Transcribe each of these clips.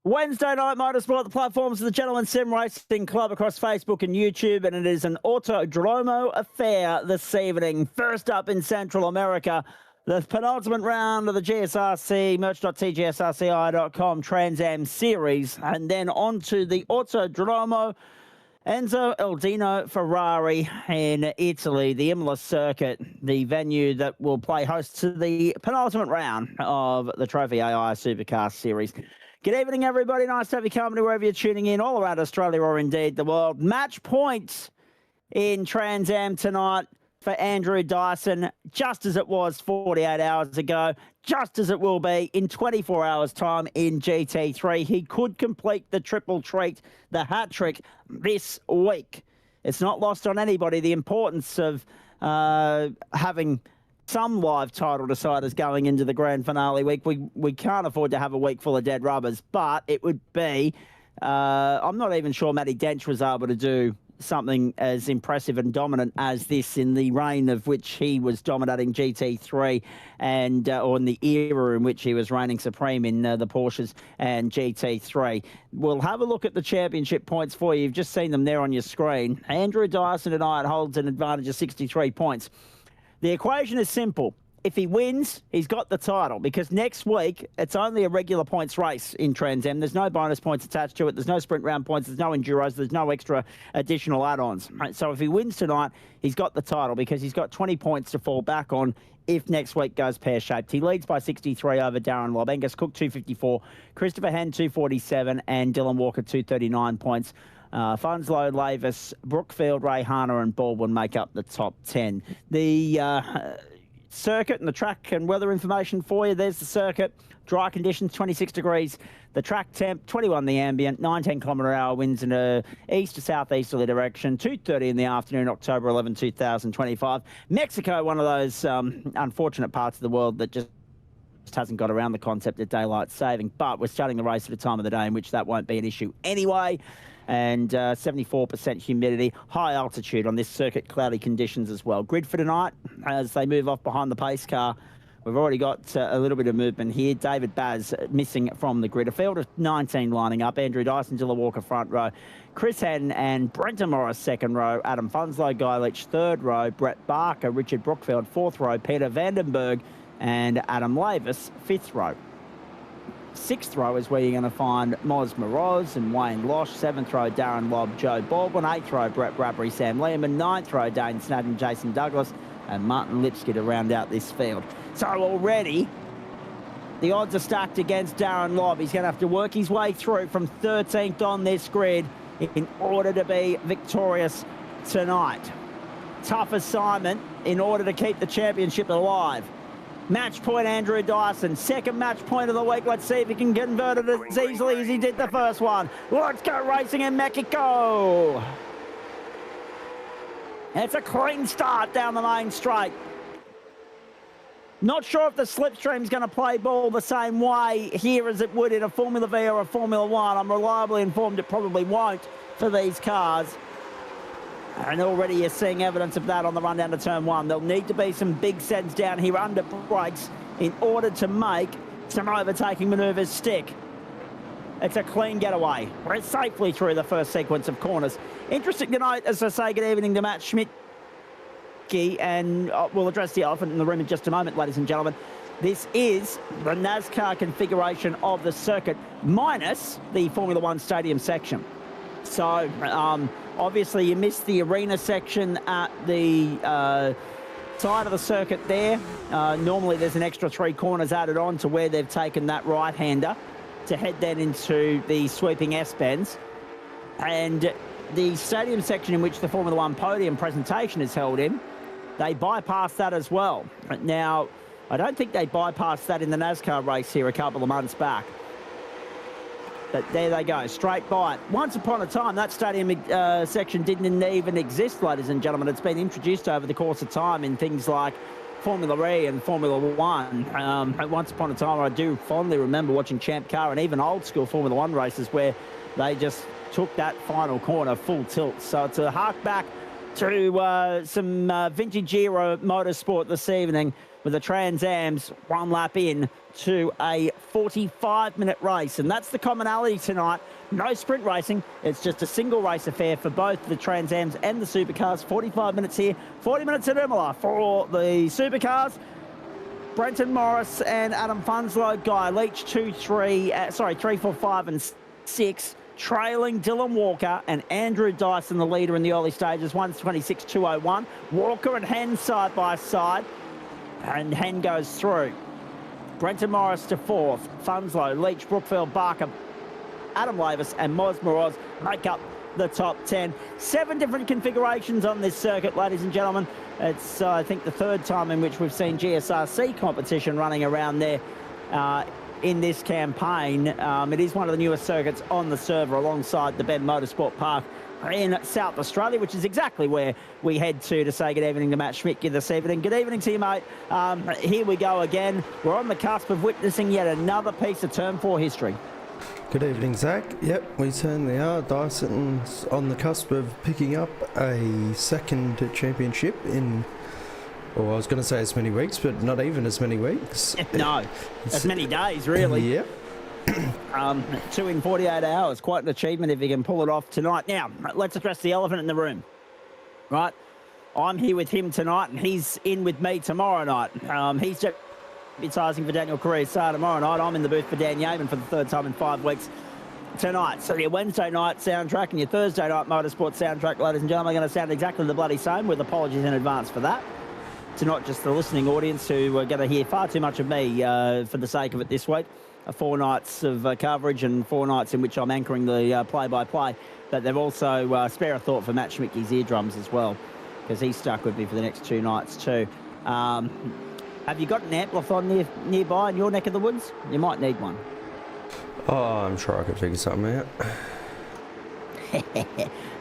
Wednesday night motorsport, the platforms of the Gentleman Sim Racing Club across Facebook and YouTube, and it is an Autodromo affair this evening. First up in Central America, the penultimate round of the GSRC, merch.tgsrci.com TransAm series, and then on to the Autodromo Enzo Dino Ferrari in Italy, the Imola circuit, the venue that will play host to the penultimate round of the Trophi.AI Supercar series. Good evening, everybody. Nice to have you company wherever you're tuning in, all around Australia or indeed the world. Match points in TransAm tonight for Andrew Dyson, just as it was 48 hours ago, just as it will be in 24 hours' time in GT3. He could complete the triple treat, the hat trick, this week. It's not lost on anybody the importance of having some live title deciders going into the grand finale week. We can't afford to have a week full of dead rubbers, but it would be, I'm not even sure Matty Dench was able to do something as impressive and dominant as this in the reign of which he was dominating GT3 and or in the era in which he was reigning supreme in the Porsches and GT3. We'll have a look at the championship points for you. You've just seen them there on your screen. Andrew Dyson tonight holds an advantage of 63 points. The equation is simple. If he wins, he's got the title, because next week it's only a regular points race in TransAm. There's no bonus points attached to it. There's no sprint round points. There's no enduros. There's no extra additional add-ons. So if he wins tonight, he's got the title, because he's got 20 points to fall back on if next week goes pear-shaped. He leads by 63 over Darren Lobb. Angus Cook, 254. Christopher Hen, 247. And Dylan Walker, 239 points. Funslow, Lavis, Brookfield, Ray Harner and Baldwin make up the top 10. The circuit and the track and weather information for you. There's the circuit. Dry conditions, 26 degrees. The track temp, 21 the ambient, 19 km/h winds in a east to southeasterly direction, 2:30 in the afternoon, October 11, 2025. Mexico, one of those unfortunate parts of the world that just hasn't got around the concept of daylight saving, but we're starting the race at a time of the day in which that won't be an issue anyway. And 74% humidity, high altitude on this circuit, cloudy conditions as well. Grid for tonight as they move off behind the pace car. We've already got a little bit of movement here. David Baz missing from the grid. A field of 19 lining up. Andrew Dyson, Dylan Walker front row. Chris Hen and Brenton Morris second row. Adam Funslow, Guy Leach third row. Brett Barker, Richard Brookfield fourth row. Peter Vandenberg and Adam Lavis fifth row. Sixth row is where you're going to find Moz Moroz and Wayne Losh. Seventh row, Darren Lobb, Joe Baldwin. Eighth row, Brett Bradbury, Sam Lehman. Ninth row, Dane Snadden, Jason Douglas, and Martin Lipsky to round out this field. So already, the odds are stacked against Darren Lobb. He's going to have to work his way through from 13th on this grid in order to be victorious tonight. Tough assignment in order to keep the championship alive. Match point, Andrew Dyson. Second match point of the week. Let's see if he can convert it as easily as he did the first one. Let's go racing in Mexico. It's a clean start down the main straight. Not sure if the slipstream's going to play ball the same way here as it would in a Formula V or a Formula One. I'm reliably informed it probably won't for these cars. And already you're seeing evidence of that on the run down to turn one. There'll need to be some big sends down here under brakes in order to make some overtaking manoeuvres stick. It's a clean getaway. We're safely through the first sequence of corners. Interesting to note, as I say, good evening to Matt Schmidt. And we'll address the elephant in the room in just a moment, ladies and gentlemen. This is the NASCAR configuration of the circuit, minus the Formula One stadium section. So, obviously, you missed the arena section at the side of the circuit there. Normally, there's an extra 3 corners added on to where they've taken that right-hander to head then into the sweeping S-bends. And the stadium section in which the Formula One podium presentation is held in, they bypassed that as well. Now, I don't think they bypassed that in the NASCAR race here a couple of months back. But there they go, straight by it. Once upon a time, that stadium section didn't even exist, ladies and gentlemen. It's been introduced over the course of time in things like Formula E and Formula One. Once upon a time, I do fondly remember watching Champ Car and even old school Formula One races where they just took that final corner full tilt. So to hark back to some vintage era motorsport this evening, with the TransAms 1 lap in to a 45-minute race. And that's the commonality tonight. No sprint racing. It's just a single race affair for both the TransAms and the Supercars. 45 minutes here, 40 minutes at Imola for the Supercars. Brenton Morris and Adam Funslow, Guy Leach, 3, 4, 5 and 6. Trailing Dylan Walker and Andrew Dyson, the leader in the early stages, 1:26.201. Walker and Hen side by side, and Hen goes through. Brenton Morris to 4th, Funslow, Leach, Brookfield, Barker, Adam Lavis and Moz Moroz make up the top 10. 7 different configurations on this circuit, ladies and gentlemen. It's, I think, the 3rd time in which we've seen GSRC competition running around there in this campaign. It is one of the newest circuits on the server alongside the Ben Motorsport Park in South Australia, which is exactly where we head to say good evening to Matt Schmidt this evening. Good evening to you, mate. Here we go again. We're on the cusp of witnessing yet another piece of Turn 4 history. Good evening, Zach. Yep, we certainly are. Dyson's on the cusp of picking up a 2nd championship in, well, I was going to say as many weeks, but not even as many weeks. No, as many days, really. Yep. 2 in 48 hours. Quite an achievement if he can pull it off tonight. Now, let's address the elephant in the room, right? I'm here with him tonight, and he's in with me tomorrow night. He's deputising for Daniel Correa's tomorrow night. I'm in the booth for Dan Yeaman for the 3rd time in 5 weeks tonight. So your Wednesday night soundtrack and your Thursday night motorsport soundtrack, ladies and gentlemen, are going to sound exactly the bloody same, with apologies in advance for that. To not just the listening audience who are going to hear far too much of me for the sake of it this week. 4 nights of coverage and 4 nights in which I'm anchoring the play-by-play. But they've also spare a thought for Matt Schmidtke's eardrums as well, because he's stuck with me for the next 2 nights too. Have you got an amplifier nearby in your neck of the woods? You might need one. Oh, I'm sure I could figure something out.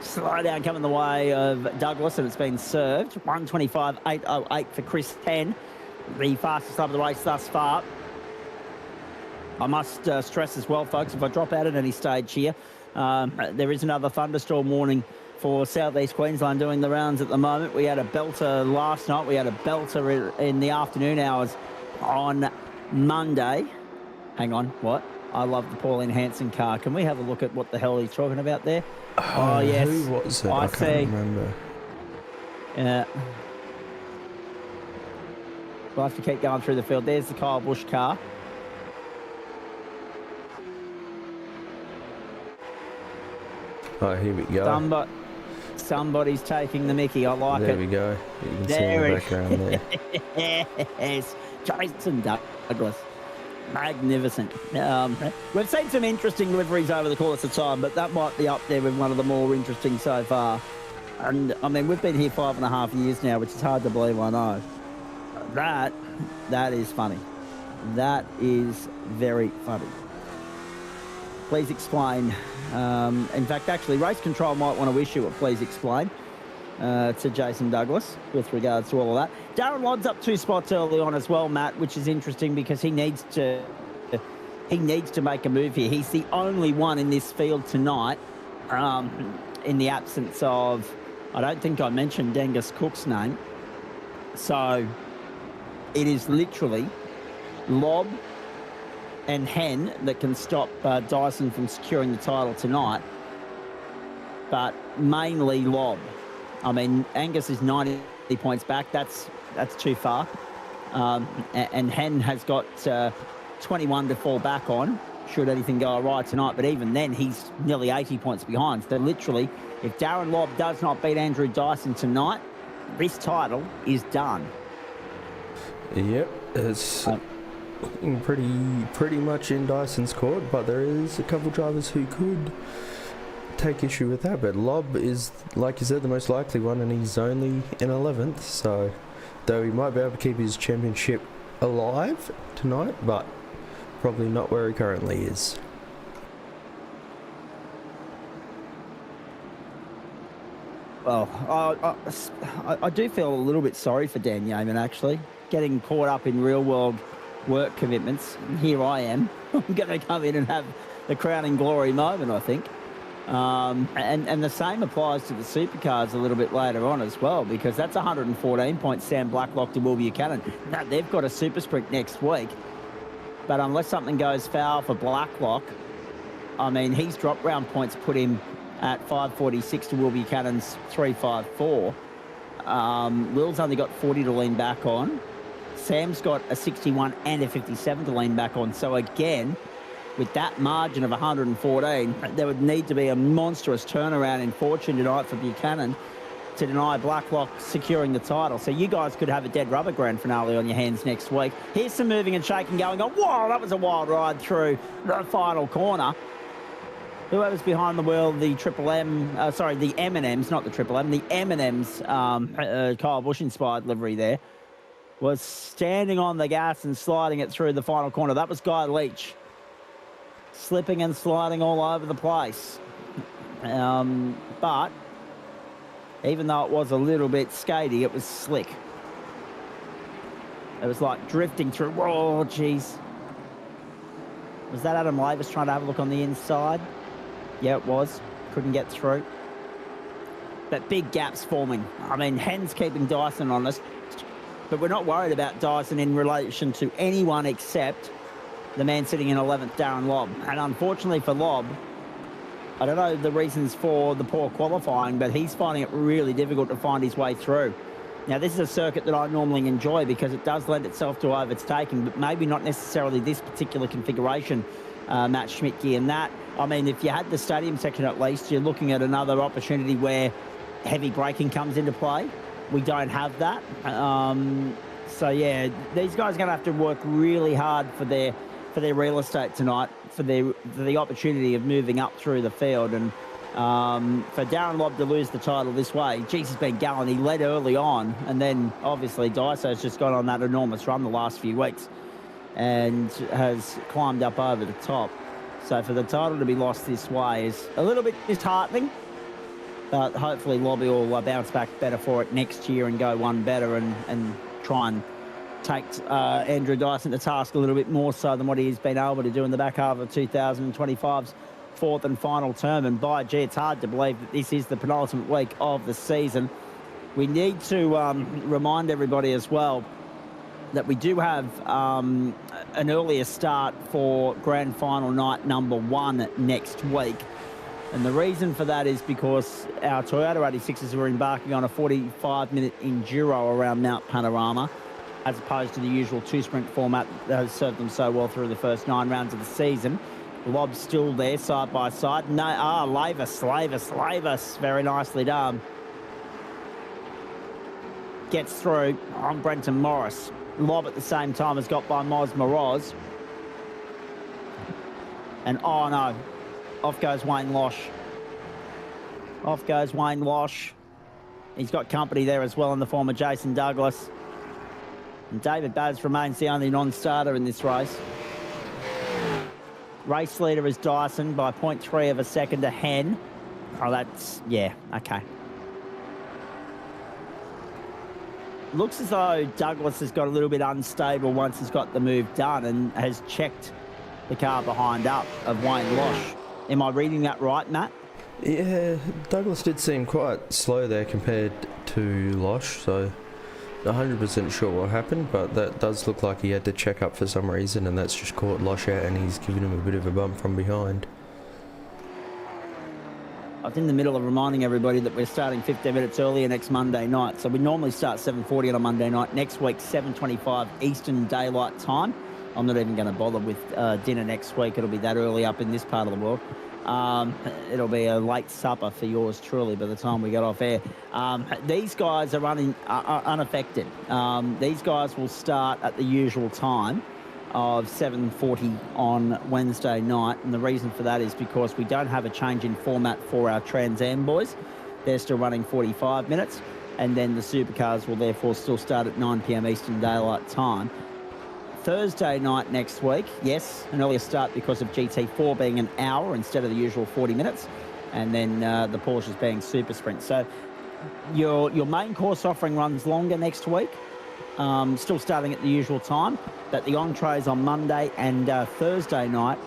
Slow down coming the way of Douglas, and it's been served. 1:25.808 for Chris Penn, the fastest lap of the race thus far. I must stress as well, folks, if I drop out at any stage here, there is another thunderstorm warning for southeast Queensland doing the rounds at the moment. We had a belter last night. We had a belter in the afternoon hours on Monday. Hang on, what? I love the Pauline Hanson car. Can we have a look at what the hell he's talking about there? Oh, yes. Who was it? I can't remember. We'll have to keep going through the field. There's the Kyle Busch car. Oh, here we go. Somebody's taking the mickey. I like it. There we go. You can see in the background there. Yes, Jason Douglas. Magnificent. We've seen some interesting liveries over the course of time, but that might be up there with one of the more interesting so far. And, I mean, we've been here 5.5 years now, which is hard to believe, I know. That is funny. That is very funny. Please explain. In fact, actually, Race Control might want to issue a please explain to Jason Douglas with regards to all of that. Darren Lodd's up 2 spots early on as well, Matt, which is interesting because he needs to make a move here. He's the only one in this field tonight in the absence of, I don't think I mentioned Angus Cook's name. So it is literally Lob and Hen that can stop Dyson from securing the title tonight, but mainly Lob. I mean, Angus is 90 points back. That's too far. And Hen has got 21 to fall back on, should anything go awry tonight. But even then, he's nearly 80 points behind. So literally, if Darren Lobb does not beat Andrew Dyson tonight, this title is done. Yep, it's pretty much in Dyson's court, but there is a couple drivers who could take issue with that. But Lobb is, like you said, the most likely one, and he's only in 11th. So, though he might be able to keep his championship alive tonight, but probably not where he currently is. Well, I do feel a little bit sorry for Dan Yeaman, actually, getting caught up in real-world work commitments. Here I am. I'm going to come in and have the crowning glory moment, I think. And the same applies to the supercars a little bit later on as well, because that's 114 points Sam Blacklock to Will Buchanan. Now, they've got a super sprint next week, but unless something goes foul for Blacklock, I mean, his drop round points put him at 546 to Will Buchanan's 354. Will's only got 40 to lean back on. Sam's got a 61 and a 57 to lean back on. So again, with that margin of 114, there would need to be a monstrous turnaround in fortune tonight for Buchanan to deny Blacklock securing the title. So you guys could have a dead rubber grand finale on your hands next week. Here's some moving and shaking going on. Whoa, that was a wild ride through the final corner. Whoever's behind the wheel, the the M&Ms, not the Triple M, the M&Ms, Kyle Busch-inspired livery there, was standing on the gas and sliding it through the final corner. That was Guy Leach, slipping and sliding all over the place. But even though it was a little bit skatey, it was slick. It was like drifting through. Whoa, jeez. Was that Adam Lavis trying to have a look on the inside? Yeah, it was. Couldn't get through. But big gaps forming. I mean, Hen's keeping Dyson honest, but we're not worried about Dyson in relation to anyone except the man sitting in 11th, Darren Lobb. And unfortunately for Lobb, I don't know the reasons for the poor qualifying, but he's finding it really difficult to find his way through. Now, this is a circuit that I normally enjoy because it does lend itself to overtaking, but maybe not necessarily this particular configuration, Matt Schmidtke. And that, I mean, if you had the stadium section at least, you're looking at another opportunity where heavy braking comes into play. We don't have that. So, yeah, these guys are going to have to work really hard for their real estate tonight, for the opportunity of moving up through the field. And for Darren Lobb to lose the title this way, geez, he's been gallant. He led early on, and then obviously Daiso's just gone on that enormous run the last few weeks and has climbed up over the top. So for the title to be lost this way is a little bit disheartening, but hopefully Lobby will bounce back better for it next year and go one better and try and take Andrew Dyson to task a little bit more so than what he's been able to do in the back half of 2025's fourth and final term. And by gee, it's hard to believe that this is the penultimate week of the season. We need to remind everybody as well that we do have an earlier start for grand final night number 1 next week. And the reason for that is because our Toyota 86s are embarking on a 45-minute enduro around Mount Panorama, as opposed to the usual two-sprint format that has served them so well through the first 9 rounds of the season. Lobb's still there, side by side. No, Lavis, very nicely done. Gets through on Brenton Morris. Lobb at the same time has got by Moz Moroz. And oh no, off goes Wayne Losh. Off goes Wayne Losh. He's got company there as well in the form of Jason Douglas. And David Baz remains the only non-starter in this race. Race leader is Dyson by 0.3 of a second to Hen. Oh, that's, yeah, okay. Looks as though Douglas has got a little bit unstable once he's got the move done and has checked the car behind up of Wayne Losh. Am I reading that right, Matt? Yeah, Douglas did seem quite slow there compared to Losh, so 100% sure what happened, but that does look like he had to check up for some reason, and that's just caught Losh out and he's given him a bit of a bump from behind. I was in the middle of reminding everybody that we're starting 15 minutes earlier next Monday night. So we normally start 7:40 on a Monday night. Next week, 7:25 Eastern Daylight Time. I'm not even going to bother with dinner next week. It'll be that early up in this part of the world. It'll be a late supper for yours truly by the time we get off air. These guys are running unaffected. These guys will start at the usual time of 7:40 on Wednesday night, and the reason for that is because we don't have a change in format for our TransAm boys. They're still running 45 minutes, and then the supercars will therefore still start at 9 p.m. Eastern Daylight Time. Thursday night next week, yes, an earlier start because of GT4 being an hour instead of the usual 40 minutes, and then the Porsches being super sprint. So your main course offering runs longer next week, still starting at the usual time, but the entrees on Monday and Thursday night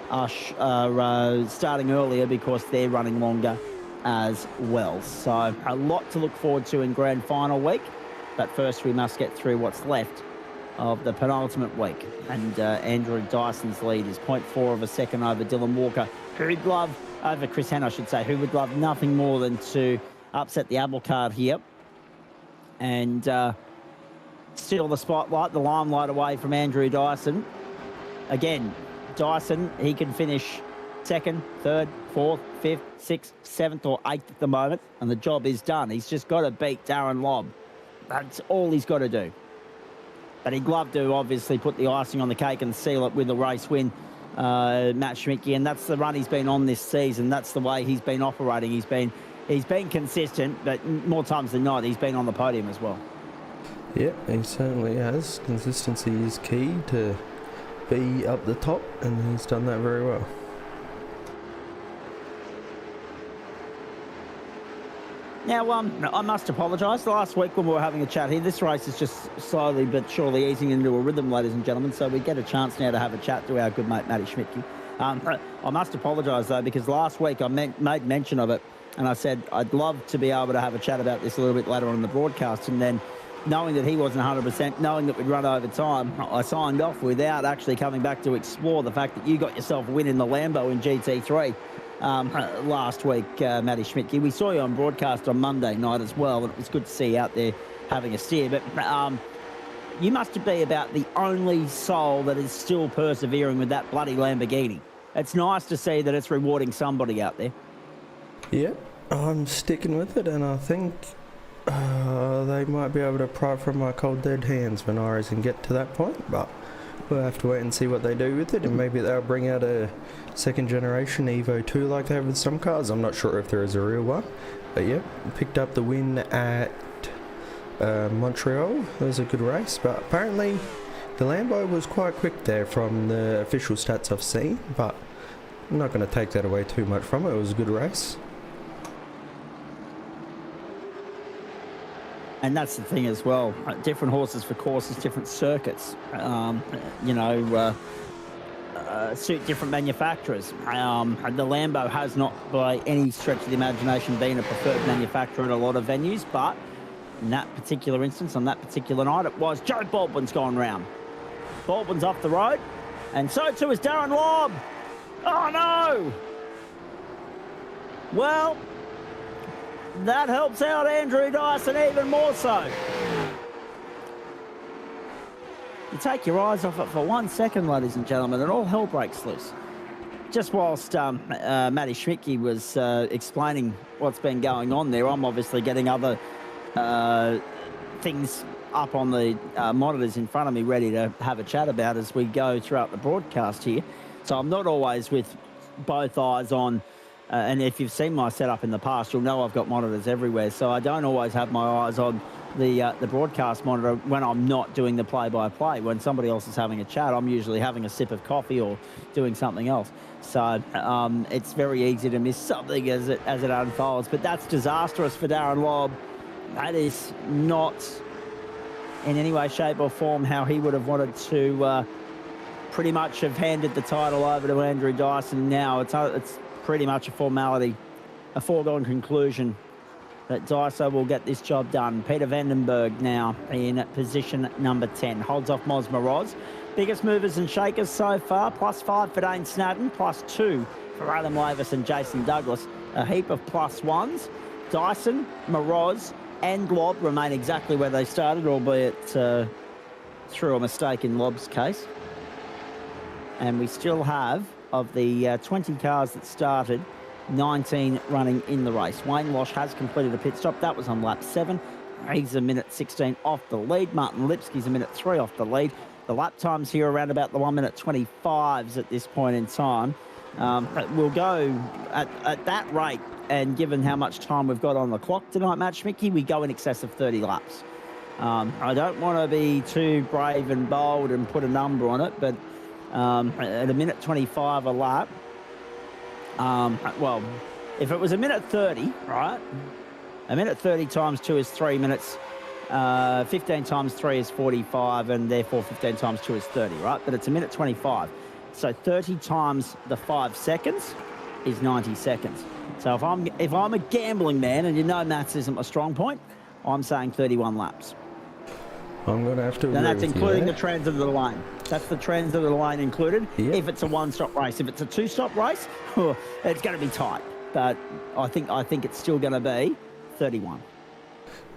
are starting earlier because they're running longer as well. So a lot to look forward to in grand final week. But first we must get through what's left of the penultimate week. And Andrew Dyson's lead is 0.4 of a second over Dylan Walker, who'd love, over Chris Hen, I should say, who would love nothing more than to upset the apple cart here and steal the spotlight, the limelight away from Andrew Dyson. Again, Dyson, he can finish second, third, fourth, fifth, sixth, seventh or eighth at the moment, and the job is done. He's just got to beat Darren Lobb. That's all he's got to do. But he'd love to obviously put the icing on the cake and seal it with a race win, Matt Schmidtke, and that's the run he's been on this season. That's the way he's been operating. He's been consistent, but more times than not, he's been on the podium as well. Yeah, he certainly has. Consistency is key to be up the top, and he's done that very well. Now, I must apologise. Last week when we were having a chat here, this race is just slowly but surely easing into a rhythm, ladies and gentlemen, so we get a chance now to have a chat to our good mate, Matty Schmidtke. I must apologise, though, because last week I made mention of it, and I said I'd love to be able to have a chat about this a little bit later on in the broadcast, and then knowing that he wasn't 100%, knowing that we'd run over time, I signed off without actually coming back to explore the fact that you got yourself a win in the Lambo in GT3. Last week, Matty Schmidtke. We saw you on broadcast on Monday night as well, and it was good to see you out there having a steer. But you must be about the only soul that is still persevering with that bloody Lamborghini. It's nice to see that it's rewarding somebody out there. Yeah, I'm sticking with it, and I think they might be able to pry from my cold dead hands when I can get to that point, but we'll have to wait and see what they do with it, and maybe they'll bring out a second generation Evo 2 like they have with some cars. I'm not sure if there is a real one, but yeah, picked up the win at Montreal. It was a good race, but apparently the Lambo was quite quick there from the official stats I've seen, but I'm not going to take that away too much from it. It was a good race. And that's the thing as well. Different horses for courses, different circuits. Suit different manufacturers. The Lambo has not, by any stretch of the imagination, been a preferred manufacturer at a lot of venues, but in that particular instance, on that particular night, it was. Joe Baldwin's gone round. Baldwin's off the road, and so too is Darren Lobb. Oh no! Well, that helps out Andrew Dyson even more so. You take your eyes off it for 1 second, ladies and gentlemen, and all hell breaks loose. Just whilst Matty Schmidtke was explaining what's been going on there, I'm obviously getting other things up on the monitors in front of me ready to have a chat about as we go throughout the broadcast here. So I'm not always with both eyes on, and if you've seen my setup in the past, you'll know I've got monitors everywhere, so I don't always have my eyes on the broadcast monitor when I'm not doing the play-by-play. When somebody else is having a chat, I'm usually having a sip of coffee or doing something else. So it's very easy to miss something as it unfolds. But that's disastrous for Darren Lobb. That is not in any way, shape or form how he would have wanted to pretty much have handed the title over to Andrew Dyson. Now it's pretty much a formality, a foregone conclusion that Dyson will get this job done. Peter Vandenberg now in position number 10. Holds off Mos Moroz. Biggest movers and shakers so far. +5 for Dane Snadden. +2 for Adam Lavis and Jason Douglas. A heap of +1s. Dyson, Moroz and Lobb remain exactly where they started, albeit through a mistake in Lobb's case. And we still have, of the 20 cars that started, 19 running in the race. Wayne Losh has completed a pit stop. That was on lap 7. He's a minute 16 off the lead. Martin Lipsky's a minute 3 off the lead. The lap times here around about the 1 minute 25s at this point in time. We'll go at that rate, and given how much time we've got on the clock tonight, Matt Schmidtke, we go in excess of 30 laps. I don't want to be too brave and bold and put a number on it, but at a minute 25 a lap, well, if it was a minute 30, right? A minute 30 times 2 is 3 minutes. 15 times 3 is 45, and therefore 15 times 2 is 30, right? But it's a minute 25. So 30 times the 5 seconds is 90 seconds. So if I'm a gambling man, and you know maths isn't my strong point, I'm saying 31 laps. I'm going to have to agree And that's with including you the transit of the lane. That's the transit of the lane included. Yep. If it's a one-stop race, if it's a two-stop race, it's going to be tight. But I think it's still going to be 31.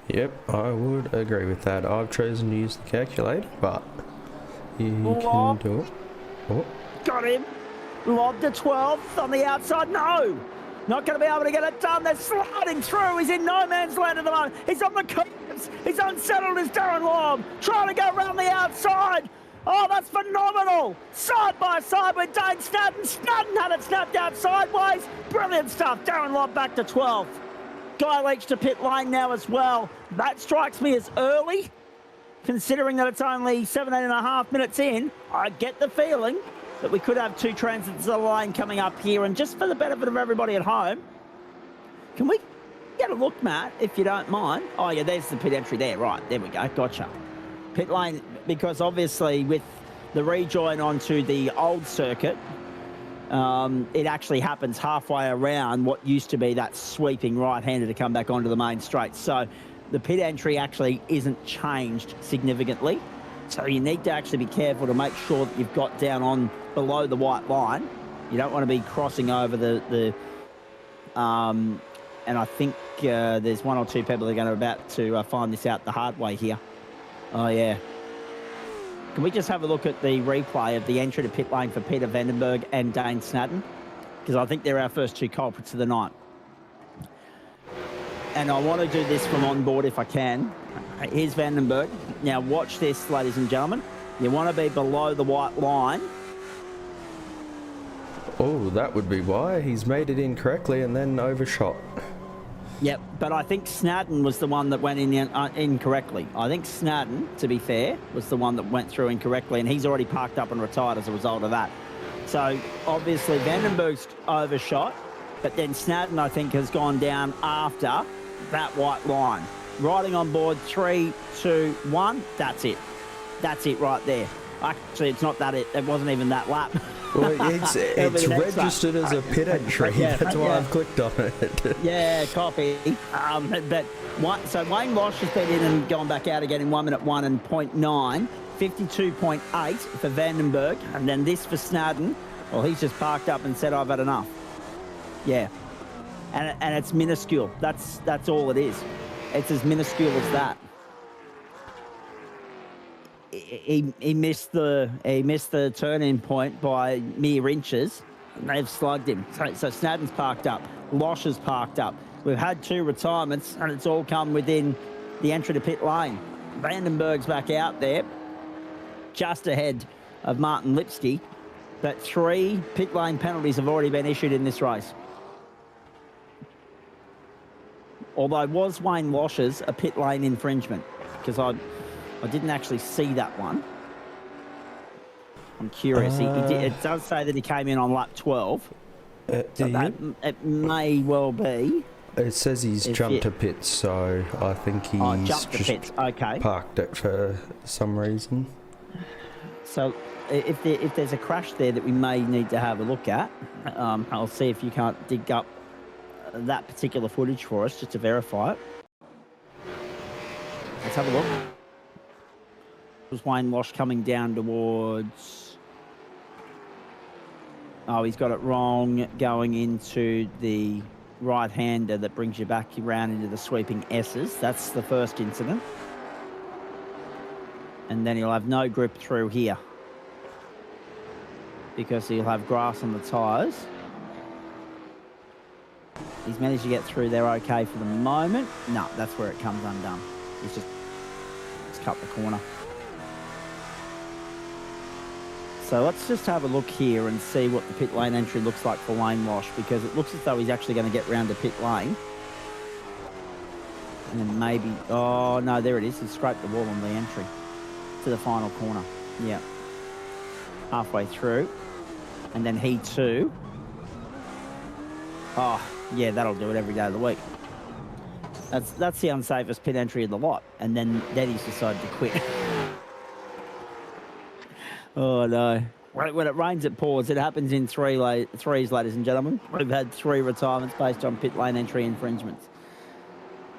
Yep, I would agree with that. I've chosen to use the calculator, but you can do it. Oh. Got him. Lob to 12th on the outside. No. Not going to be able to get it done. They're sliding through. He's in no man's land at the moment. He's on the curbs. He's unsettled as Darren Lobb. Trying to go around the outside. Oh, that's phenomenal. Side by side with Dane Snadden. Snadden had it snapped out sideways. Brilliant stuff. Darren Lobb back to 12th. Guy Leach to pit lane now as well. That strikes me as early, considering that it's only 17.5 minutes in. I get the feeling that we could have 2 transits of the lane coming up here. And just for the benefit of everybody at home, can we get a look, Matt, if you don't mind? Oh, yeah, there's the pit entry there. Right, there we go. Gotcha. Pit lane, because obviously with the rejoin onto the old circuit, it actually happens halfway around what used to be that sweeping right-hander to come back onto the main straight. So the pit entry actually isn't changed significantly. So you need to actually be careful to make sure that you've got down on below the white line. You don't want to be crossing over and I think there's 1 or 2 people that are going to about to find this out the hard way here. Oh, yeah. Can we just have a look at the replay of the entry to pit lane for Peter Vandenberg and Dane Snadden? Because I think they're our first 2 culprits of the night. And I want to do this from on board if I can. Here's Vandenberg. Now watch this, ladies and gentlemen. You want to be below the white line. Oh, that would be why. He's made it incorrectly and then overshot. Yep, but I think Snadden was the one that went in incorrectly. I think Snadden, to be fair, was the one that went through incorrectly, and he's already parked up and retired as a result of that. So obviously Vandenberg's overshot, but then Snadden, I think, has gone down after that white line. Riding on board, 3, 2, 1. That's it. That's it right there. Actually, it's not that. It wasn't even that lap. Well, it's registered as a pit entry. Yeah, that's why yeah. I've clicked on it. Yeah, copy. So Wayne Losh has been in and gone back out again in 1 minute 1 and 0.9. 52.8 for Vandenberg. And then this for Snadden. Well, he's just parked up and said, I've had enough. Yeah. And it's minuscule. That's all it is. It's as minuscule as that. He missed the turn-in point by mere inches. And they've slugged him. So Snadden's parked up. Losh is parked up. We've had 2 retirements, and it's all come within the entry to pit lane. Vandenberg's back out there, just ahead of Martin Lipsky. But 3 pit lane penalties have already been issued in this race. Although was Wayne Losh's a pit lane infringement? Because I didn't actually see that one. I'm curious. It does say that he came in on lap 12. It may well be. It says he's jumped to pits, so I think he's jumped to pits. Okay. Parked it for some reason. So if there's a crash there that we may need to have a look at, I'll see if you can't dig up that particular footage for us just to verify it. Let's have a look. Was Wayne Losh coming down towards... Oh, he's got it wrong, going into the right-hander that brings you back around into the sweeping S's. That's the first incident. And then he'll have no grip through here because he'll have grass on the tyres. He's managed to get through there okay for the moment. No, that's where it comes undone. He's just cut the corner. So let's just have a look here and see what the pit lane entry looks like for Wayne Losh, because it looks as though he's actually going to get round to pit lane. And then maybe... Oh, no, there it is. He scraped the wall on the entry to the final corner. Yeah. Halfway through. And then he too. Oh, yeah, that'll do it every day of the week. That's the unsafest pit entry of the lot. And then he's decided to quit. Oh, no. when it rains, it pours. It happens in threes, ladies and gentlemen. We've had 3 retirements based on pit lane entry infringements.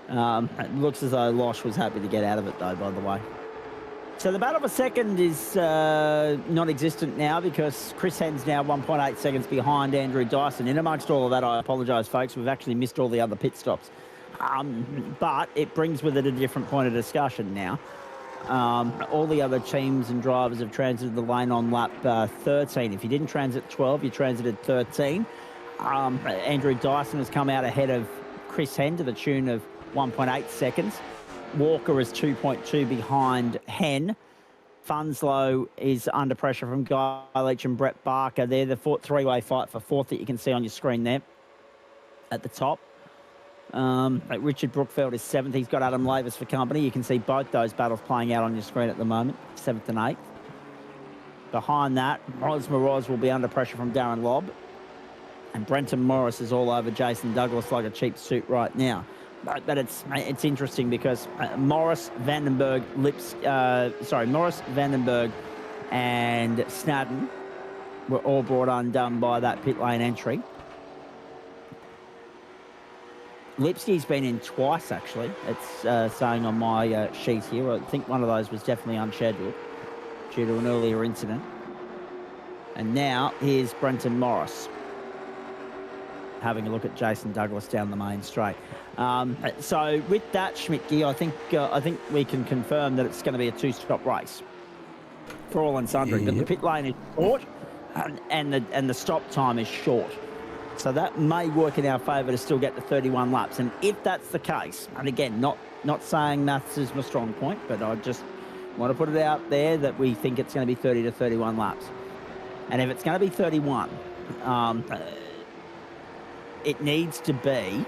It looks as though Losh was happy to get out of it, though, by the way. So the battle for second is non-existent now because Chris Hen's now 1.8 seconds behind Andrew Dyson. In amongst all of that, I apologise, folks, we've actually missed all the other pit stops. But it brings with it a different point of discussion now. All the other teams and drivers have transited the lane on lap 13. If you didn't transit 12, you transited 13. Andrew Dyson has come out ahead of Chris Hen to the tune of 1.8 seconds. Walker is 2.2 behind Hen. Funslow is under pressure from Guy Leach and Brett Barker. They're the three-way fight for fourth that you can see on your screen there at the top. Richard Brookfield is 7th. He's got Adam Lavis for company. You can see both those battles playing out on your screen at the moment, 7th and 8th. Behind that, Roz Moroz will be under pressure from Darren Lobb. And Brenton Morris is all over Jason Douglas like a cheap suit right now. But it's interesting because Morris, Vandenberg, and Snadden were all brought undone by that pit lane entry. Lipsky's been in twice, actually. It's saying on my sheet here. I think one of those was definitely unscheduled due to an earlier incident. And now here's Brenton Morris having a look at Jason Douglas down the main straight. So with that, Schmidtke, I think we can confirm that it's going to be a 2-stop race for all and sundry. But the pit lane is short, and the stop time is short. So that may work in our favour to still get to 31 laps. And if that's the case, and again, not saying maths is my strong point, but I just want to put it out there that we think it's going to be 30 to 31 laps. And if it's going to be 31, it needs to be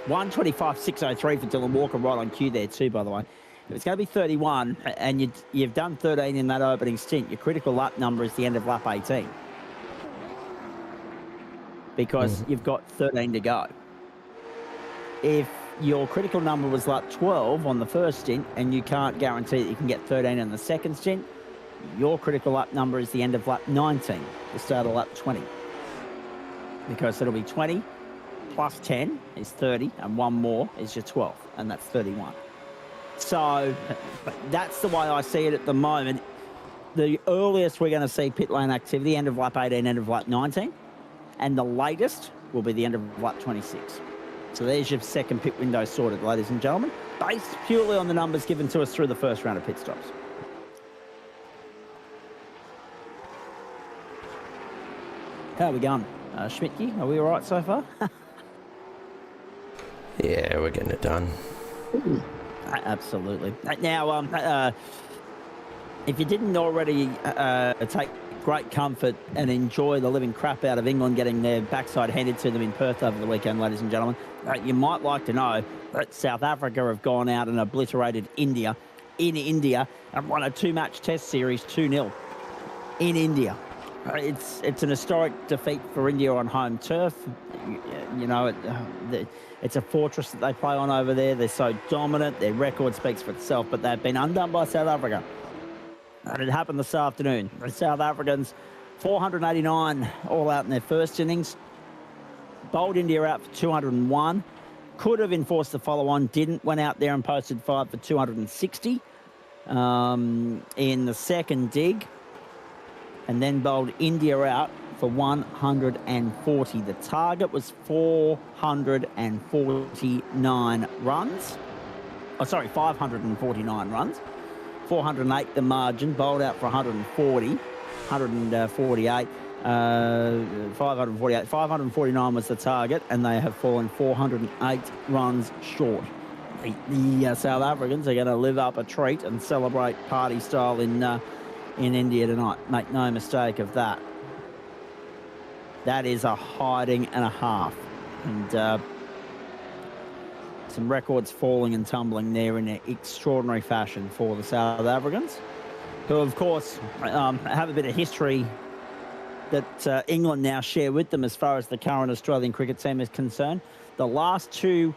1:25.603 for Dylan Walker, right on cue there too, by the way. If it's going to be 31 and you've done 13 in that opening stint, your critical lap number is the end of lap 18 because you've got 13 to go. If your critical number was lap 12 on the first stint and you can't guarantee that you can get 13 in the second stint, your critical lap number is the end of lap 19, the start of lap 20. Because it'll be 20 plus 10 is 30, and one more is your 12, and that's 31. So that's the way I see it at the moment. The earliest we're going to see pit lane activity, end of lap 18, end of lap 19, and the latest will be the end of lap 26. So there's your second pit window sorted, ladies and gentlemen, based purely on the numbers given to us through the first round of pit stops. How are we going? Schmidtke, are we all right so far? Yeah, we're getting it done. Absolutely. Now, if you didn't already take great comfort and enjoy the living crap out of England getting their backside handed to them in Perth over the weekend, ladies and gentlemen, you might like to know that South Africa have gone out and obliterated India in India and won a 2-match test series 2-0 in India. It's an historic defeat for India on home turf. You know, it's a fortress that they play on over there. They're so dominant. Their record speaks for itself, but they've been undone by South Africa. And it happened this afternoon. The South Africans, 489 all out in their first innings. Bowled India out for 201. Could have enforced the follow-on, didn't. Went out there and posted 5 for 260 in the second dig. And then bowled India out for 140. The target was 449 runs. Oh, sorry, 549 runs. 408 the margin, bowled out for 148. 548. 549 was the target, and they have fallen 408 runs short. The South Africans are going to live up a treat and celebrate party style in India tonight. Make no mistake of that. That is a hiding and a half. And some records falling and tumbling there in an extraordinary fashion for the South Africans, who, of course, have a bit of history that England now share with them as far as the current Australian cricket team is concerned. The last 2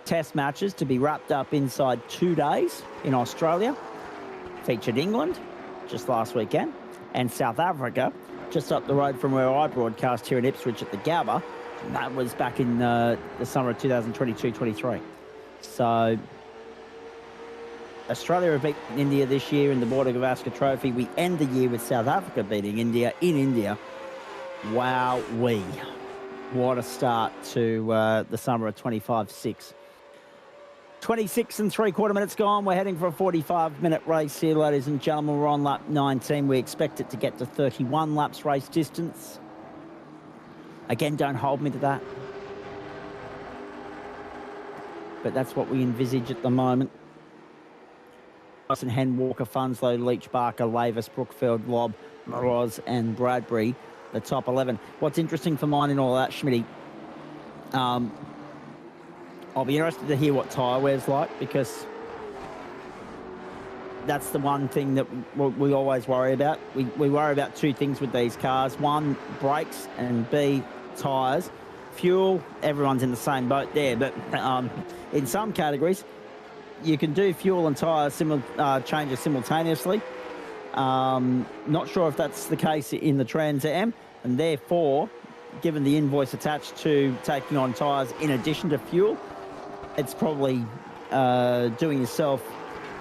test matches to be wrapped up inside 2 days in Australia featured England just last weekend and South Africa, just up the road from where I broadcast here in Ipswich at the Gabba. That was back in the summer of 2022-23. So Australia have beaten India this year in the Border Gavaskar Trophy. We end the year with South Africa beating India in India. Wow-wee. What a start to the summer of 25-6. 26 and 3/4 minutes gone. We're heading for a 45-minute race here, ladies and gentlemen. We're on lap 19. We expect it to get to 31 laps race distance. Again, don't hold me to that. But that's what we envisage at the moment. Dyson, Hen, Walker, Funslow, Leach, Barker, Lavis, Brookfield, Lobb, Moroz and Bradbury, the top 11. What's interesting for mine in all that, Schmitty, I'll be interested to hear what tyre wear's like, because that's the one thing that we always worry about. We worry about two things with these cars. One, brakes, and B, tyres. Fuel, everyone's in the same boat there, but in some categories, you can do fuel and tyre changes simultaneously. Not sure if that's the case in the TransAm, and therefore, given the invoice attached to taking on tyres in addition to fuel, it's probably doing yourself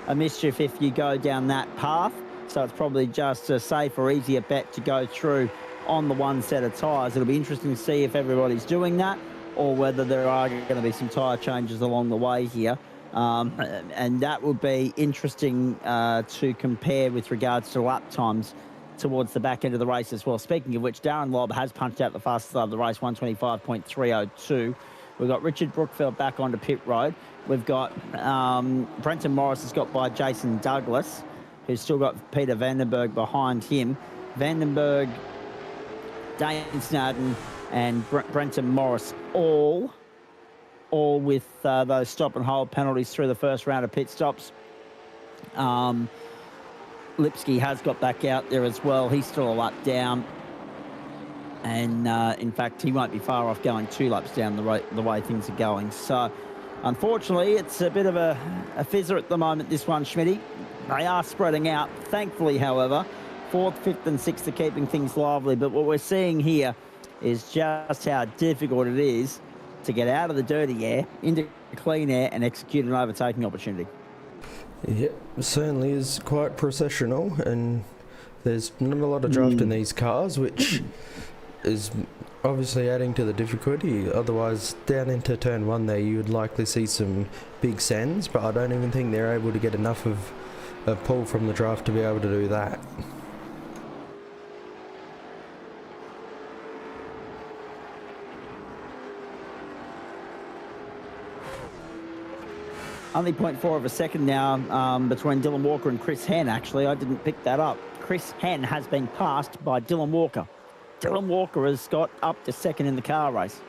a mischief if you go down that path. So it's probably just a safer, easier bet to go through on the one set of tyres. It'll be interesting to see if everybody's doing that, or whether there are going to be some tyre changes along the way here. And that would be interesting to compare with regards to lap times towards the back end of the race as well. Speaking of which, Darren Lobb has punched out the fastest lap of the race, 125.302. We've got Richard Brookfield back onto pit road. We've got Brenton Morris has got by Jason Douglas, who's still got Peter Vandenberg behind him. Vandenberg, Dane Snowden and Brenton Morris all with those stop and hold penalties through the first round of pit stops. Lipsky has got back out there as well. He's still a lap down. And in fact, he won't be far off going 2 laps down the way things are going. So, unfortunately, it's a bit of a fizzer at the moment, this one, Schmitty. They are spreading out. Thankfully, however, 4th, 5th and 6th are keeping things lively. But what we're seeing here is just how difficult it is to get out of the dirty air, into clean air, and execute an overtaking opportunity. Yeah, it certainly is quite processional, and there's not a lot of draft in these cars, which is obviously adding to the difficulty. Otherwise, down into turn 1 there, you would likely see some big sends, but I don't even think they're able to get enough of a pull from the draft to be able to do that. Only 0.4 of a second now between Dylan Walker and Chris Hen, actually. I didn't pick that up. Chris Hen has been passed by Dylan Walker. Dylan Walker has got up to second in the car race.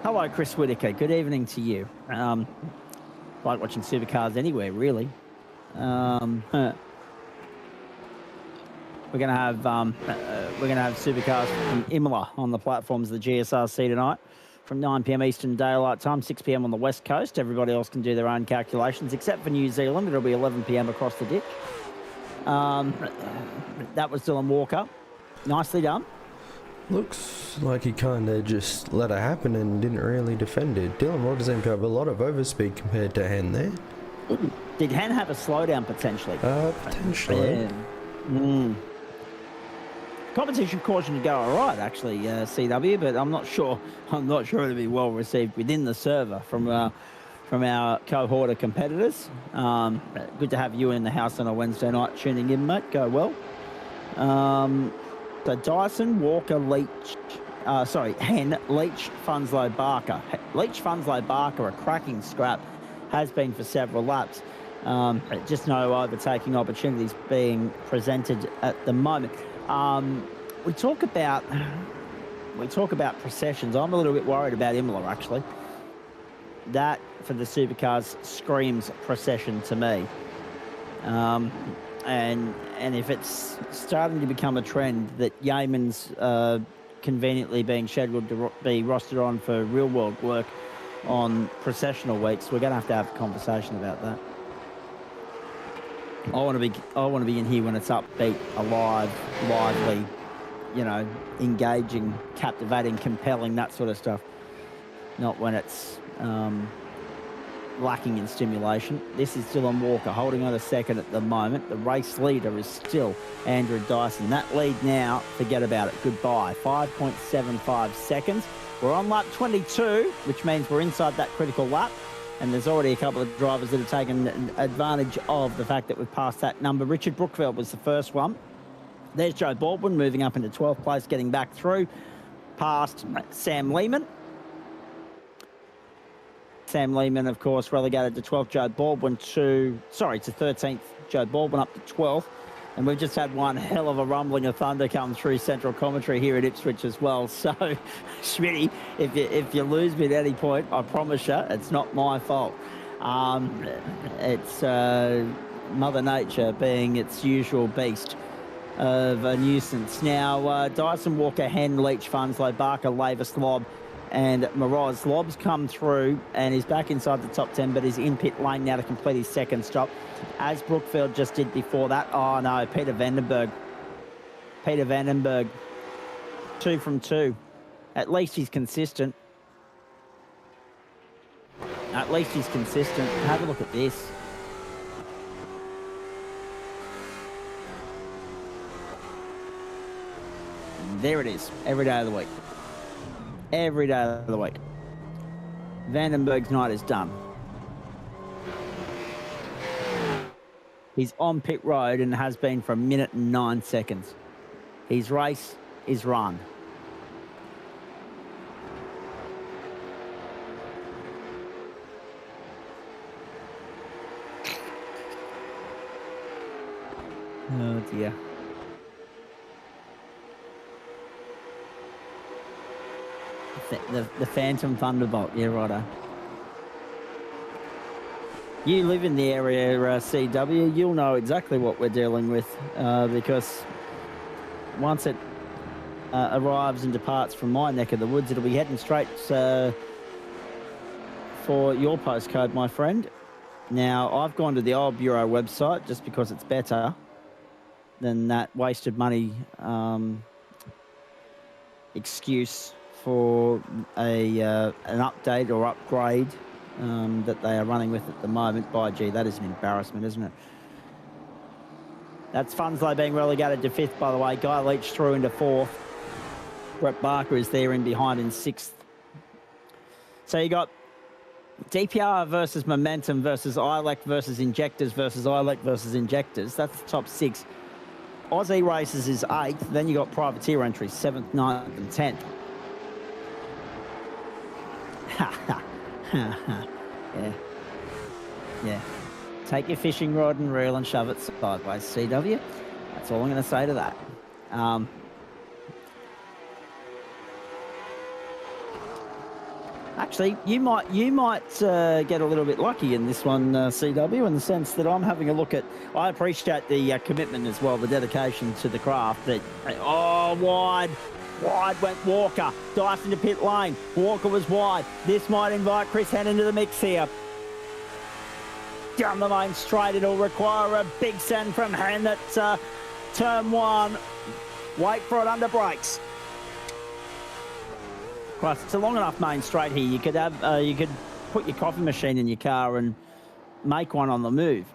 Hello, Chris Whitaker. Good evening to you. Like watching supercars anywhere, really. We're going to have supercars from Imola on the platforms of the GSRC tonight from 9 p.m. Eastern Daylight Time, 6 p.m. on the West Coast. Everybody else can do their own calculations, except for New Zealand. It'll be 11 p.m. across the ditch. That was Dylan Walker. Nicely done. Looks like he kind of just let it happen and didn't really defend it. Dylan Walker seemed to have a lot of overspeed compared to Hen there. Did Hen have a slowdown potentially? Potentially. Yeah. Competition caution to go all right, actually, CW, but I'm not sure it'll be well received within the server from our cohort of competitors. Good to have you in the house on a Wednesday night tuning in, mate. Go well. So Dyson, Walker, Hen, Leach, Funslow, Barker. Leach, Funslow, Barker, a cracking scrap, has been for several laps. Just no overtaking opportunities being presented at the moment. We talk about processions. I'm a little bit worried about Imola, actually. That, for the supercars, screams procession to me. And if it's starting to become a trend that Yemen's conveniently being scheduled to be rostered on for real-world work on processional weeks, we're going to have a conversation about that. I want to be in here when it's upbeat, alive, lively, you know, engaging, captivating, compelling, that sort of stuff. Not when it's lacking in stimulation. This is Dylan Walker holding on a second at the moment. The race leader is still Andrew Dyson. That lead now, forget about it. Goodbye. 5.75 seconds. We're on lap 22, which means we're inside that critical lap. And there's already a couple of drivers that have taken advantage of the fact that we've passed that number. Richard Brookfield was the first one. There's Joe Baldwin moving up into 12th place, getting back through past Sam Lehman. Sam Lehman, of course, relegated to 12th. Joe Baldwin to 13th. Joe Baldwin up to 12th. And we've just had one hell of a rumbling of thunder come through central commentary here at Ipswich as well. So, Schmitty, if you lose me at any point, I promise you, it's not my fault. It's Mother Nature being its usual beast of a nuisance. Now, Dyson, Walker, Hen, Leach, Funslow, Barker, Lavis, Lobb, and Moroz. Lobb's come through and he's back inside the top 10, but he's in pit lane now to complete his second stop, as Brookfield just did before that. Oh, no, Peter Vandenberg. 2 from 2. At least he's consistent. Have a look at this. There it is, every day of the week. Every day of the week. Vandenberg's night is done. He's on pit road and has been for 1 minute and 9 seconds. His race is run. Oh dear. The Phantom Thunderbolt, yeah, righto. You live in the area, CW, you'll know exactly what we're dealing with because once it arrives and departs from my neck of the woods, it'll be heading straight for your postcode, my friend. Now, I've gone to the old Bureau website just because it's better than that wasted money excuse for an update or upgrade that they are running with at the moment. By gee, that is an embarrassment, isn't it? That's Funslow being relegated to 5th, by the way. Guy Leach through into 4th. Brett Barker is there in behind in 6th. So you got DPR versus Momentum versus ILEC versus Injectors versus ILEC versus Injectors. That's the top 6. Aussie Races is 8th. Then you got Privateer entries, 7th, 9th and 10th. Yeah. Take your fishing rod and reel and shove it sideways, CW. That's all I'm going to say to that. Actually, you might get a little bit lucky in this one, CW, in the sense that I'm having a look at. I appreciate the commitment as well, the dedication to the craft. That wide went Walker. Dyson to pit lane. Walker was wide. This might invite Chris Hen into the mix here. Down the main straight, it'll require a big send from Hen at turn 1. Wait for it under brakes. Christ, it's a long enough main straight here. You could have you could put your coffee machine in your car and make one on the move.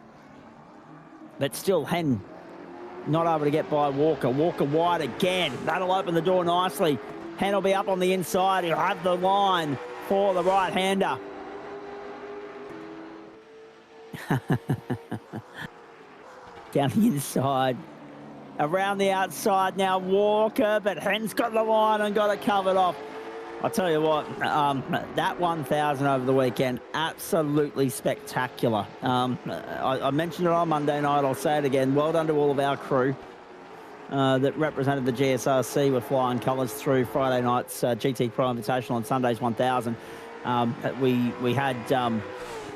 But still, Hen not able to get by Walker. Walker wide again. That'll open the door nicely. Hen will be up on the inside. He'll have the line for the right-hander. Down the inside. Around the outside now, Walker, but Hen's got the line and got it covered off. I'll tell you what, that 1,000 over the weekend, absolutely spectacular. I mentioned it on Monday night, I'll say it again. Well done to all of our crew that represented the GSRC with flying colours through Friday night's GT Pro Invitational and Sunday's 1,000. We had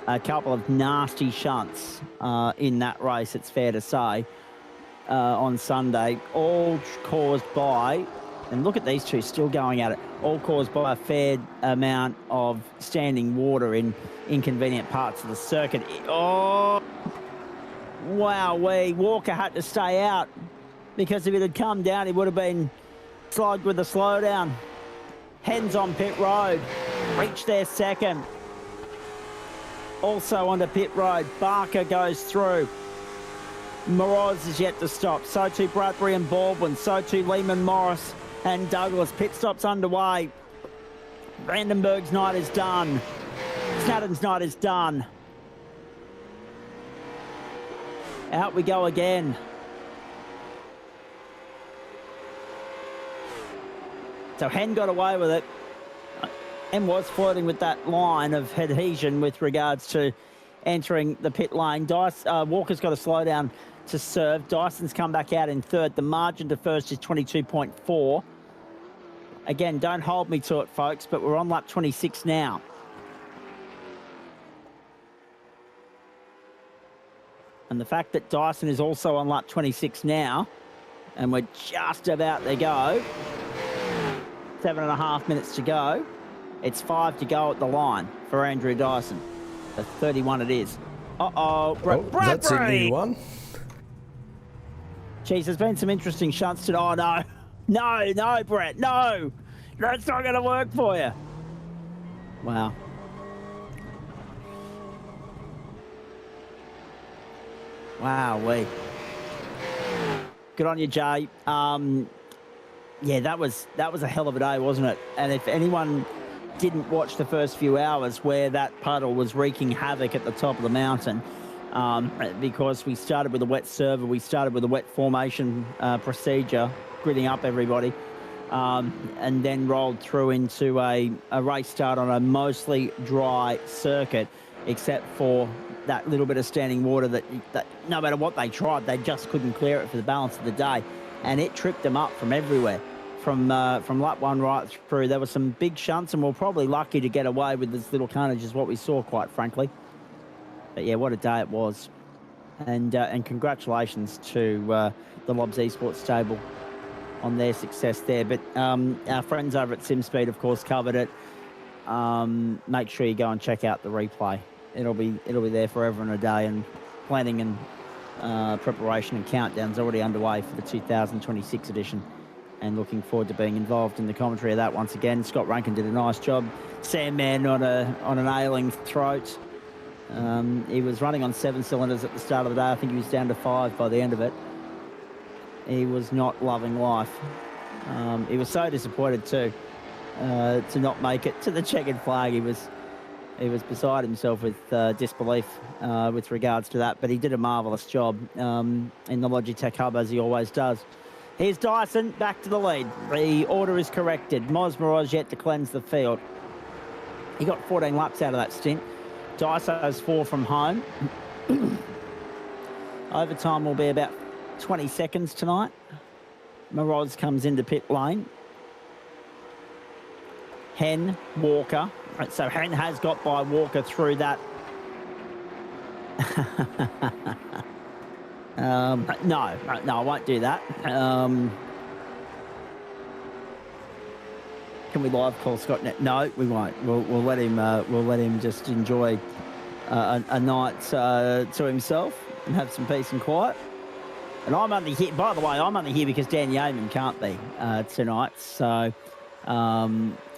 a couple of nasty shunts in that race, it's fair to say, on Sunday, all caused by, and look at these two still going at it, all caused by a fair amount of standing water in inconvenient parts of the circuit. Oh, Walker had to stay out because if it had come down, he would have been slogged with the slowdown. Hen's on pit road, reached their second. Also onto pit road, Barker goes through. Moroz is yet to stop. So too Bradbury and Baldwin. So too Lehman, Morris and Douglas. Pit stops underway. Brandenburg's night is done. Snadden's night is done. Out we go again. So Hen got away with it and was flirting with that line of adhesion with regards to entering the pit lane. Walker's got to slow down to serve. Dyson's come back out in third. The margin to first is 22.4. Again, don't hold me to it, folks, but we're on lap 26 now. And the fact that Dyson is also on lap 26 now, and we're just about to go, 7.5 minutes to go. It's 5 to go at the line for Andrew Dyson. The 31 it is. That's a new one. Jeez, there's been some interesting shunts today. Oh, no. No, Brett, no. That's not going to work for you. Wow. Wowee. Good on you, Jay. Yeah, that was a hell of a day, wasn't it? And if anyone didn't watch the first few hours where that puddle was wreaking havoc at the top of the mountain, because we started with a wet server, we started with a wet formation procedure, gridding up everybody, and then rolled through into a race start on a mostly dry circuit, except for that little bit of standing water that no matter what they tried, they just couldn't clear it for the balance of the day. And it tripped them up from everywhere, from lap one right through. There were some big shunts, and we're probably lucky to get away with this little carnage is what we saw, quite frankly. But yeah, what a day it was. And congratulations to the Lobs Esports stable on their success there. But our friends over at SimSpeed, of course, covered it. Make sure you go and check out the replay. It'll be there forever and a day, and planning and preparation and countdowns already underway for the 2026 edition, and looking forward to being involved in the commentary of that once again. Scott Rankin did a nice job. Sam Mann on an ailing throat. He was running on 7 cylinders at the start of the day. I think he was down to 5 by the end of it. He was not loving life. He was so disappointed too to not make it to the checkered flag. He was beside himself with disbelief with regards to that, but he did a marvellous job in the Logitech hub, as he always does. Here's Dyson back to the lead. The order is corrected. Mosmoroz yet to cleanse the field. He got 14 laps out of that stint. Dyso's 4 from home. Overtime will be about 20 seconds tonight. Moroz comes into pit lane. Hen, Walker. Right, so Hen has got by Walker through that. No, I won't do that. Can we live call Scott? No, we won't. We'll let him. We'll let him just enjoy a night to himself and have some peace and quiet. And I'm only here. By the way, I'm only here because Dan Yeaman can't be tonight. So I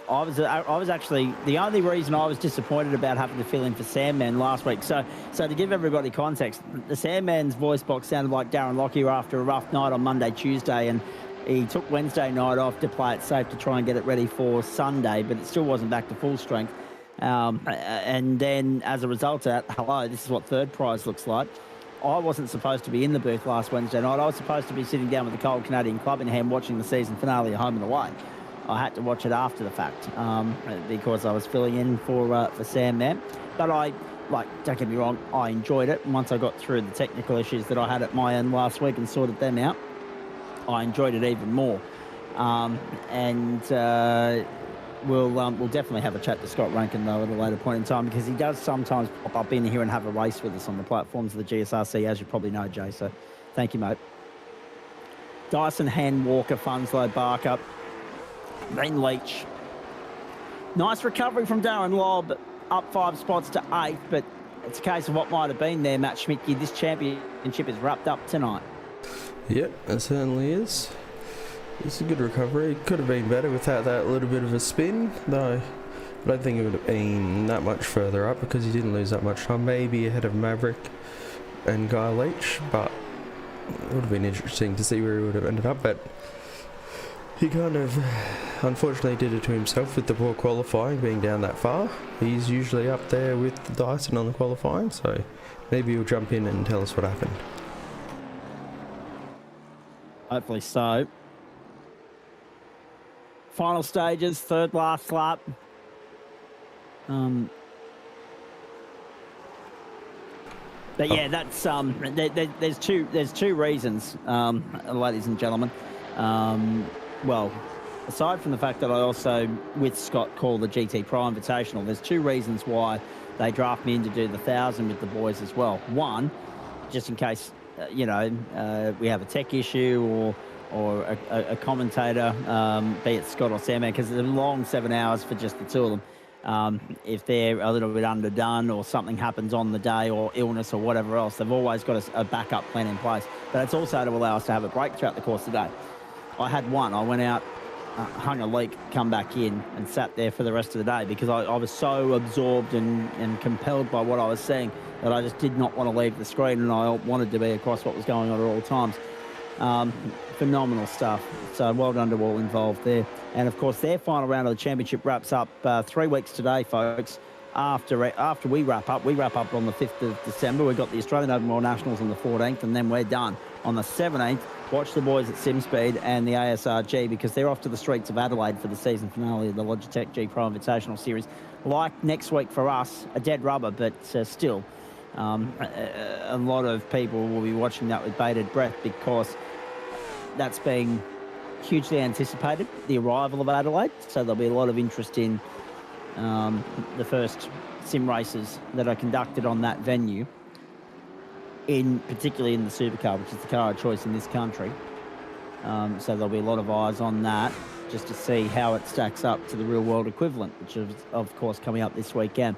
was actually the only reason I was disappointed about having to fill in for Sandman last week. So to give everybody context, the Sandman's voice box sounded like Darren Lockyer after a rough night on Monday, Tuesday, and he took Wednesday night off to play it safe to try and get it ready for Sunday, but it still wasn't back to full strength. And then as a result of that, hello, this is what third prize looks like. I wasn't supposed to be in the booth last Wednesday night. I was supposed to be sitting down with the Cold Canadian Club in hand watching the season finale of Home and Away. I had to watch it after the fact because I was filling in for Sam there. But don't get me wrong, I enjoyed it. And once I got through the technical issues that I had at my end last week and sorted them out, I enjoyed it even more. We'll definitely have a chat to Scott Rankin, though, at a later point in time, because he does sometimes pop up in here and have a race with us on the platforms of the GSRC, as you probably know, Jay. So thank you, mate. Dyson, Hand, Walker, Funslow, Barker, then Leach. Nice recovery from Darren Lobb, up 5 spots to 8th, but it's a case of what might have been there, Matt Schmidtke. This championship is wrapped up tonight. Yep, it certainly is. It's a good recovery. It could have been better without that little bit of a spin, though I don't think it would have been that much further up because he didn't lose that much time. Maybe ahead of Maverick and Guy Leach, but it would have been interesting to see where he would have ended up. But he kind of unfortunately did it to himself with the poor qualifying, being down that far. He's usually up there with Dyson on the qualifying, so maybe he'll jump in and tell us what happened. Hopefully so. Final stages, third last lap. But yeah, that's there's two reasons, ladies and gentlemen. Well, aside from the fact that I also, with Scott, call the GT Pro Invitational, there's two reasons why they draft me in to do the 1,000 with the boys as well. One, just in case we have a tech issue or a commentator, be it Scott or Sam, because it's a long 7 hours for just the two of them. If they're a little bit underdone or something happens on the day or illness or whatever else, they've always got a backup plan in place. But it's also to allow us to have a break throughout the course of the day. I had one. I went out, hung a leak, come back in and sat there for the rest of the day because I was so absorbed and compelled by what I was seeing that I just did not want to leave the screen, and I wanted to be across what was going on at all times. Phenomenal stuff. So well done to all involved there. And of course, their final round of the championship wraps up 3 weeks today, folks. After we wrap up on the 5th of December. We've got the Australian Open World Nationals on the 14th, and then we're done on the 17th. Watch the boys at SimSpeed and the ASRG because they're off to the streets of Adelaide for the season finale of the Logitech G Pro Invitational Series. Like next week for us, a dead rubber, but still, a lot of people will be watching that with bated breath because that's being hugely anticipated, the arrival of Adelaide. So there'll be a lot of interest in the first sim races that are conducted on that venue, particularly in the Supercar, which is the car of choice in this country. So there'll be a lot of eyes on that just to see how it stacks up to the real world equivalent, which is, of course, coming up this weekend.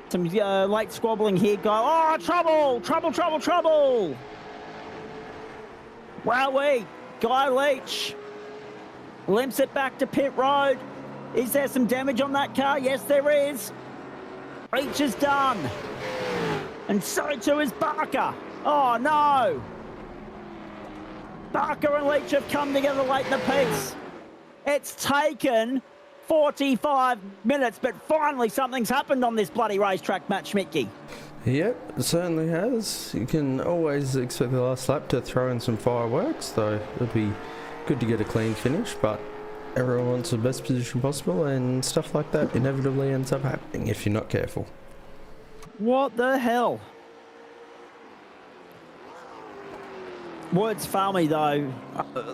Some late squabbling here, guy. Oh, trouble! Trouble, trouble, trouble! Wowee! Guy Leach limps it back to pit road. Is there some damage on that car? Yes, there is. Leach is done. And so too is Barker. Oh, no. Barker and Leach have come together late in the piece. It's taken 45 minutes, but finally something's happened on this bloody racetrack, Matt Schmidtke. Yep, it certainly has. You can always expect the last lap to throw in some fireworks, though it would be good to get a clean finish, but everyone wants the best position possible, and stuff like that inevitably ends up happening if you're not careful. What the hell? Words fail me, though.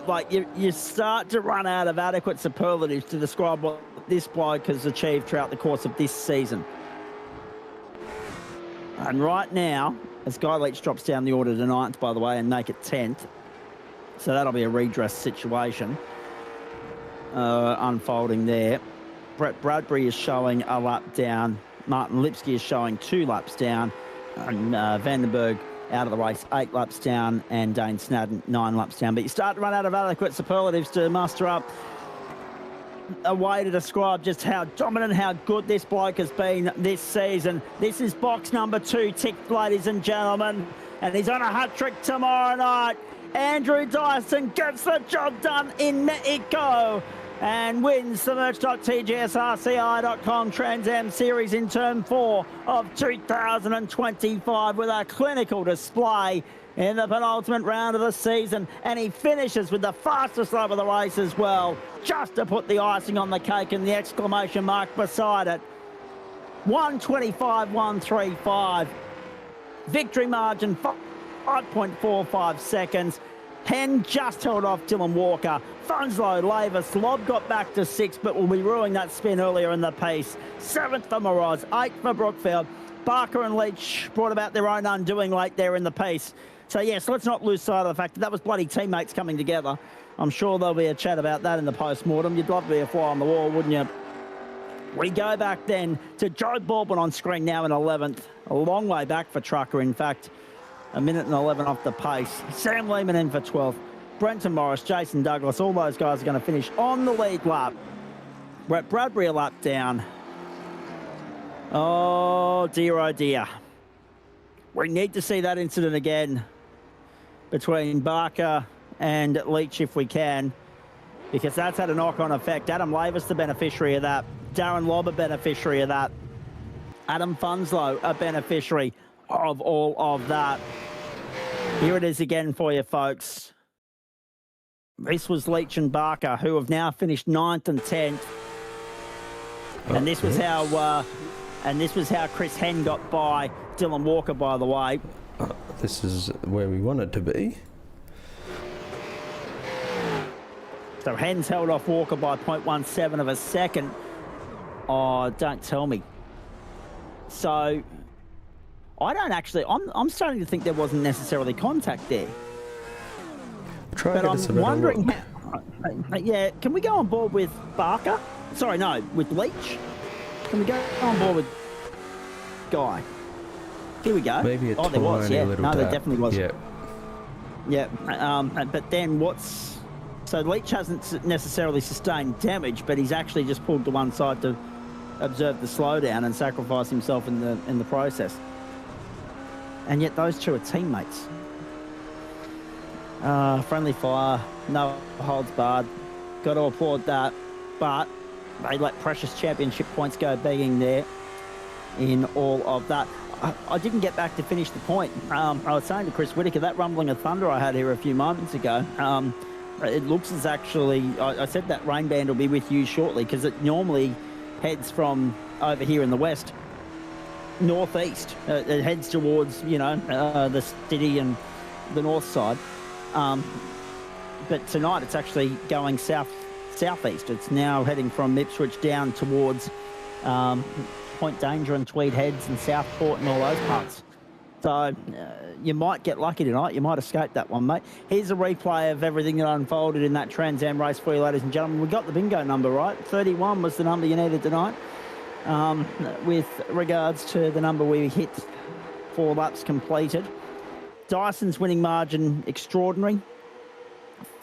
Like, you start to run out of adequate superlatives to describe what this bloke has achieved throughout the course of this season. And right now, as Guy Leach drops down the order to 9th, by the way, and make it 10th, so that'll be a redress situation unfolding there. Brett Bradbury is showing a lap down. Martin Lipsky is showing 2 laps down. And Vandenberg out of the race 8 laps down, and Dane Snadden 9 laps down. But you start to run out of adequate superlatives to muster up a way to describe just how dominant, how good this bloke has been this season. This is box number 2 ticked, ladies and gentlemen, and he's on a hat-trick tomorrow night. Andrew Dyson gets the job done in Mexico and wins the merch.tgsrci.com TransAm Series in Turn 4 of 2025 with a clinical display in the penultimate round of the season, and he finishes with the fastest lap of the race as well, just to put the icing on the cake and the exclamation mark beside it. 1:25.135. Victory margin 5.45 seconds. Penn just held off Dylan Walker. Funslow, Lavis, Lobb got back to 6th, but will be ruining that spin earlier in the piece. 7th for Moroz, 8th for Brookfield. Barker and Leach brought about their own undoing late there in the piece. So, yes, let's not lose sight of the fact that that was bloody teammates coming together. I'm sure there'll be a chat about that in the post-mortem. You'd love to be a fly on the wall, wouldn't you? We go back then to Joe Baldwin on screen now in 11th. A long way back for Trucker, in fact. A minute and 11 off the pace. Sam Lehman in for 12th. Brenton Morris, Jason Douglas, all those guys are going to finish on the lead lap. Brett Bradbury a lap down. Oh dear. We need to see that incident again between Barker and Leach if we can, because that's had a knock-on effect. Adam Lavis the beneficiary of that. Darren Lobb a beneficiary of that. Adam Funslow a beneficiary of all of that. Here it is again for you, folks. This was Leach and Barker, who have now finished 9th and 10th. And this was how Chris Henn got by Dylan Walker, by the way. This is where we wanted to be. So Henn's held off Walker by 0.17 of a second. Oh, don't tell me. So I don't actually, I'm starting to think there wasn't necessarily contact there. But I'm wondering, yeah, can we go on board with Barker? Sorry, no, with Leach? Can we go on board with Guy? Here we go. Maybe a there was, yeah. little No, tap. there definitely was. Yeah. Yeah, but then so Leach hasn't necessarily sustained damage, but he's actually just pulled to one side to observe the slowdown and sacrifice himself in the process. And yet those two are teammates. Friendly fire, no holds barred. Got to applaud that. But they let precious championship points go begging there in all of that. I didn't get back to finish the point. I was saying to Chris Whitaker, that rumbling of thunder I had here a few moments ago, it looks as actually, I said that rain band will be with you shortly, because it normally heads from over here in the west, northeast. It heads towards, the city and the north side. But tonight it's actually going southeast. It's now heading from Ipswich down towards Point Danger and Tweed Heads and Southport and all those parts. So you might get lucky tonight. You might escape that one, mate. Here's a replay of everything that unfolded in that TransAm race for you, ladies and gentlemen. We got the bingo number right. 31 was the number you needed tonight. With regards to the number we hit 4 laps completed. Dyson's winning margin extraordinary.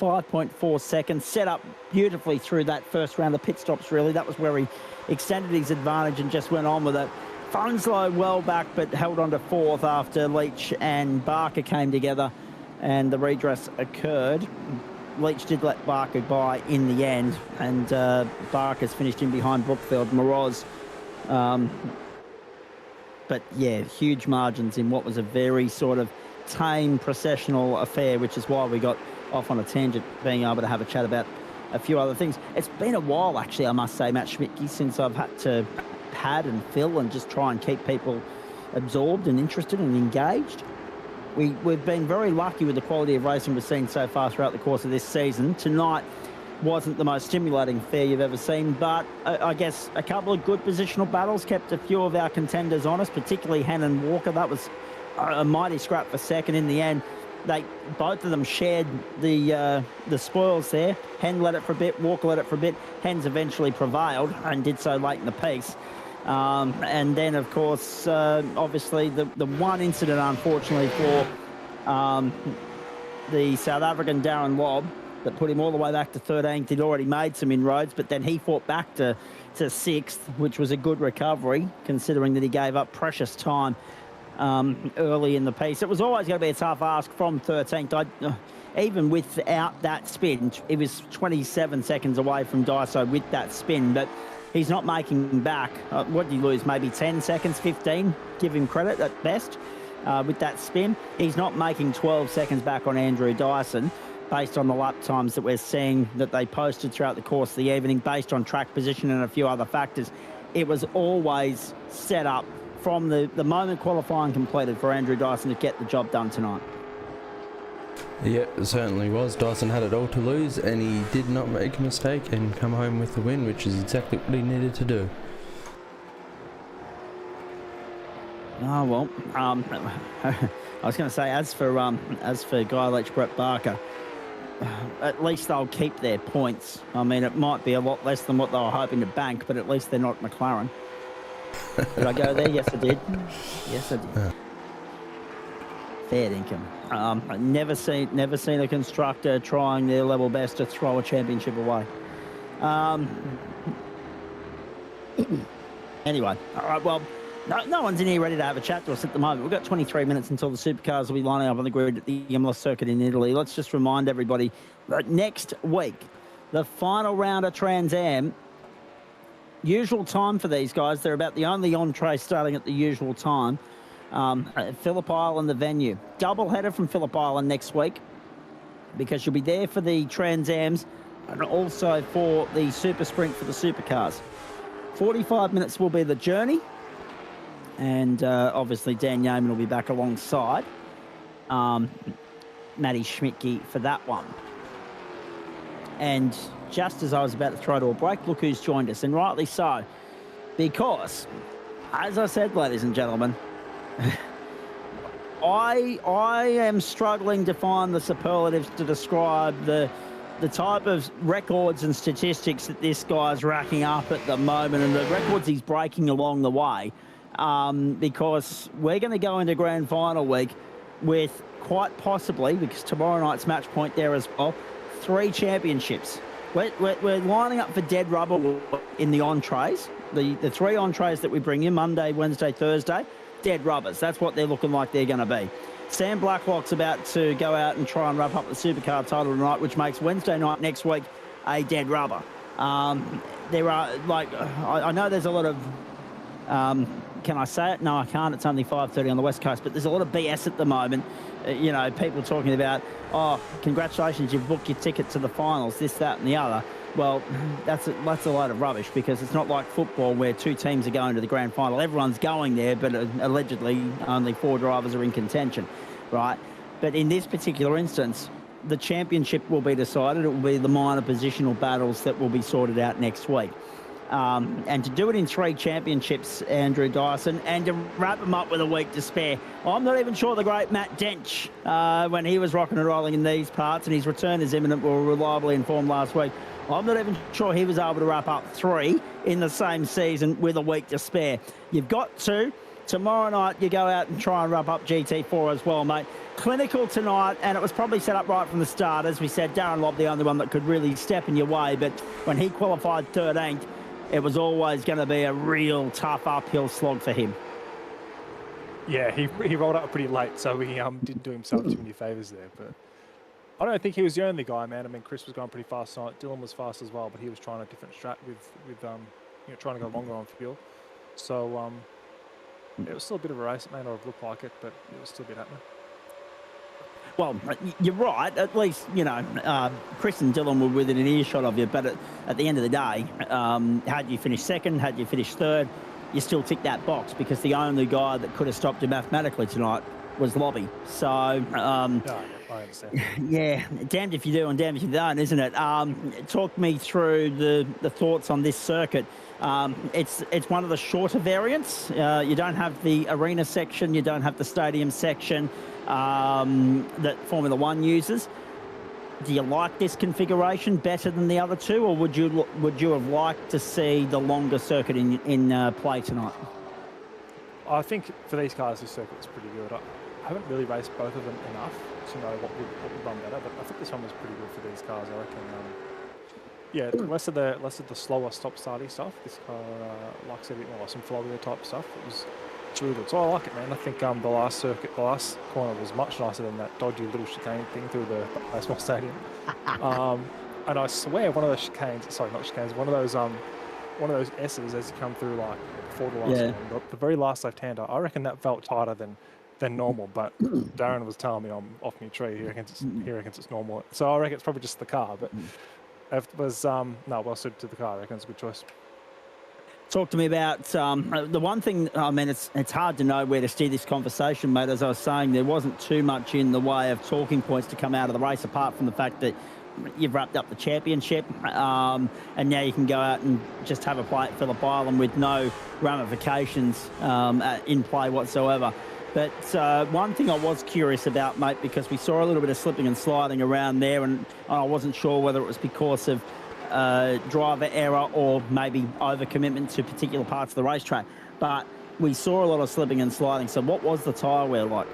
5.4 seconds. Set up beautifully through that first round of pit stops, really. That was where he extended his advantage and just went on with it. Funslow well back, but held on to 4th after Leach and Barker came together and the redress occurred. Leach did let Barker by in the end, and Barker's finished in behind Brookfield Moroz. But yeah, huge margins in what was a very sort of tame processional affair, which is why we got off on a tangent, being able to have a chat about a few other things. It's been a while, actually, I must say, Matt Schmidtke, since I've had to pad and fill and just try and keep people absorbed and interested and engaged. We've been very lucky with the quality of racing we've seen so far throughout the course of this season. Tonight wasn't the most stimulating affair you've ever seen, but I guess a couple of good positional battles kept a few of our contenders honest, particularly Henn and Walker. That was a mighty scrap for second in the end. Both of them shared the spoils there. Henn led it for a bit, Walker led it for a bit. Henn's eventually prevailed and did so late in the piece. And then, of course, obviously the one incident, unfortunately, for the South African Darren Lobb that put him all the way back to 13th. He'd already made some inroads, but then he fought back to 6th, which was a good recovery, considering that he gave up precious time early in the piece. It was always going to be a tough ask from 13th. Even without that spin, it was 27 seconds away from Daiso with that spin, but he's not making back. What did he lose? Maybe 10 seconds, 15? Give him credit at best with that spin. He's not making 12 seconds back on Andrew Dyson based on the lap times that we're seeing that they posted throughout the course of the evening, based on track position and a few other factors. It was always set up from the moment qualifying completed for Andrew Dyson to get the job done tonight. Yeah, it certainly was. Dyson had it all to lose, and he did not make a mistake and come home with the win, which is exactly what he needed to do. Oh, well, I was going to say, as for Guy Leach, Brett Barker, at least they'll keep their points. I mean, it might be a lot less than what they were hoping to bank, but at least they're not McLaren. Did I go there? Yes, I did. Yes, I did. Fair income. I've never seen a constructor trying their level best to throw a championship away. Anyway, all right, well, no one's in here ready to have a chat to us at the moment. We've got 23 minutes until the supercars will be lining up on the grid at the Imola circuit in Italy. Let's just remind everybody that next week, the final round of TransAm, usual time for these guys. They're about the only entree starting at the usual time. Phillip Island, the venue. Double header from Phillip Island next week because you'll be there for the TransAms and also for the Super Sprint for the supercars. 45 minutes will be the journey. And obviously Dan Yeaman will be back alongside Matty Schmidtke for that one. And just as I was about to throw to a break, look who's joined us, and rightly so. Because, as I said, ladies and gentlemen, I am struggling to find the superlatives to describe the type of records and statistics that this guy's racking up at the moment and the records he's breaking along the way. Because we're going to go into grand final week with quite possibly, because tomorrow night's match point there as well, 3 championships. We're lining up for dead rubber in the entrees. The 3 entrees that we bring in, Monday, Wednesday, Thursday, dead rubbers. That's what they're looking like they're going to be. Sam Blacklock's about to go out and try and wrap up the supercar title tonight, which makes Wednesday night next week a dead rubber. There are, like, I know there's a lot of... can I say it? No, I can't. It's only 5:30 on the West Coast, but there's a lot of BS at the moment. You know, people talking about, oh, congratulations, you've booked your ticket to the finals, this, that, and the other. Well, that's a load of rubbish because it's not like football where 2 teams are going to the grand final. Everyone's going there, but allegedly only 4 drivers are in contention, right? But in this particular instance, the championship will be decided. It will be the minor positional battles that will be sorted out next week. And to do it in 3 championships, Andrew Dyson, and to wrap them up with a week to spare. I'm not even sure the great Matt Dench, when he was rocking and rolling in these parts, and his return is imminent, we were reliably informed last week. I'm not even sure he was able to wrap up 3 in the same season with a week to spare. You've got to. Tomorrow night, you go out and try and wrap up GT4 as well, mate. Clinical tonight, and it was probably set up right from the start. As we said, Darren Lobb, the only one that could really step in your way, but when he qualified 13th, it was always going to be a real tough uphill slog for him. Yeah, he rolled up pretty late, so he didn't do himself too many favours there. But I don't think he was the only guy, man. I mean, Chris was going pretty fast tonight. Dylan was fast as well, but he was trying a different strat with trying to go longer on fuel. So it was still a bit of a race. It may not have looked like it, but it was still a bit happening. Well, you're right. At least, you know, Chris and Dylan were within an earshot of you. But at the end of the day, had you finished second, had you finished third, you still tick that box because the only guy that could have stopped you mathematically tonight was Lobby. So, I understand. Yeah, damned if you do and damned if you don't, isn't it? Talk me through the thoughts on this circuit. It's one of the shorter variants. You don't have the arena section. You don't have the stadium section that Formula One uses. Do you like this configuration better than the other 2, or would you have liked to see the longer circuit in play tonight? I think for these cars, this circuit's pretty good. I haven't really raced both of them enough to know what would run better, but I think this one was pretty good for these cars. I reckon. Yeah, less of the slower stop-starty stuff. This car likes a bit more some flowier type stuff. It's really good. So I like it, man. I think the last corner was much nicer than that dodgy little chicane thing through the baseball stadium. And I swear one of those one of those S's as you come through like before the last one. The very last left-hander, I reckon that felt tighter than normal, but Darren was telling me I'm off my tree. He reckons it's normal. So I reckon it's probably just the car, but it was well suited to the car. I reckon it's a good choice. Talk to me about the one thing. I mean, it's hard to know where to steer this conversation, mate. As I was saying, there wasn't too much in the way of talking points to come out of the race, apart from the fact that you've wrapped up the championship, and now you can go out and just have a play at Phillip Island with no ramifications in play whatsoever. But one thing I was curious about, mate, because we saw a little bit of slipping and sliding around there, and I wasn't sure whether it was because of driver error or maybe overcommitment to particular parts of the racetrack. But we saw a lot of slipping and sliding. So what was the tyre wear like?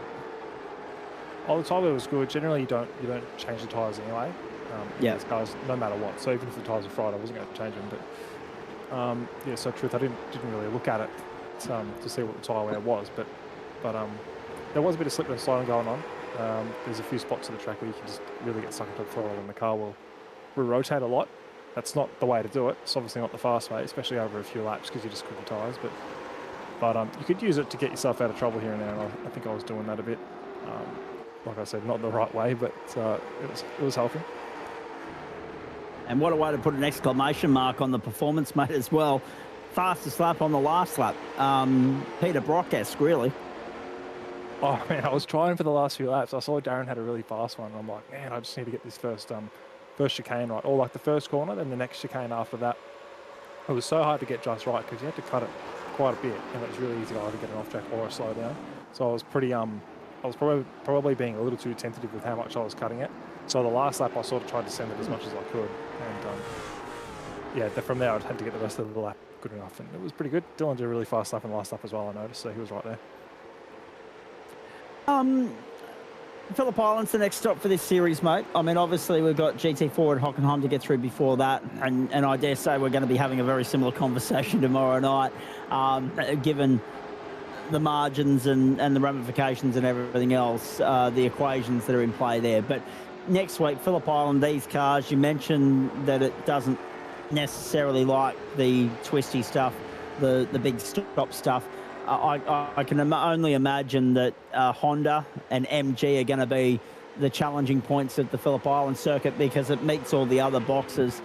Oh, the tyre wear was good. Generally, you don't change the tyres anyway. Yeah. These cars, no matter what. So even if the tyres were fried, I wasn't going to change them. But yeah, so truth, I didn't really look at it to see what the tyre wear was. But there was a bit of slipping and sliding going on. There's a few spots of the track where you can just really get stuck into the throttle and the car will rotate a lot. That's not the way to do it. It's obviously not the fast way, especially over a few laps because you just cook the tyres. But you could use it to get yourself out of trouble here and there. And I think I was doing that a bit. Like I said, not the right way, but it was helping. And what a way to put an exclamation mark on the performance, mate, as well. Fastest lap on the last lap. Peter Brock-esque, really. Oh, man, I was trying for the last few laps. I saw Darren had a really fast one. And I'm like, man, I just need to get this first chicane right. Or like the first corner, then the next chicane after that. It was so hard to get just right because you had to cut it quite a bit. And it was really easy to either get an off track or a slow down. So I was pretty, I was probably being a little too tentative with how much I was cutting it. So the last lap, I sort of tried to send it as much as I could. And yeah, from there, I had to get the rest of the lap good enough. And it was pretty good. Dylan did a really fast lap in the last lap as well, I noticed. So he was right there. Phillip Island's the next stop for this series, mate. I mean, obviously, we've got GT4 at Hockenheim to get through before that. And I dare say we're going to be having a very similar conversation tomorrow night, given the margins and the ramifications and everything else, the equations that are in play there. But next week, Phillip Island, these cars, you mentioned that it doesn't necessarily like the twisty stuff, the big stop stuff. I can only imagine that Honda and MG are going to be the challenging points of the Phillip Island circuit because it meets all the other boxes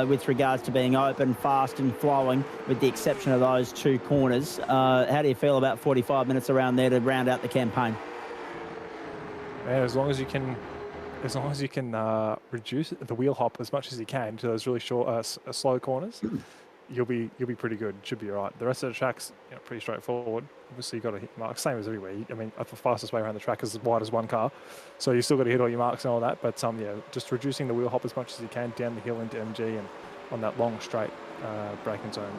with regards to being open, fast and flowing, with the exception of those two corners. How do you feel about 45 minutes around there to round out the campaign? Man, as long as you can reduce the wheel hop as much as you can to those really short, slow corners, you'll be pretty good. Should be all right. The rest of the track's pretty straightforward. Obviously, you got to hit marks, same as everywhere. I mean, the fastest way around the track is as wide as one car, so you still got to hit all your marks and all that. But yeah, just reducing the wheel hop as much as you can down the hill into MG and on that long straight braking zone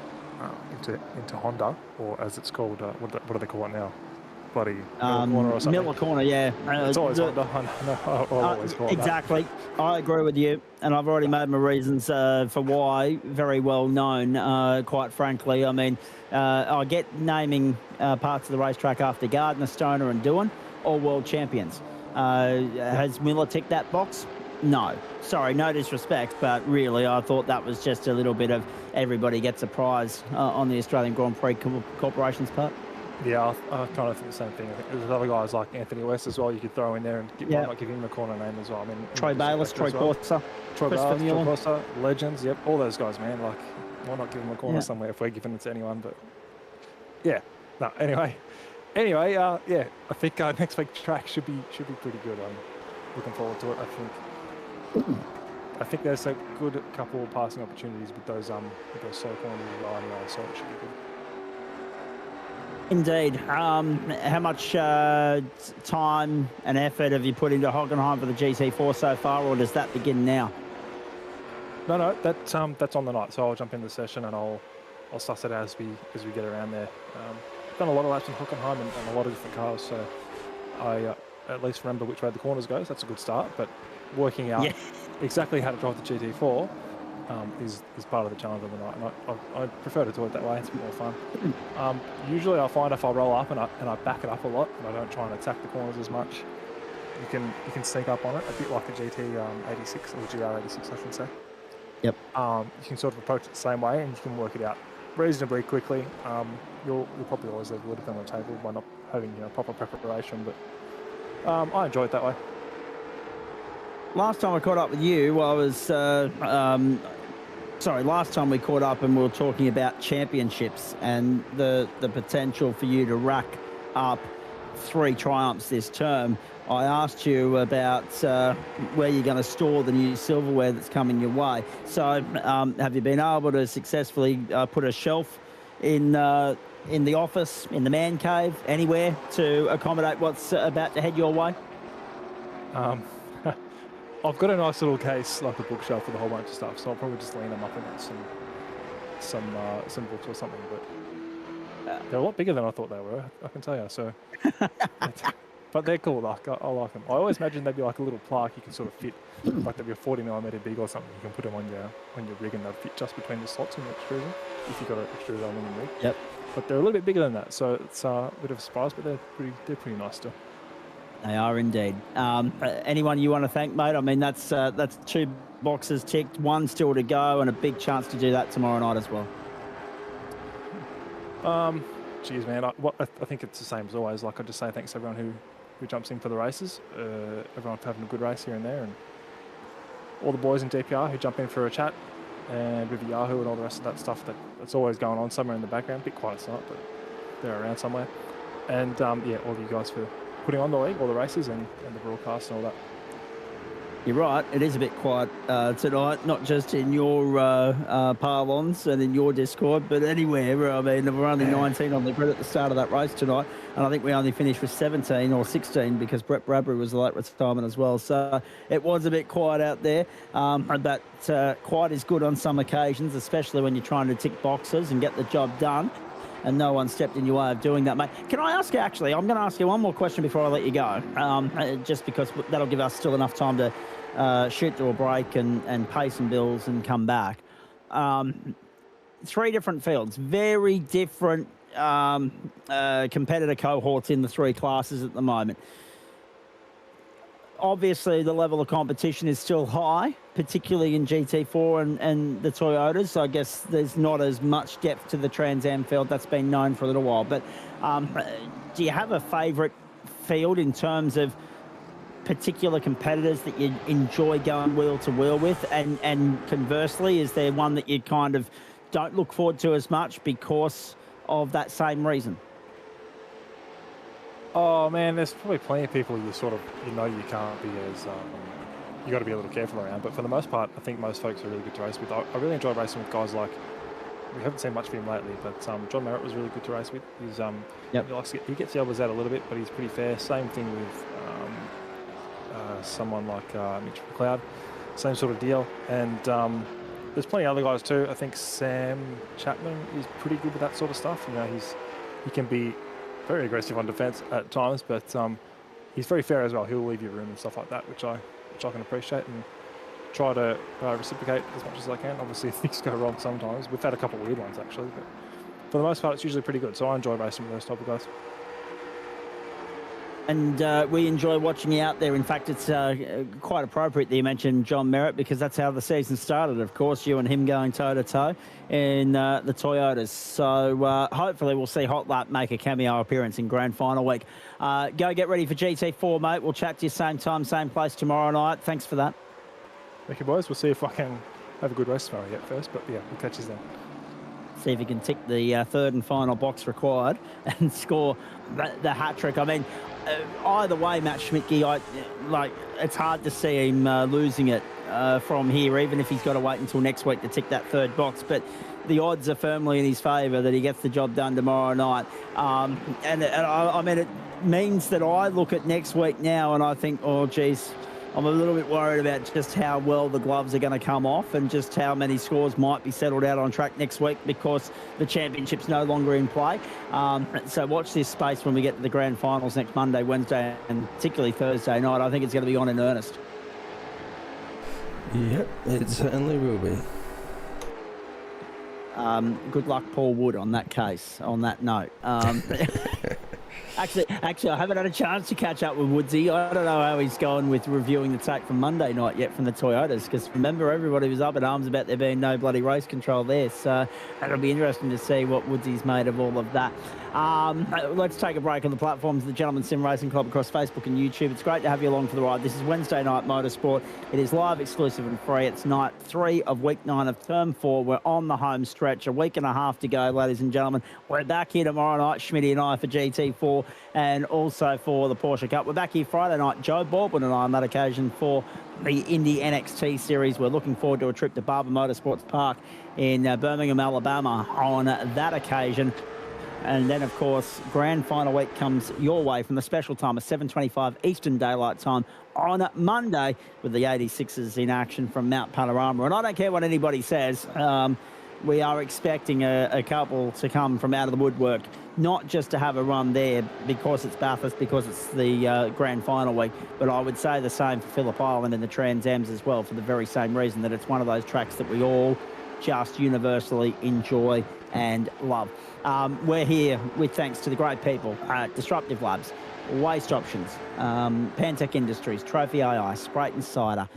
into Honda, or as it's called, what do they call it now? Bloody Miller corner or something. Miller corner, yeah. It's always Honda. I'll always call it exactly. That. I agree with you, and I've already made my reasons for why, very well known, quite frankly. I mean, I get naming parts of the racetrack after Gardner, Stoner and Doohan, all world champions. Has Miller ticked that box? No. Sorry, no disrespect, but really I thought that was just a little bit of everybody gets a prize on the Australian Grand Prix Corporation's part. Yeah, I kind of think the same thing. I think there's other guys like Anthony West as well you could throw in there and why not give him a corner name as well. I mean, Troy Bayliss, Troy Corsa, Troy Corsa, legends, yep, all those guys, man. Like, why not give them a corner somewhere if we're giving it to anyone? But yeah, no. Anyway, yeah, I think next week's track should be pretty good. I'm looking forward to it. I think there's a good couple of passing opportunities with those slow corners as well. Anyway, so it should be good. Indeed. How much time and effort have you put into Hockenheim for the GT4 so far, or does that begin now? No, that's on the night. So I'll jump in the session and I'll suss it out as we get around there. Done a lot of laps in Hockenheim and a lot of different cars, so I at least remember which way the corners go. So that's a good start. But working out exactly how to drive the GT4 is part of the challenge of the night, and I prefer to do it that way. It's a bit more fun. Usually I find if I roll up and I back it up a lot and I don't try and attack the corners as much, you can sneak up on it a bit like the GT86 or GR86 I should say. Yep. You can sort of approach it the same way and you can work it out reasonably quickly. You'll probably always leave a little bit on the table by not having proper preparation, but I enjoy it that way. Last time I caught up with you, last time we caught up and we were talking about championships and the potential for you to rack up 3 triumphs this term. I asked you about where you're going to store the new silverware that's coming your way. So have you been able to successfully put a shelf in in the office, in the man cave, anywhere to accommodate what's about to head your way? I've got a nice little case, like a bookshelf with a whole bunch of stuff, so I'll probably just lean them up against some books or something. But they're a lot bigger than I thought they were, I can tell you. So, but they're cool. Like I like them. I always imagined they'd be like a little plaque you can sort of fit, like they'd be a 40mm big or something. You can put them on your rig and they'll fit just between the slots in the extrusion if you've got an extruded aluminum rig. Yep. But they're a little bit bigger than that, so it's a bit of a surprise. But they're pretty nice still. They are indeed. Anyone you want to thank, mate? I mean, that's 2 boxes ticked, 1 still to go, and a big chance to do that tomorrow night as well. Geez, man, I think it's the same as always. Like, I just say thanks to everyone who jumps in for the races. Everyone for having a good race here and there, and all the boys in DPR who jump in for a chat, and with Yahoo and all the rest of that stuff that's always going on somewhere in the background. A bit quiet tonight, but they're around somewhere. And yeah, all of you guys for putting on the league, all the races and the broadcast and all that. You're right. It is a bit quiet tonight, not just in your parlance and in your Discord, but anywhere. I mean, there were only 19 on the grid at the start of that race tonight, and I think we only finished with 17 or 16 because Brett Bradbury was a late retirement as well. So it was a bit quiet out there, but quiet is good on some occasions, especially when you're trying to tick boxes and get the job done. And no one stepped in your way of doing that, mate. Can I ask you, actually, I'm going to ask you one more question before I let you go, just because that'll give us still enough time to shoot to a break and pay some bills and come back. 3 different fields, very different competitor cohorts in the 3 classes at the moment. Obviously, the level of competition is still high, particularly in GT4 and the Toyotas. So I guess there's not as much depth to the TransAm field. That's been known for a little while. But do you have a favourite field in terms of particular competitors that you enjoy going wheel to wheel with? And conversely, is there one that you kind of don't look forward to as much because of that same reason? Oh man, there's probably plenty of people you can't be as you got to be a little careful around. But for the most part, I think most folks are really good to race with. I really enjoy racing with guys like, we haven't seen much of him lately, but John Merritt was really good to race with. He's he gets the elbows out a little bit, but he's pretty fair. Same thing with someone like Mitch McLeod, same sort of deal. And there's plenty of other guys too. I think Sam Chapman is pretty good with that sort of stuff. You know, he can be very aggressive on defence at times, but he's very fair as well. He'll leave you room and stuff like that, which I can appreciate and try to reciprocate as much as I can. Obviously, things go wrong sometimes. We've had a couple of weird ones actually, but for the most part, it's usually pretty good. So I enjoy racing with those type of guys. And we enjoy watching you out there. In fact, it's quite appropriate that you mentioned John Merritt, because that's how the season started. Of course, you and him going toe-to-toe in the Toyotas. So hopefully we'll see Hot Lap make a cameo appearance in Grand Final week. Go get ready for GT4, mate. We'll chat to you same time, same place tomorrow night. Thanks for that. Thank you, boys. We'll see if I can have a good race tomorrow yet first. But yeah, we'll catch you then. See if you can tick the third and final box required and score the hat-trick. I mean, either way, Matt Schmidtke, it's hard to see him losing it from here, even if he's got to wait until next week to tick that third box. But the odds are firmly in his favour that he gets the job done tomorrow night. And I mean, it means that I look at next week now and I think, oh, geez, I'm a little bit worried about just how well the gloves are going to come off and just how many scores might be settled out on track next week because the championship's no longer in play. So watch this space when we get to the grand finals next Monday, Wednesday, and particularly Thursday night. I think it's going to be on in earnest. Yep, it certainly will be. Good luck, Paul Wood, on that case, on that note. Actually, I haven't had a chance to catch up with Woodsy. I don't know how he's going with reviewing the tape from Monday night yet from the Toyotas, because remember, everybody was up in arms about there being no bloody race control there. So it'll be interesting to see what Woodsy's made of all of that. Let's take a break on the platforms of the Gentleman Sim Racing Club across Facebook and YouTube. It's great to have you along for the ride. This is Wednesday Night Motorsport. It is live, exclusive and free. It's night 3 of week 9 of term 4. We're on the home stretch. A week and a half to go, ladies and gentlemen. We're back here tomorrow night, Schmitty and I, for GT4 and also for the Porsche Cup. We're back here Friday night, Joe Baldwin and I on that occasion for the Indy NXT Series. We're looking forward to a trip to Barber Motorsports Park in Birmingham, Alabama on that occasion. And then, of course, grand final week comes your way from the special time of 7:25 Eastern Daylight Time on Monday with the 86s in action from Mount Panorama. And I don't care what anybody says, we are expecting a couple to come from out of the woodwork, not just to have a run there because it's Bathurst, because it's the grand final week, but I would say the same for Phillip Island and the TransAms as well, for the very same reason that it's one of those tracks that we all just universally enjoy and love. We're here with thanks to the great people at Disruptive Labs, Waste Options, Pantech Industries, Trophi.AI, Sprite and Cider,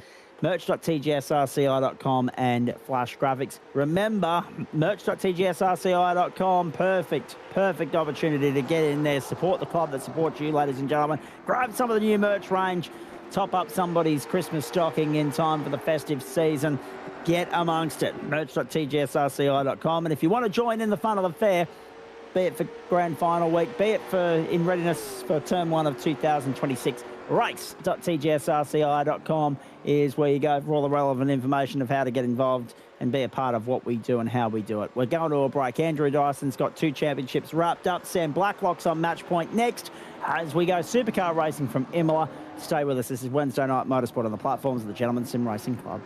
merch.tgsrci.com and Flash Graphics. Remember, merch.tgsrci.com, perfect opportunity to get in there, support the club that supports you, ladies and gentlemen. Grab some of the new merch range, top up somebody's Christmas stocking in time for the festive season. Get amongst it, merch.tgsrci.com. And if you want to join in the fun of the fair, be it for grand final week, be it for in readiness for term 1 of 2026, race.tgsrci.com is where you go for all the relevant information of how to get involved and be a part of what we do and how we do it. We're going to a break. Andrew Dyson's got 2 championships wrapped up. Sam Blacklock's on match point next as we go supercar racing from Imola. Stay with us. This is Wednesday Night Motorsport on the platforms of the Gentleman Sim Racing Club.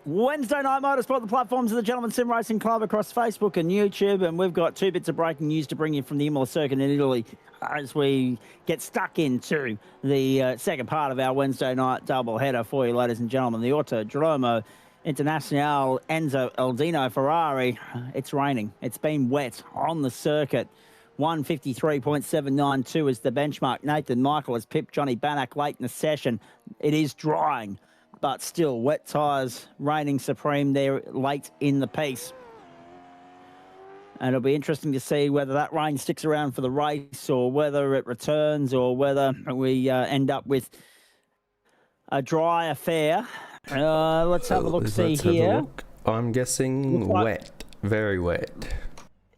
Wednesday night motorsport, the platforms of the Gentleman Sim Racing Club across Facebook and YouTube, and we've got 2 bits of breaking news to bring you from the Imola circuit in Italy as we get stuck into the second part of our Wednesday night double header for you, ladies and gentlemen. The Autodromo Internazionale Enzo Dino Ferrari. It's raining. It's been wet on the circuit. 153.792 is the benchmark. Nathan Michael has pipped Johnny Banach late in the session. It is drying, but still wet tyres reigning supreme there late in the piece. And it'll be interesting to see whether that rain sticks around for the race or whether it returns or whether we end up with a dry affair. Let's have a look, see here. I'm guessing wet, very wet.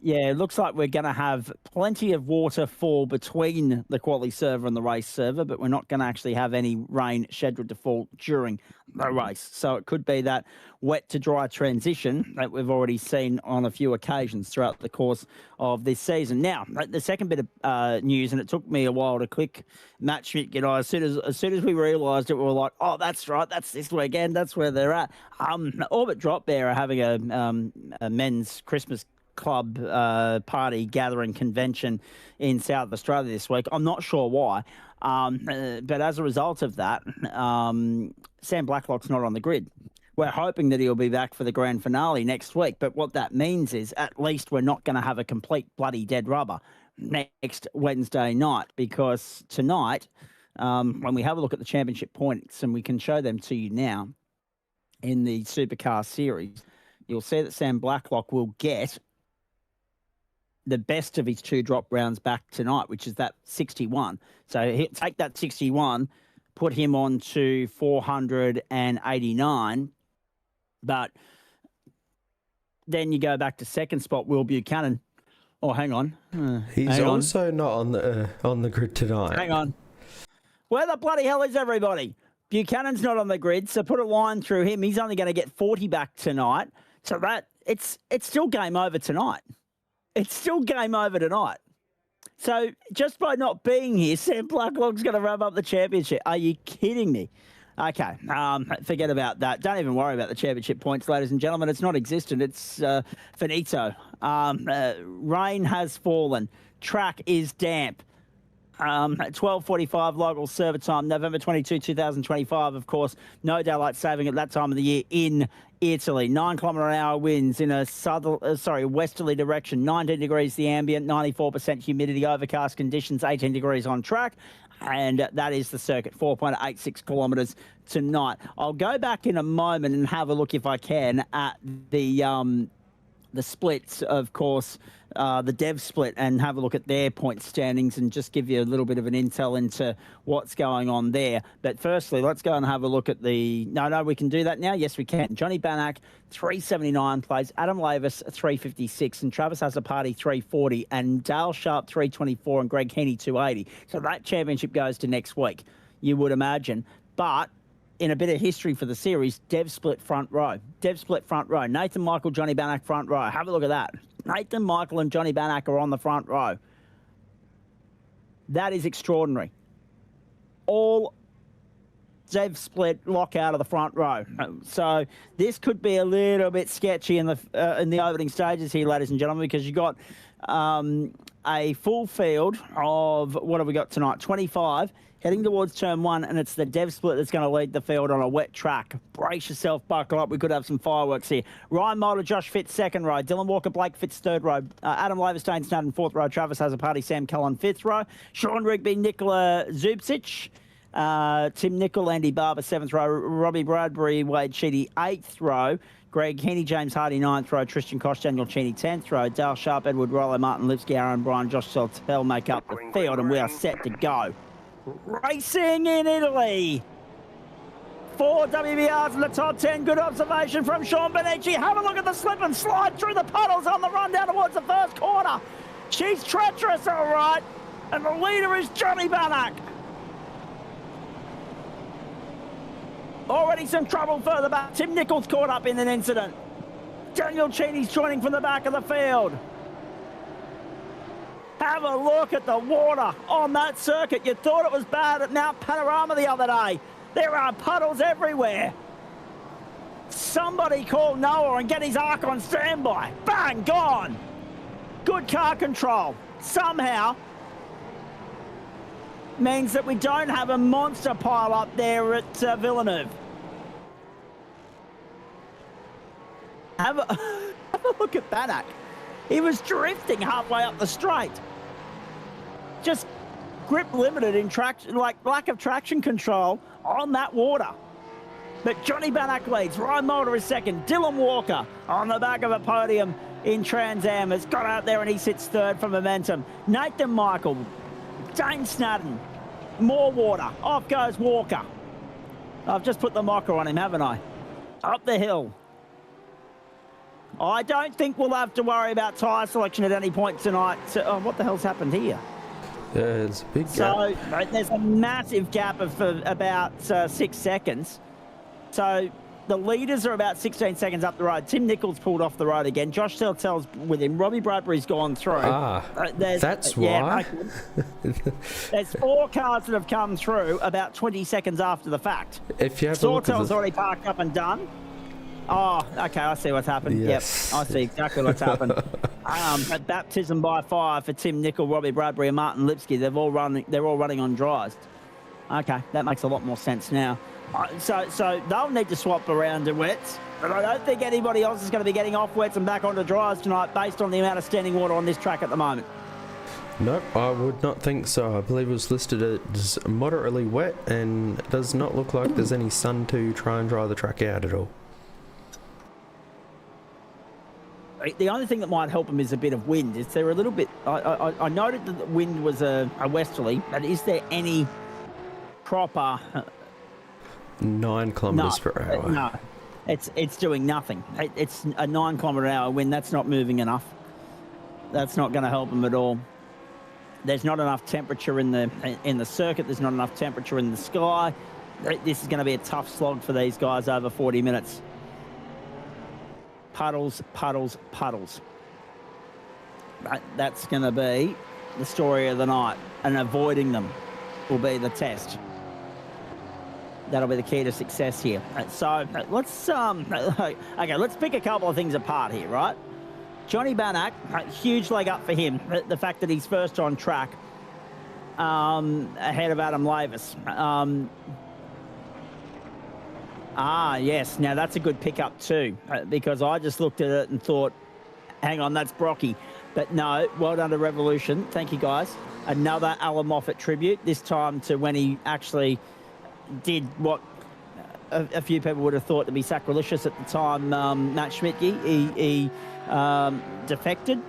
Yeah, it looks like we're going to have plenty of water fall between the quali server and the race server, but we're not going to actually have any rain scheduled to fall during the race. So it could be that wet to dry transition that we've already seen on a few occasions throughout the course of this season. Now, the second bit of news, and it took me a while to click, Matt Schmidt, you know, as soon as we realised it, we were like, oh, that's right, that's this weekend, that's where they're at. Orbit Drop Bear are having a men's Christmas club party gathering convention in South Australia this week. I'm not sure why, but as a result of that, Sam Blacklock's not on the grid. We're hoping that he'll be back for the grand finale next week, but what that means is at least we're not going to have a complete bloody dead rubber next Wednesday night, because tonight, when we have a look at the championship points, and we can show them to you now in the Supercar series, you'll see that Sam Blacklock will get the best of his 2 drop rounds back tonight, which is that 61. So he'll take that 61, put him on to 489. But then you go back to second spot, Will Buchanan. Oh, hang on. He's also not on the grid tonight. Hang on. Where the bloody hell is everybody? Buchanan's not on the grid, so put a line through him. He's only going to get 40 back tonight. So that it's still game over tonight. It's still game over tonight. So just by not being here, Sam Blacklock's going to wrap up the championship. Are you kidding me? Okay, forget about that. Don't even worry about the championship points, ladies and gentlemen. It's not existent. It's finito. Rain has fallen. Track is damp. 12:45 local server time, November 22, 2025. Of course, no daylight saving at that time of the year in Italy. 9 km/h winds in a westerly direction. 19 degrees the ambient, 94% humidity, overcast conditions, 18 degrees on track. And that is the circuit, 4.86 kilometres tonight. I'll go back in a moment and have a look, if I can, at the splits, of course, the dev split, and have a look at their point standings and just give you a little bit of an intel into what's going on there. But firstly, let's go and have a look at the... No, we can do that now. Yes, we can. Johnny Banach, 379 plays. Adam Lavis, 356. And Travis Azzopardi, 340. And Dale Sharp, 324. And Greg Heaney, 280. So that championship goes to next week, you would imagine. But in a bit of history for the series, dev split front row. Dev split front row. Nathan Michael, Johnny Banach front row. Have a look at that. Nathan Michael and Johnny Banach are on the front row. That is extraordinary. All dev split lock out of the front row. So this could be a little bit sketchy in the opening stages here, ladies and gentlemen, because you got a full field of, what have we got tonight? 25 heading towards turn 1, and it's the dev split that's going to lead the field on a wet track. Brace yourself, buckle up. We could have some fireworks here. Ryan Mulder, Josh Fitz, second row. Dylan Walker, Blake Fitz, third row. Adam Laverstein, Snowden, fourth row. Travis Azzopardi, Sam Cullen, fifth row. Sean Rigby, Nikola Zubcic. Tim Nicol, Andy Barber, seventh row. Robbie Bradbury, Wade Sheedy, eighth row. Greg Heaney, James Hardy, ninth row. Tristan Koch, Daniel Cheney, 10th row. Dale Sharp, Edward Rollo, Martin Lipsky, Aaron Bryan, Josh Saltel make up the field, and we are set to go. Racing in Italy. 4 WBRs in the top 10. Good observation from Sean Benici. Have a look at the slip and slide through the puddles on the run down towards the first corner. She's treacherous, all right. And the leader is Johnny Banach. Already some trouble further back. Tim Nichols caught up in an incident. Daniel Cheney's joining from the back of the field. Have a look at the water on that circuit. You thought it was bad at Mount Panorama the other day. There are puddles everywhere. Somebody call Noah and get his arc on standby. Bang, gone. Good car control. Somehow means that we don't have a monster pile up there at Villeneuve. Have a look at Banach. He was drifting halfway up the straight. Just grip limited in traction, like lack of traction control on that water. But Johnny Banach leads. Ryan Mulder is second. Dylan Walker on the back of a podium in Trans Am has got out there and he sits third for momentum. Nathan Michael, Dane Snadden, more water. Off goes Walker. I've just put the mocker on him, haven't I? Up the hill. I don't think we'll have to worry about tyre selection at any point tonight. So, what the hell's happened here? Yeah, it's a big gap. So there's a massive gap of about 6 seconds. So the leaders are about 16 seconds up the road. Tim Nichols pulled off the road again. Josh Teltel's with him. Robbie Bradbury's gone through. That's why. There's 4 cars that have come through about 20 seconds after the fact. If you have a look at Sawtel's already parked up and done. Oh, okay, I see what's happened. Yes. Yep, I see exactly what's happened. Baptism by fire for Tim Nicol, Robbie Bradbury, and Martin Lipsky. They're all running on dries. Okay, that makes a lot more sense now. So they'll need to swap around to wets, but I don't think anybody else is going to be getting off wets and back onto dries tonight based on the amount of standing water on this track at the moment. Nope, I would not think so. I believe it was listed as moderately wet, and it does not look like there's any sun to try and dry the track out at all. The only thing that might help them is a bit of wind. Is there a little bit... I noted that the wind was a westerly, but is there any proper... 9 kilometres per hour. No, it's doing nothing. It's a 9 kilometre an hour wind. That's not moving enough. That's not going to help them at all. There's not enough temperature in the circuit. There's not enough temperature in the sky. This is going to be a tough slog for these guys over 40 minutes. Puddles, puddles, puddles. That's going to be the story of the night, and avoiding them will be the test. That'll be the key to success here. So let's let's pick a couple of things apart here, right? Johnny Banach, huge leg up for him. The fact that he's first on track ahead of Adam Lavis. Yes. Now that's a good pickup too, because I just looked at it and thought, hang on, that's Brocky. But no, well done to Revolution. Thank you, guys. Another Alan Moffat tribute, this time to when he actually did what a few people would have thought to be sacrilegious at the time. Matt Schmidtke, he defected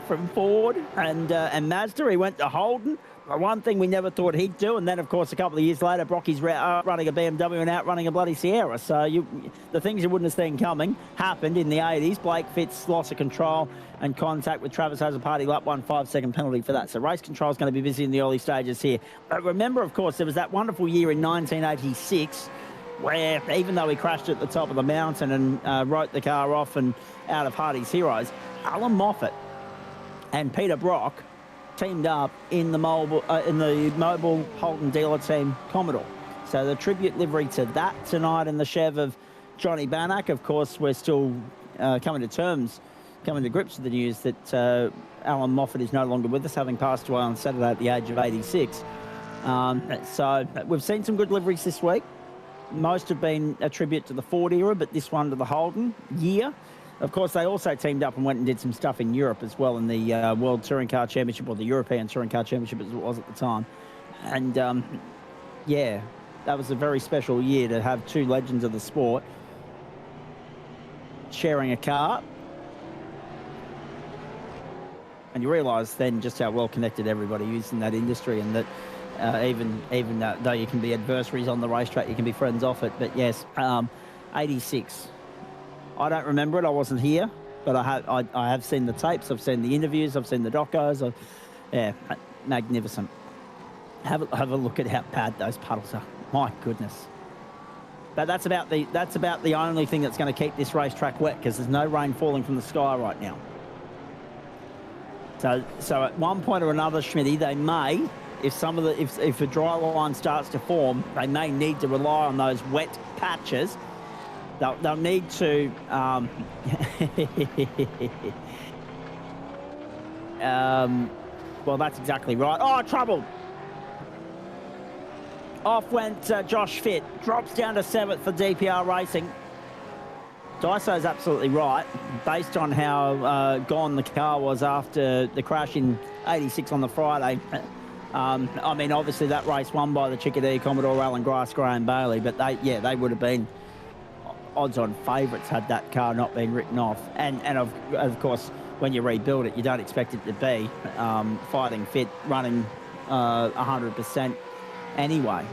from Ford and Mazda. He went to Holden. One thing we never thought he'd do, and then, of course, a couple of years later, Brocky's running a BMW and out running a bloody Sierra. So the things you wouldn't have seen coming happened in the 80s. Blake Fitz, loss of control and contact with Travis Hazaparty, lap 1 5-second penalty for that. So race control is going to be busy in the early stages here. But remember, of course, there was that wonderful year in 1986 where, even though he crashed at the top of the mountain and wrote the car off and out of Hardy's Heroes, Alan Moffat and Peter Brock teamed up in the mobile Holden dealer team Commodore. So the tribute livery to that tonight in the Chev of Johnny Banach. Of course, we're still coming to grips with the news that Alan Moffat is no longer with us, having passed away on Saturday at the age of 86. So we've seen some good liveries this week. Most have been a tribute to the Ford era, but this one to the Holden year. Of course, they also teamed up and went and did some stuff in Europe as well in the World Touring Car Championship, or the European Touring Car Championship as it was at the time. And, yeah, that was a very special year to have two legends of the sport sharing a car. And you realise then just how well connected everybody is in that industry, and that even though you can be adversaries on the racetrack, you can be friends off it. But yes, 86. I don't remember it. I wasn't here, but I have seen the tapes. I've seen the interviews. I've seen the docos. Yeah, magnificent. Have a look at how bad those puddles are. My goodness. But that's about the only thing that's going to keep this racetrack wet, because there's no rain falling from the sky right now. So at one point or another, Schmitty, they may, if a dry line starts to form, they may need to rely on those wet patches they'll need to. Well, that's exactly right. Oh, trouble. Off went Josh Fitt. Drops down to 7th for DPR Racing. Daiso's absolutely right, based on how gone the car was after the crash in 86 on the Friday. I mean, obviously that race won by the Chickadee, Commodore, Alan Grass, Graham Bailey, but they would have been odds-on favourites had that car not been written off. And of course, when you rebuild it, you don't expect it to be fighting fit, running 100% anyway,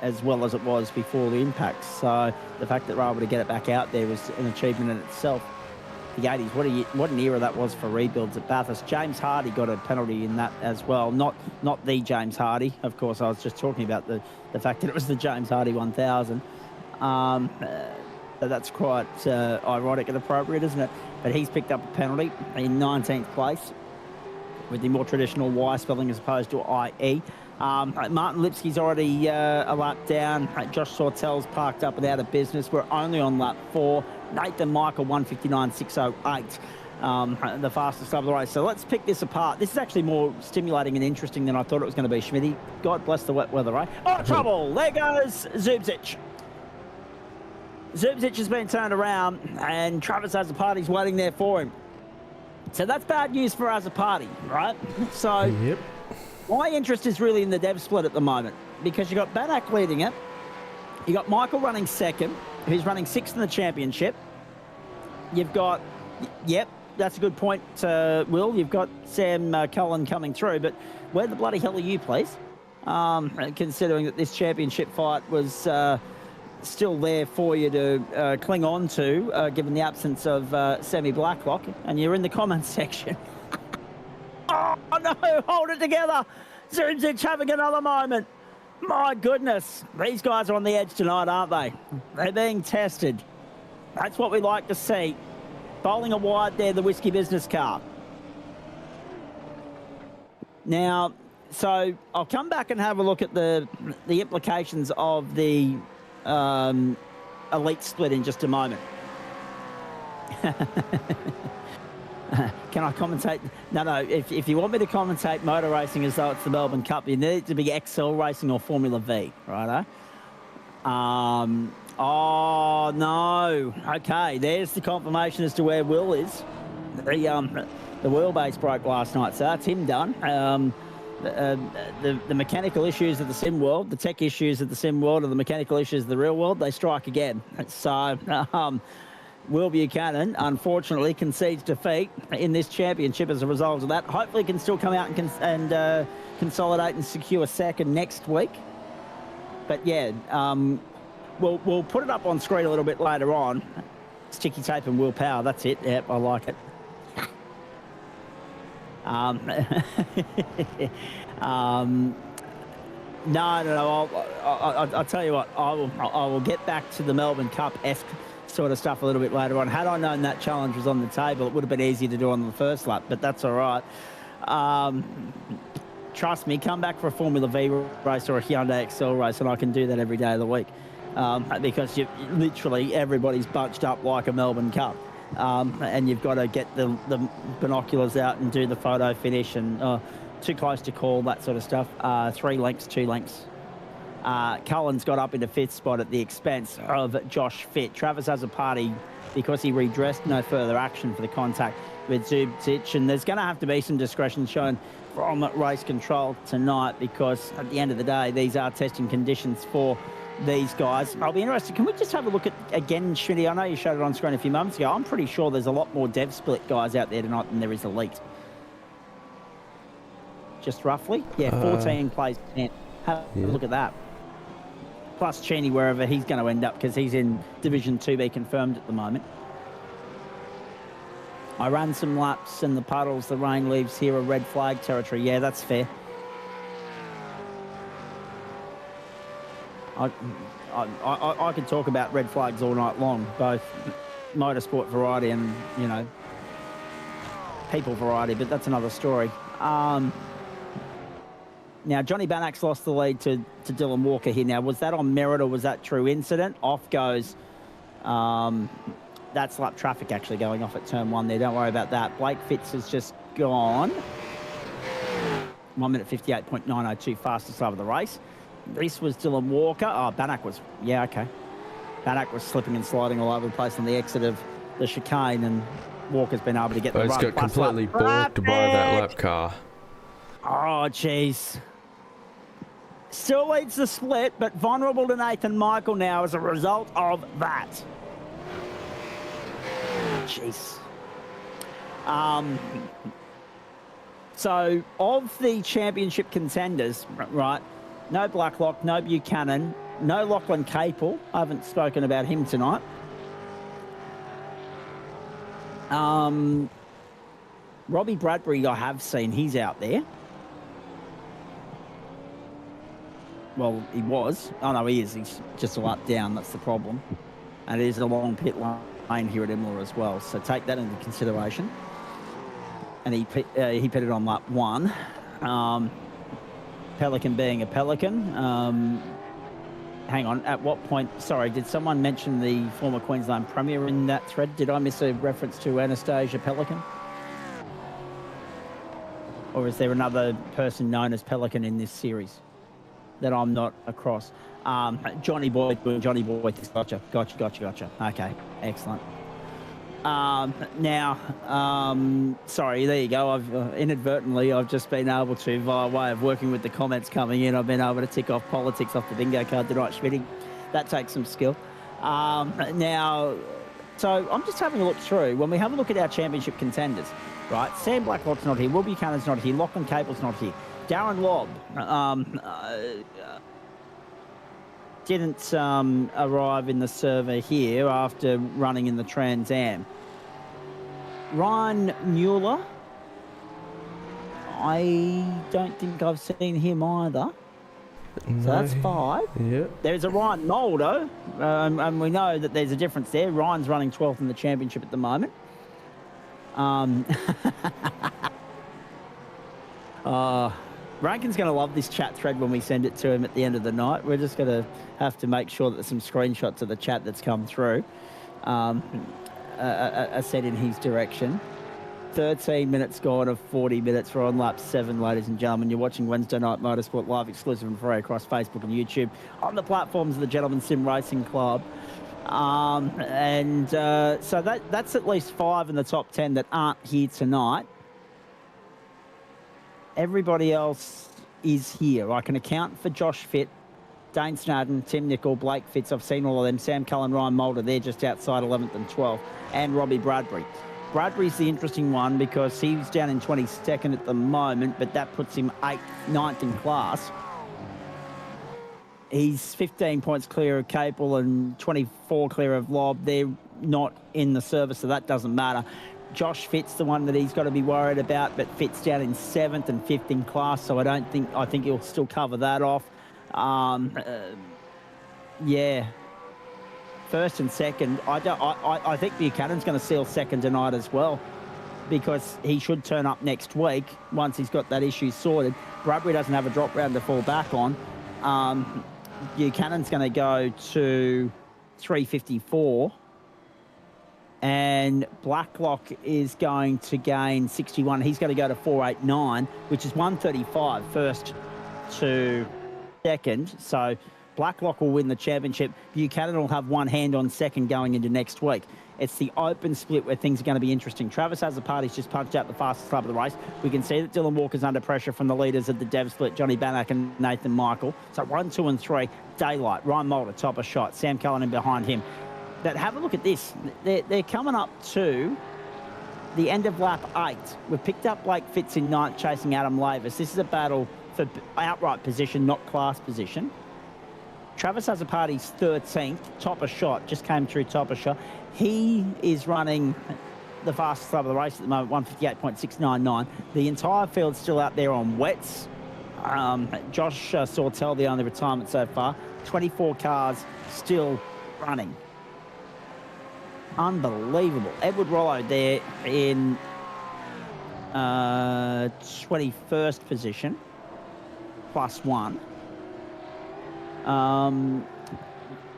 as well as it was before the impact. So the fact that we're able to get it back out there was an achievement in itself. The 80s, what an era that was for rebuilds at Bathurst. James Hardy got a penalty in that as well. Not the James Hardy, of course. I was just talking about the fact that it was the James Hardy 1000. That's quite ironic and appropriate, isn't it? But he's picked up a penalty in 19th place with the more traditional Y spelling as opposed to IE. Martin Lipsky's already a lap down. Josh Sortel's parked up and out of business. We're only on lap 4. Nathan Michael, 1:59.608, the fastest of the race. So let's pick this apart. This is actually more stimulating and interesting than I thought it was going to be, Schmitty. God bless the wet weather, eh? Oh, trouble! There goes Zubcic. Zubcic has been turned around, and Travis Azzopardi's waiting there for him. So that's bad news for Azzopardi, right? So Yep. my interest is really in the dev split at the moment, because you've got Banak leading it. You got Michael running second, who's running 6th in the championship. You've got, yep, that's a good point, Will. You've got Sam Cullen coming through, but where the bloody hell are you, please? Considering that this championship fight was still there for you to cling on to, given the absence of Sammy Blacklock, and you're in the comments section. Oh, no, hold it together. Zubcic having another moment. My goodness, these guys are on the edge tonight, aren't they? They're being tested. That's what we like to see. Bowling a wide there, the Whiskey Business car. Now, so I'll come back and have a look at the implications of the elite split in just a moment. Can I commentate? No. If you want me to commentate motor racing as though it's the Melbourne Cup, you need it to be XL Racing or Formula V, righto? Oh, no. Okay, there's the confirmation as to where Will is. The wheelbase broke last night, so that's him done. The mechanical issues of the sim world, the tech issues of the sim world, and the mechanical issues of the real world, they strike again. So Will Buchanan, unfortunately, concedes defeat in this championship as a result of that. Hopefully can still come out and consolidate and secure second next week. But yeah, we'll put it up on screen a little bit later on. Sticky tape and willpower, that's it. Yep, I like it. No. I'll tell you what. I will get back to the Melbourne Cup-esque sort of stuff a little bit later on. Had I known that challenge was on the table, it would have been easier to do on the first lap, but that's all right. Trust me, come back for a Formula V race or a Hyundai XL race, and I can do that every day of the week, because literally everybody's bunched up like a Melbourne Cup. And you've got to get the binoculars out and do the photo finish and too close to call, that sort of stuff. 3 lengths, 2 lengths. Cullen's got up into 5th spot at the expense of Josh Fitt. Travis has a party because he redressed, no further action for the contact with Zubcic. And there's going to have to be some discretion shown from race control tonight, because at the end of the day, these are testing conditions for these guys. I'll be interested. Can we just have a look at, again, Schmitty, I know you showed it on screen a few moments ago. I'm pretty sure there's a lot more dev split guys out there tonight than there is elite. Just roughly? Yeah, 14 plays 10. Have a look at that. Plus Cheney, wherever he's going to end up, because he's in Division 2B confirmed at the moment. I ran some laps and the puddles, the rain leaves here a red flag territory. Yeah, that's fair. I could talk about red flags all night long, both motorsport variety and, you know, people variety, but that's another story. Now, Johnny Bannack's lost the lead to Dylan Walker here. Now, was that on merit or was that true incident? Off goes... that's lap traffic actually going off at turn 1 there. Don't worry about that. Blake Fitz has just gone. 1 minute 58.902, fastest lap of the race. This was Dylan Walker. Oh, Bannack was... Yeah, okay. Bannack was slipping and sliding all over the place on the exit of the chicane, and Walker's been able to get the He's run. got completely balked by that lap car. Oh, jeez. Still leads the split, but vulnerable to Nathan Michael now as a result of that. Jeez. So, of the championship contenders, right, no Blacklock, no Buchanan, no Lachlan Capel. I haven't spoken about him tonight. Robbie Bradbury, I have seen. He's out there. Well, he was. Oh, no, he is. He's just a lap down. That's the problem. And it is a long pit lane here at Imola as well. So take that into consideration. And he pitted on lap 1. Pelican being a Pelican. Hang on. At what point... Sorry, did someone mention the former Queensland Premier in that thread? Did I miss a reference to Anastasia Pelican? Or is there another person known as Pelican in this series that I'm not across? Johnny Boy. Gotcha. Okay, excellent. Now, sorry, there you go. I've inadvertently, I've just been able to, via way of working with the comments coming in, I've been able to tick off politics off the bingo card tonight, Schmitty. That takes some skill. Now, so I'm just having a look through. When we have a look at our championship contenders, right? Sam Blacklock's not here. Will Buchanan's not here. Lachlan Capel's not here. Darren Lobb didn't arrive in the server here after running in the TransAm. Ryan Mueller, I don't think I've seen him either. No. So that's 5. Yeah. There's a Ryan Mulder, and we know that there's a difference there. Ryan's running 12th in the championship at the moment. Rankin's going to love this chat thread when we send it to him at the end of the night. We're just going to have to make sure that there's some screenshots of the chat that's come through are set in his direction. 13 minutes gone of 40 minutes. We're on lap 7, ladies and gentlemen. You're watching Wednesday Night Motorsport live, exclusive and free across Facebook and YouTube on the platforms of the Gentleman Sim Racing Club. So that's at least 5 in the top 10 that aren't here tonight. Everybody else is here. I can account for Josh Fitt, Dane Snadden, Tim Nicol, Blake Fitz. I've seen all of them. Sam Cullen, Ryan Mulder, they're just outside 11th and 12th. And Robbie Bradbury. Bradbury's the interesting one because he's down in 22nd at the moment, but that puts him 8th, 9th in class. He's 15 points clear of Capel and 24 clear of Lobb. They're not in the service, so that doesn't matter. Josh Fitt's the one that he's got to be worried about, but Fitt's down in 7th and 5th in class, so I think he'll still cover that off. Yeah. 1st and 2nd. I think Buchanan's going to seal 2nd tonight as well, because he should turn up next week once he's got that issue sorted. Bradbury doesn't have a drop round to fall back on. Buchanan's going to go to 354. And Blacklock is going to gain 61. He's going to go to 489, which is 135 1st to 2nd. So Blacklock will win the championship. Buchanan will have one hand on 2nd going into next week. It's the open split where things are going to be interesting. Travis Azzopardi's just punched out the fastest lap of the race. We can see that Dylan Walker's under pressure from the leaders of the Dev split, Johnny Bannack and Nathan Michael. So 1, 2 and 3, Daylight. Ryan Mulder, top of shot. Sam Cullen in behind him. But have a look at this. They're coming up to the end of lap 8. We've picked up Blake Fitz in 9th, chasing Adam Lavis. This is a battle for outright position, not class position. Travis Azzopardi's 13th, top of shot, just came through top of shot. He is running the fastest lap of the race at the moment, 158.699. The entire field's still out there on wets. Josh Sawtell, the only retirement so far. 24 cars still running. Unbelievable. Edward Rollo there in 21st position. +1.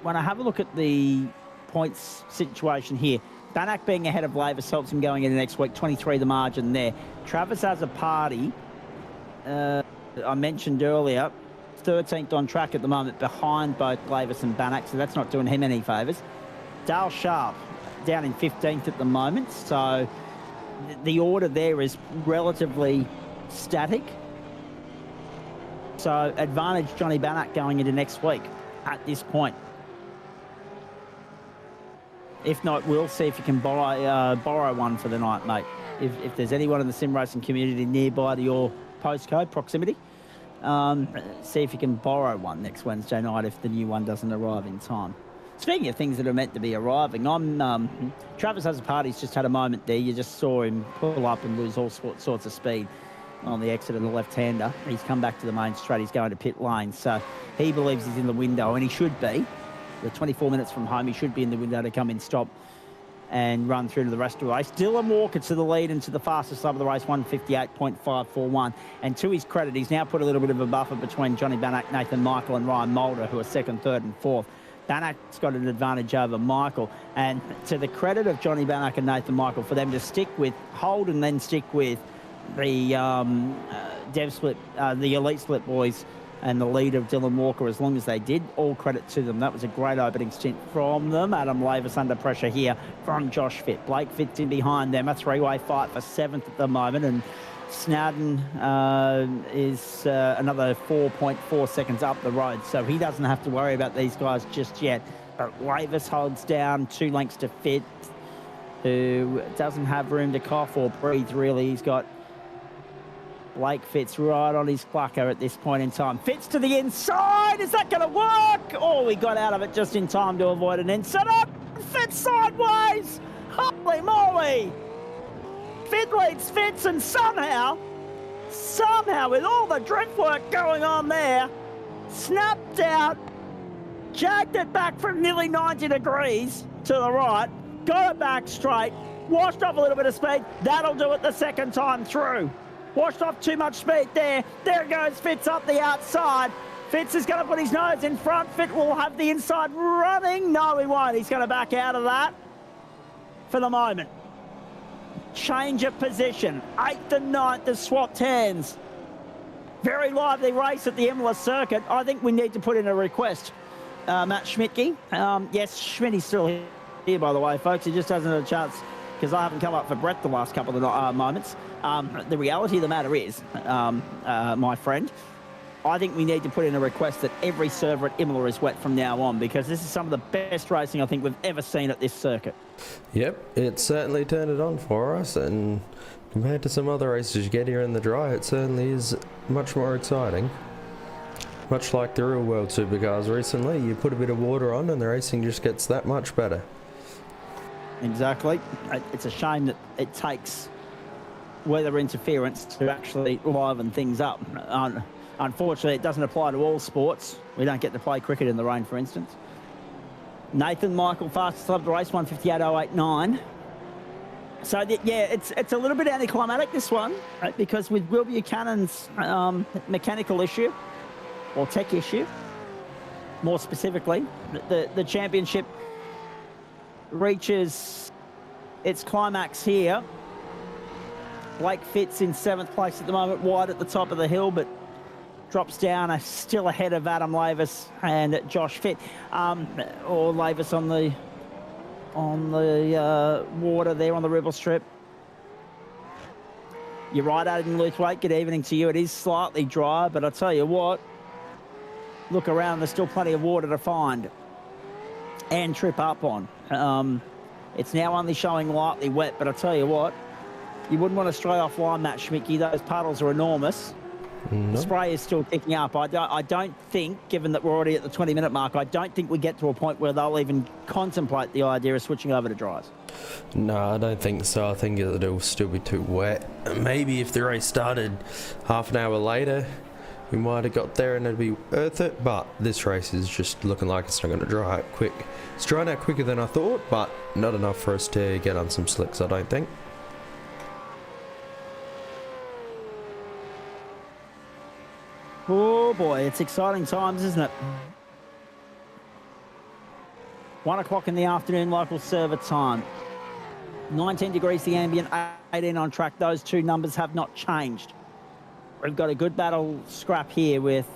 When I have a look at the points situation here, Banach being ahead of Lavis helps him going into next week. 23 the margin there. Travis has a party. I mentioned earlier, 13th on track at the moment behind both Lavis and Banach, so that's not doing him any favours. Dale Sharp down in 15th at the moment, so the order there is relatively static. So advantage Johnny Banach going into next week at this point. If not, we'll see if you can borrow one for the night, mate. If there's anyone in the sim racing community nearby to your postcode, proximity, see if you can borrow one next Wednesday night if the new one doesn't arrive in time. Speaking of things that are meant to be arriving, Travis Has a Party's just had a moment there. You just saw him pull up and lose all sorts of speed on the exit of the left-hander. He's come back to the main straight. He's going to pit lane. So he believes he's in the window, and he should be. The 24 minutes from home, he should be in the window to come in, stop, and run through to the rest of the race. Dylan Walker to the lead and to the fastest lap of the race, 158.541. And to his credit, he's now put a little bit of a buffer between Johnny Banach, Nathan Michael and Ryan Mulder, who are second, third and fourth. Banach's got an advantage over Michael. And to the credit of Johnny Banach and Nathan Michael, for them to hold and then stick with the Dev Split, the Elite Split boys, and the lead of Dylan Walker as long as they did. All credit to them. That was a great opening stint from them. Adam Lavis under pressure here from Josh Fitt. Blake Fitt's in behind them. A three-way fight for 7th at the moment. And Snowden is another 4.4 seconds up the road. So he doesn't have to worry about these guys just yet. But Lavis holds down 2 lengths to Fitt, who doesn't have room to cough or breathe, really. He's got Blake Fitz right on his clucker at this point in time. Fitz to the inside. Is that going to work? Oh, he got out of it just in time to avoid an inside. Oh, Fitz sideways. Holy moly. Fitz leads Fitz, and somehow, with all the drift work going on there, snapped out, jagged it back from nearly 90 degrees to the right, got it back straight, washed off a little bit of speed. That'll do it the second time through. Washed off too much speed there. There goes Fitz up the outside. Fitz is going to put his nose in front. Fitz will have the inside running. No, he won't. He's going to back out of that for the moment. Change of position. 8th and 9th have swapped hands. Very lively race at the Imola circuit. I think we need to put in a request. Matt Schmidtke. Yes, Schmidt's still here, by the way, folks. He just hasn't had a chance because I haven't come up for breath the last couple of moments. The reality of the matter is, my friend, I think we need to put in a request that every server at Imola is wet from now on, because this is some of the best racing I think we've ever seen at this circuit. Yep, it certainly turned it on for us, and compared to some other races you get here in the dry, it certainly is much more exciting. Much like the real world supercars recently, you put a bit of water on and the racing just gets that much better. Exactly. It's a shame that it takes weather interference to actually liven things up. Unfortunately, it doesn't apply to all sports. We don't get to play cricket in the rain, for instance. Nathan Michael, fastest lap of the race, 158.089. So, yeah, it's a little bit anticlimactic, this one, right? Because with Will Buchanan's mechanical issue, or tech issue, more specifically, the championship reaches its climax here. Blake Fitz in 7th place at the moment, wide at the top of the hill, but drops down, still ahead of Adam Lavis and Josh Fitt, or Lavis on the water there on the Ribble Strip. You're right, Aiden Luthwaite, good evening to you. It is slightly dry, but I tell you what, look around, there's still plenty of water to find and trip up on. It's now only showing lightly wet, but I tell you what, you wouldn't want to stray off line, Matt Schmidtke. Those puddles are enormous. No. The spray is still picking up. I don't think, given that we're already at the 20-minute mark, I don't think we get to a point where they'll even contemplate the idea of switching over to dries. No, I don't think so. I think it'll still be too wet. Maybe if the race started half an hour later, we might have got there and it'd be worth it, but this race is just looking like it's not going to dry out quick. It's drying out quicker than I thought, but not enough for us to get on some slicks, I don't think. Oh Oh boy, it's exciting times, isn't it? 1 o'clock in the afternoon local server time. 19 degrees the ambient, 18 on track. Those two numbers have not changed. We've got a good battle scrap here with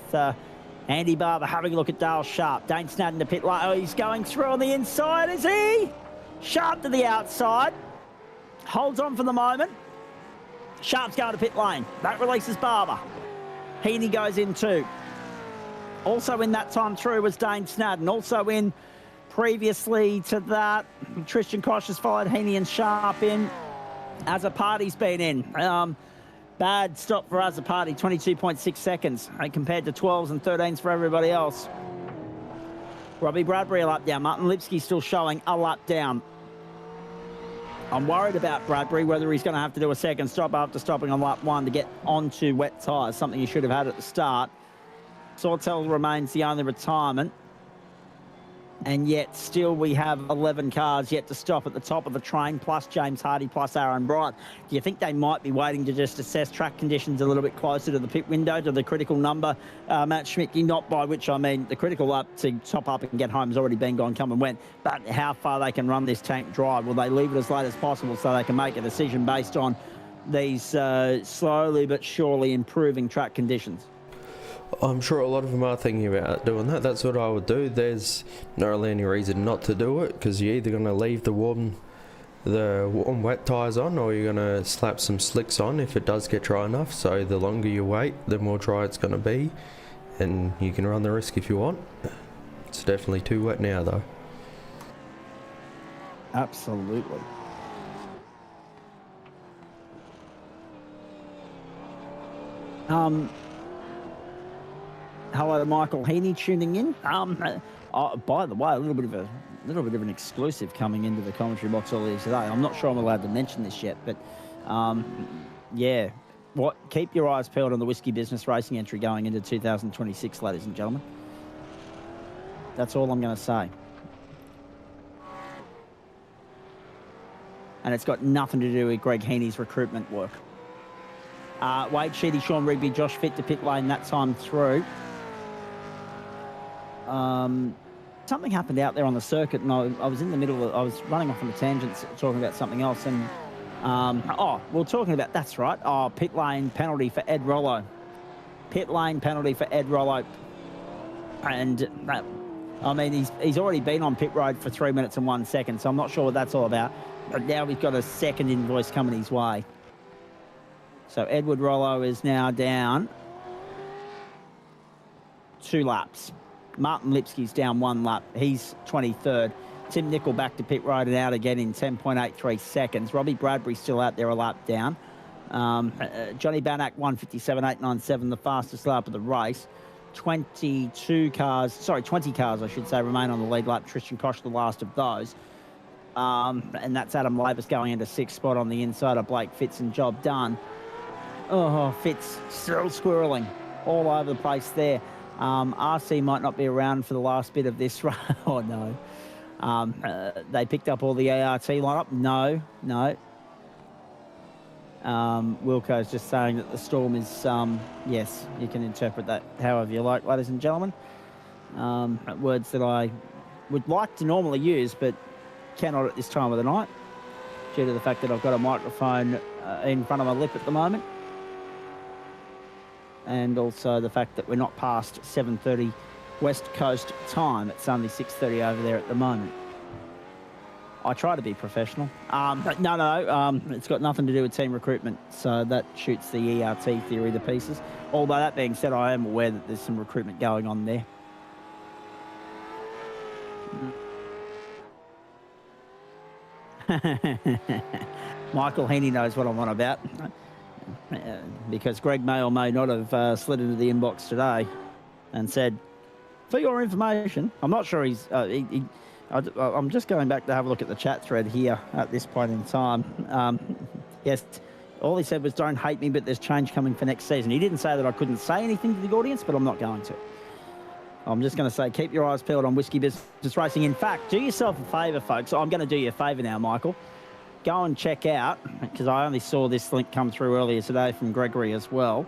Andy Barber having a look at Dale Sharp. Dane Snadden to pit lane. Oh, he's going through on the inside, is he? Sharp to the outside. Holds on for the moment. Sharp's going to pit lane. That releases Barber. Heaney goes in too. Also in that time through was Dane Snadden. Also in previously to that, Tristan Koch has followed Heaney and Sharp in. Azzopardi's been in. Bad stop for Azzopardi, 22.6 seconds, compared to 12s and 13s for everybody else. Robbie Bradbury a lap down. Martin Lipsky still showing a lap down. I'm worried about Bradbury, whether he's going to have to do a second stop after stopping on lap 1 to get onto wet tyres, something he should have had at the start. Sawtell remains the only retirement. And yet still we have 11 cars yet to stop at the top of the train, plus James Hardy, plus Aaron Bryant. Do you think they might be waiting to just assess track conditions a little bit closer to the pit window, to the critical number? Matt Schmidtke, not by which I mean the critical up to top up and get home has already been gone, come and went. But how far they can run this tank drive? Will they leave it as late as possible so they can make a decision based on these slowly but surely improving track conditions? I'm sure a lot of them are thinking about doing that. That's what I would do. There's not really any reason not to do it, because you're either going to leave the warm wet tyres on, or you're going to slap some slicks on if it does get dry enough. So the longer you wait, the more dry it's going to be, and you can run the risk if you want. It's definitely too wet now though. Absolutely. Hello to Michael Heaney tuning in. By the way, a little bit of an exclusive coming into the commentary box earlier today. I'm not sure I'm allowed to mention this yet, but yeah. Keep your eyes peeled on the Whiskey Business Racing entry going into 2026, ladies and gentlemen. That's all I'm going to say. And it's got nothing to do with Greg Heaney's recruitment work. Wade Sheedy, Sean Rigby, Josh Fitt to pit lane that time through. Something happened out there on the circuit, and I was in the middle of, I was running off on a tangent talking about something else, and we're talking about, that's right, pit lane penalty for Ed Rollo. Pit lane penalty for Ed Rollo. And I mean, he's already been on pit road for 3 minutes and 1 second, so I'm not sure what that's all about. But now we've got a second invoice coming his way. So Edward Rollo is now down 2 laps. Martin Lipsky's down 1 lap. He's 23rd. Tim Nicol back to pit road and out again in 10.83 seconds. Robbie Bradbury still out there a lap down. Johnny Bannack, 157.897, the fastest lap of the race. 20 cars, I should say, remain on the lead lap. Tristan Koch, the last of those. And that's Adam Lavis going into 6th spot on the inside of Blake Fitz, and job done. Oh, Fitz still squirreling all over the place there. RC might not be around for the last bit of this run. Oh, no. They picked up all the ART lineup. No. Wilco's just saying that the storm is, yes, you can interpret that however you like, ladies and gentlemen. Words that I would like to normally use, but cannot at this time of the night, due to the fact that I've got a microphone in front of my lip at the moment. And also the fact that we're not past 7:30 West Coast time. It's only 6:30 over there at the moment. I try to be professional. But no, it's got nothing to do with team recruitment. So that shoots the ERT theory to pieces. Although that being said, I am aware that there's some recruitment going on there. Michael Heaney knows what I'm on about. Because Greg may or may not have slid into the inbox today and said, for your information, I'm not sure he's... I'm just going back to have a look at the chat thread here at this point in time. Yes, all he said was, don't hate me, but there's change coming for next season. He didn't say that I couldn't say anything to the audience, but I'm not going to. I'm just going to say, keep your eyes peeled on Whiskey Business Racing. In fact, do yourself a favour, folks. I'm going to do you a favour now, Michael. Go and check out, because I only saw this link come through earlier today from Gregory as well.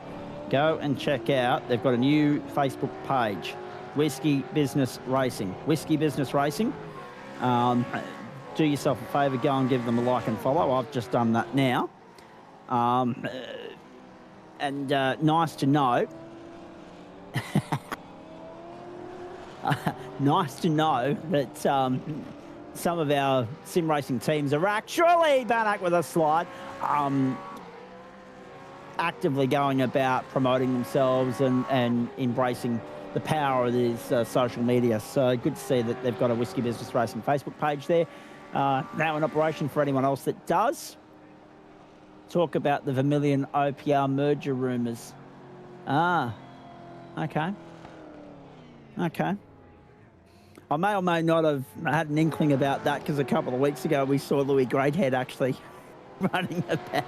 go and check out. They've got a new Facebook page, Whiskey Business Racing. Whiskey Business Racing. Do yourself a favour, go and give them a like and follow. I've just done that now. And nice to know. Nice to know that some of our sim racing teams are actually back with a slide. Actively going about promoting themselves and embracing the power of these social media. So good to see that they've got a Whiskey Business Racing Facebook page there. Now in operation for anyone else that does. Talk about the Vermilion OPR merger rumours. Okay. Okay. I may or may not have had an inkling about that because a couple of weeks ago we saw Louis Greathead actually running about.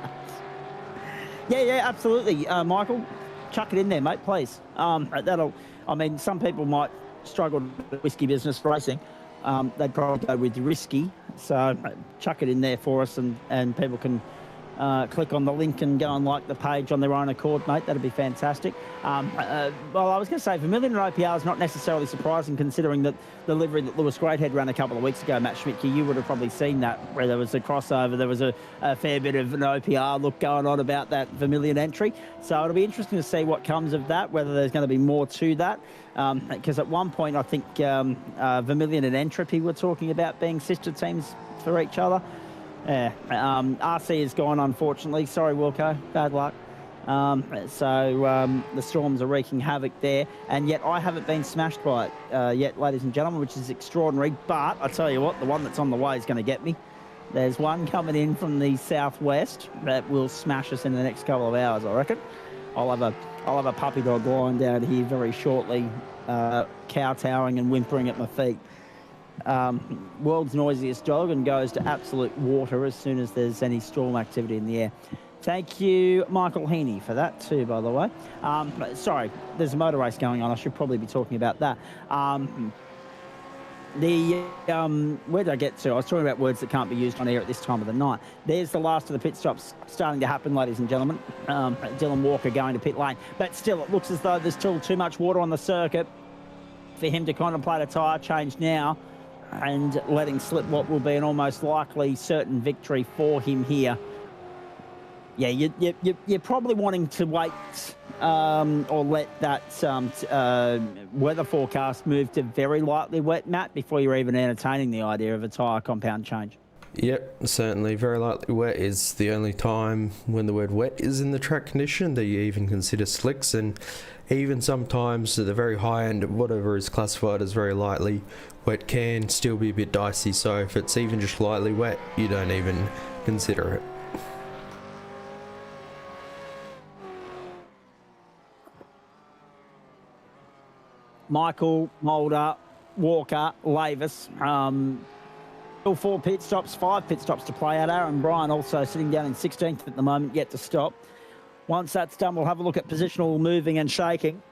Yeah, absolutely. Michael, chuck it in there, mate, please. I mean, some people might struggle with Whiskey Business Racing. They'd probably go with risky. So chuck it in there for us and people can click on the link and go and like the page on their own accord, mate. That'd be fantastic. Well, I was going to say, Vermilion and OPR is not necessarily surprising considering that the livery that Lewis Greathead ran a couple of weeks ago, Matt Schmidtke, you would have probably seen that, where there was a crossover. There was a fair bit of an OPR look going on about that Vermilion entry. So it'll be interesting to see what comes of that, whether there's going to be more to that. Because at one point, I think Vermilion and Entropy were talking about being sister teams for each other. Yeah, RC is gone, unfortunately. Sorry, Wilco. Bad luck. So the Storms are wreaking havoc there, and yet I haven't been smashed by it yet, ladies and gentlemen, which is extraordinary. But I tell you what, the one that's on the way is going to get me. There's one coming in from the southwest that will smash us in the next couple of hours, I reckon. I'll have a puppy dog lying down here very shortly, kowtowing and whimpering at my feet. World's noisiest dog and goes to absolute water as soon as there's any storm activity in the air. Thank you, Michael Heaney, for that too, by the way. Sorry, there's a motor race going on. I should probably be talking about that. Where did I get to? I was talking about words that can't be used on air at this time of the night. There's the last of the pit stops starting to happen, ladies and gentlemen. Dylan Walker going to pit lane. But still, it looks as though there's still too much water on the circuit for him to contemplate a tyre change now and letting slip what will be an almost likely certain victory for him here. Yeah, you're probably wanting to wait or let that weather forecast move to very lightly wet, Matt, before you're even entertaining the idea of a tyre compound change. Yep, certainly. Very lightly wet is the only time when the word wet is in the track condition that you even consider slicks, and even sometimes at the very high end, whatever is classified as very lightly wet can still be a bit dicey. So if it's even just lightly wet, you don't even consider it. Michael, Mulder, Walker, Lavis. Still 4 pit stops, 5 pit stops to play out. Aaron Bryan also sitting down in 16th at the moment, yet to stop. Once that's done, we'll have a look at positional moving and shaking.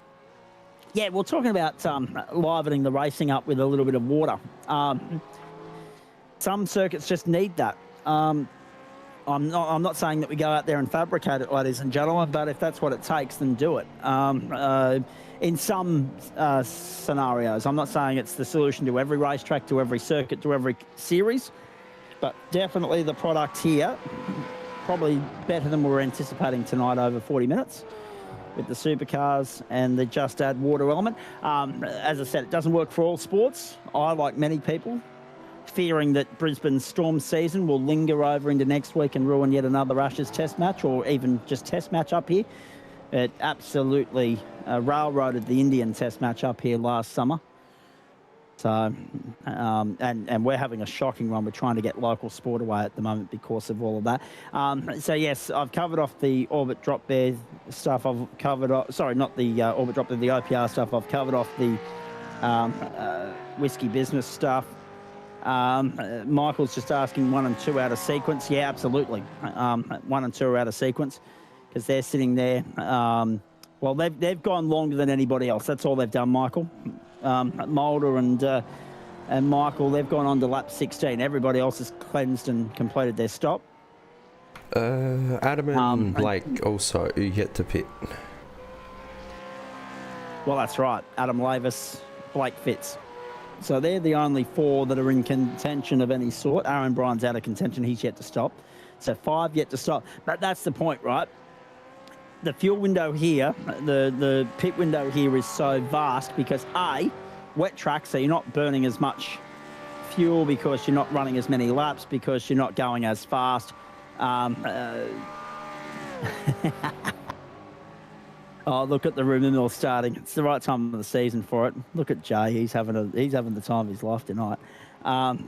Yeah, we're talking about livening the racing up with a little bit of water. Some circuits just need that. I'm not saying that we go out there and fabricate it, ladies and gentlemen, but if that's what it takes, then do it. In some scenarios, I'm not saying it's the solution to every racetrack, to every circuit, to every series, but definitely the product here, probably better than we were anticipating tonight over 40 minutes with the supercars and the just add water element. As I said, it doesn't work for all sports. I, like many people, fearing that Brisbane's storm season will linger over into next week and ruin yet another Ashes test match or even just test match up here. It absolutely railroaded the Indian test match up here last summer. So, and we're having a shocking run. We're trying to get local sport away at the moment because of all of that. So, yes, I've covered off the Orbit drop bear stuff. I've covered off, sorry, not the Orbit drop bear, the OPR stuff. I've covered off the Whiskey Business stuff. Michael's just asking 1 and 2 out of sequence. Yeah, absolutely. 1 and 2 are out of sequence because they're sitting there. Well, they've gone longer than anybody else. That's all they've done, Michael. Mulder and Michael, they've gone on to lap 16. Everybody else has cleansed and completed their stop. Adam and Blake also yet to pit. Well, that's right. Adam Lavis, Blake Fitz. So they're the only 4 that are in contention of any sort. Aaron Bryan's out of contention. He's yet to stop. So 5 yet to stop. But that's the point, right? The fuel window here, the pit window here is so vast because, A, wet track, so you're not burning as much fuel because you're not running as many laps, because you're not going as fast. Oh, look at the rumour mill starting. It's the right time of the season for it. Look at Jay. He's having the time of his life tonight. But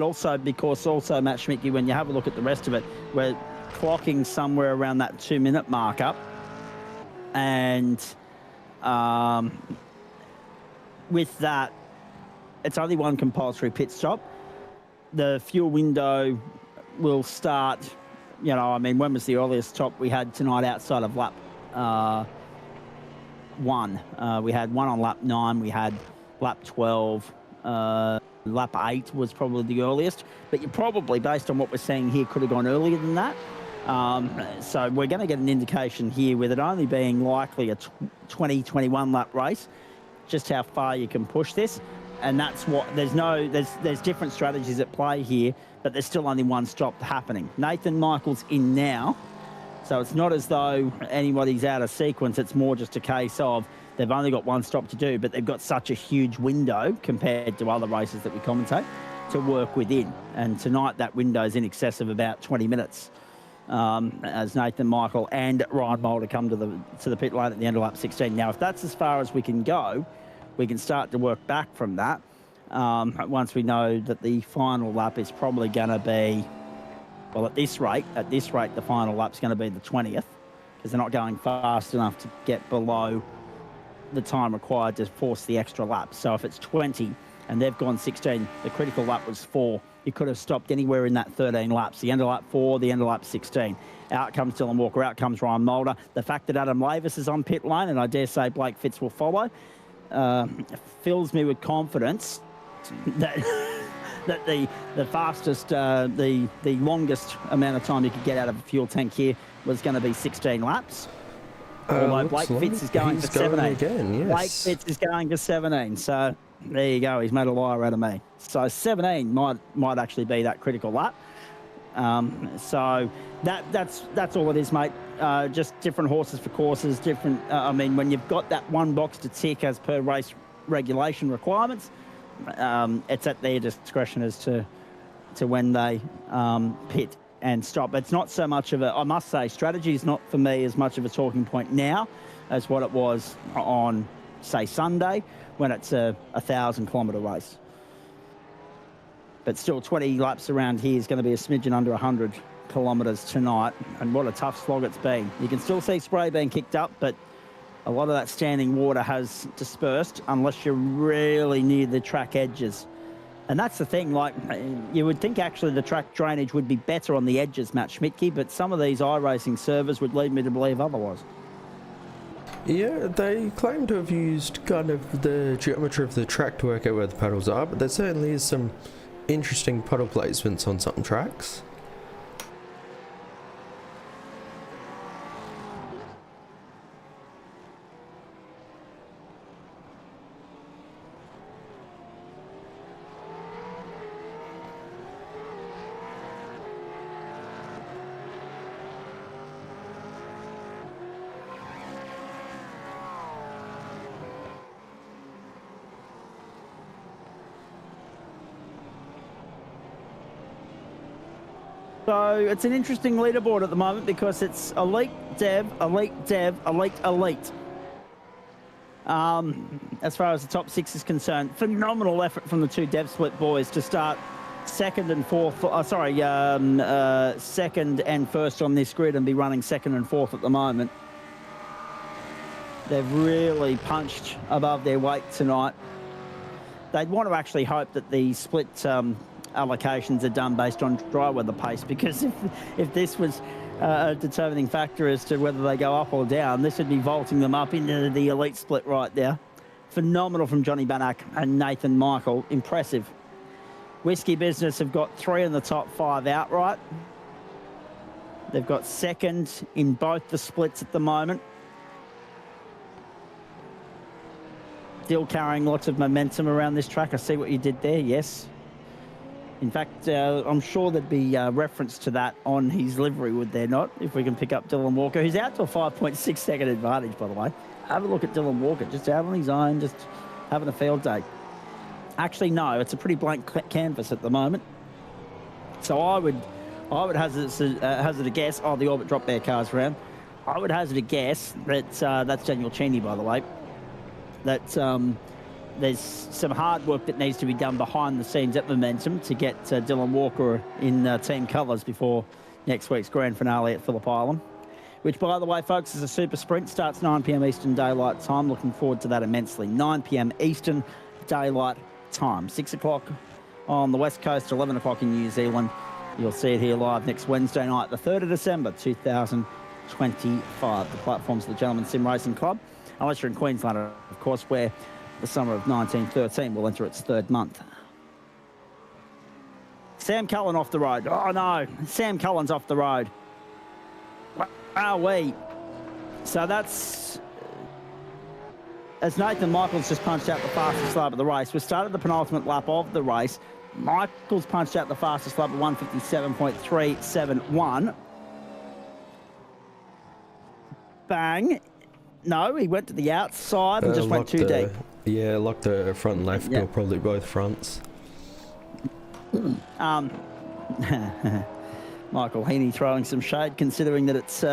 also because Matt Schmidtke, when you have a look at the rest of it, we're clocking somewhere around that 2-minute markup. And with that, it's only one compulsory pit stop. The fuel window will start... when was the earliest stop we had tonight outside of lap 1? We had one on lap 9. We had lap 12. Lap 8 was probably the earliest. But you probably, based on what we're seeing here, could have gone earlier than that. So we're going to get an indication here with it only being likely a 20-21 lap race, just how far you can push this. And that's what there's different strategies at play here, but there's still only one stop happening. Nathan Michael's in now, so it's not as though anybody's out of sequence. It's more just a case of they've only got one stop to do, but they've got such a huge window compared to other races that we commentate to work within. And tonight that window is in excess of about 20 minutes as Nathan Michael and Ryan Mulder come to the pit lane at the end of lap 16. Now, if that's as far as we can go, we can start to work back from that once we know that the final lap is probably going to be, well, at this rate, the final lap's going to be the 20th because they're not going fast enough to get below the time required to force the extra lap. So if it's 20 and they've gone 16, the critical lap was 4. You could have stopped anywhere in that 13 laps. The end of lap 4, the end of lap 16. Out comes Dylan Walker, out comes Ryan Mulder. The fact that Adam Lavis is on pit lane, and I dare say Blake Fitz will follow, fills me with confidence that the fastest, the longest amount of time you could get out of a fuel tank here was going to be 16 laps. Although Blake Fitz is going for 17. Again, yes. Blake Fitz is going for 17. So there you go. He's made a liar out of me. So 17 might actually be that critical lap. So that's all it is, mate. Just different horses for courses, different. When you've got that one box to tick as per race regulation requirements, it's at their discretion as to when they pit and stop. It's not so much of a, I must say, strategy is not for me as much of a talking point now as what it was on, say, Sunday when it's a 1,000-kilometre race. But still, 20 laps around here is going to be a smidgen under 100 kilometres tonight, and what a tough slog it's been. You can still see spray being kicked up, but a lot of that standing water has dispersed unless you're really near the track edges. And that's the thing, like, you would think actually the track drainage would be better on the edges, Matt Schmidtke, but some of these iRacing servers would lead me to believe otherwise. Yeah, they claim to have used kind of the geometry of the track to work out where the puddles are, but there certainly is some interesting puddle placements on some tracks. So it's an interesting leaderboard at the moment because it's elite, dev, elite, dev, elite, elite. As far as the top 6 is concerned, phenomenal effort from the 2 dev split boys to start second and first on this grid and be running second and fourth at the moment. They've really punched above their weight tonight. They'd want to actually hope that the split allocations are done based on dry weather pace, because if this was a determining factor as to whether they go up or down, this would be vaulting them up into the elite split right there. Phenomenal from Johnny Bannack and Nathan Michael. Impressive. Whiskey Business have got 3 in the top 5 outright. They've got second in both the splits at the moment. Still carrying lots of momentum around this track. I see what you did there, yes. In fact, I'm sure there'd be reference to that on his livery, would there not? If we can pick up Dylan Walker, who's out to a 5.6 second advantage, by the way. Have a look at Dylan Walker, just out on his own, just having a field day. Actually, no, it's a pretty blank canvas at the moment. So I would hazard a guess. Oh, the Orbit drop bear car's around. I would hazard a guess that that's Daniel Cheney, by the way. That there's some hard work that needs to be done behind the scenes at Momentum to get Dylan Walker in team colours before next week's grand finale at Phillip Island, which, by the way, folks, is a super sprint. Starts 9 p.m. Eastern Daylight Time. Looking forward to that immensely. 9 p.m. Eastern Daylight Time. 6 o'clock on the West Coast, 11 o'clock in New Zealand. You'll see it here live next Wednesday night, the 3rd of December, 2025. The platforms of the Gentleman Sim Racing Club. Unless you're in Queensland, of course, where the summer of 1913 will enter its 3rd month. Sam Cullen off the road. Oh, no. Sam Cullen's off the road. Wowee. So that's... As Nathan Michaels just punched out the fastest lap of the race. We started the penultimate lap of the race. Michaels punched out the fastest lap of 157.371. Bang. No, he went to the outside and just went too deep. Yeah, locked the front and left, or probably both fronts. Michael Heaney throwing some shade, considering that it's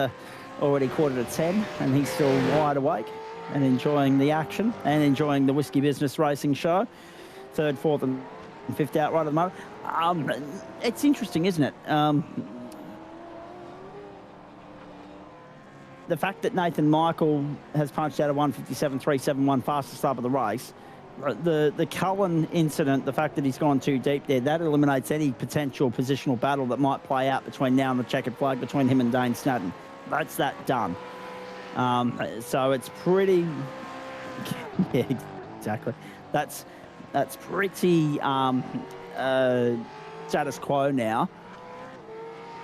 already 9:45 and he's still wide awake and enjoying the action and enjoying the Whiskey Business Racing Show. 3rd, 4th and 5th outright at the moment. It's interesting, isn't it? The fact that Nathan Michael has punched out a 157.371 fastest lap of the race, the Cullen incident, the fact that he's gone too deep there, that eliminates any potential positional battle that might play out between now and the checkered flag between him and Dane Snadden. That's that done. So it's pretty... yeah, exactly. That's pretty status quo now.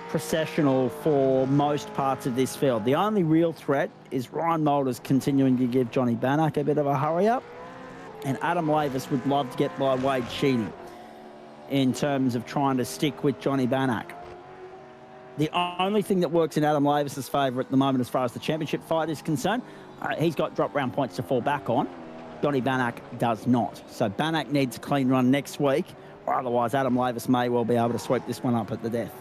Processional for most parts of this field. The only real threat is Ryan Moulder's continuing to give Johnny Bannack a bit of a hurry up, and Adam Lavis would love to get by Wade Sheedy in terms of trying to stick with Johnny Bannack. The only thing that works in Adam Lavis's favour at the moment as far as the championship fight is concerned, he's got drop round points to fall back on. Johnny Bannack does not. So Bannack needs a clean run next week, or otherwise Adam Lavis may well be able to sweep this one up at the death.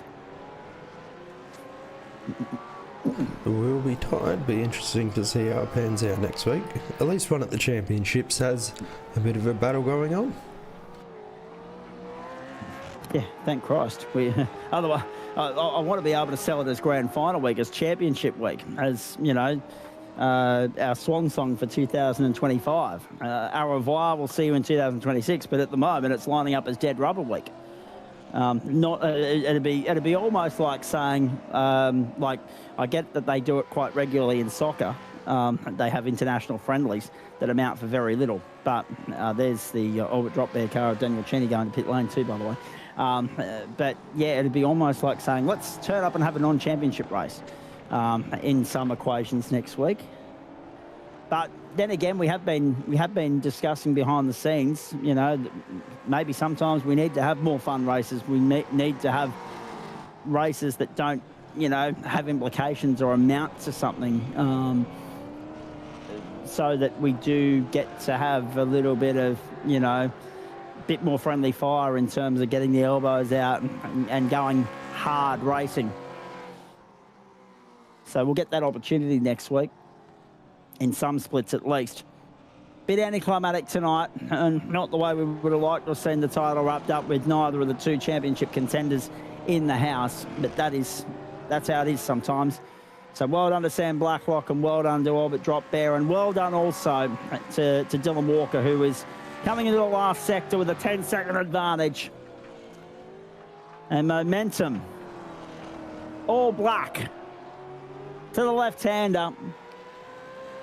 We'll be tired. Be interesting to see how it pans out next week. At least one at the championships has a bit of a battle going on. Yeah, thank Christ. Otherwise, I want to be able to sell it as grand final week, as championship week, as, you know, our swan song for 2025. Au revoir, we'll see you in 2026, but at the moment it's lining up as dead rubber week. It'd be almost like saying, like, I get that they do it quite regularly in soccer. They have international friendlies that amount for very little. But there's the Orbit drop bear car of Daniel Cheney going to pit lane too, by the way. But yeah, it'd be almost like saying, let's turn up and have a non-championship race in some equations next week. But then again, we have been discussing behind the scenes, you know, maybe sometimes we need to have more fun races. We need to have races that don't, you know, have implications or amount to something, so that we do get to have a little bit of, you know, bit more friendly fire in terms of getting the elbows out and going hard racing. So we'll get that opportunity next week, in some splits at least. Bit anticlimactic tonight, and not the way we would have liked to have seen the title wrapped up with neither of the two championship contenders in the house, but that's how it is sometimes. So well done to Sam Blacklock, and well done to Orbit Drop Bear, and well done also to Dylan Walker, who is coming into the last sector with a 10-second advantage. And Momentum, all black, to the left-hander,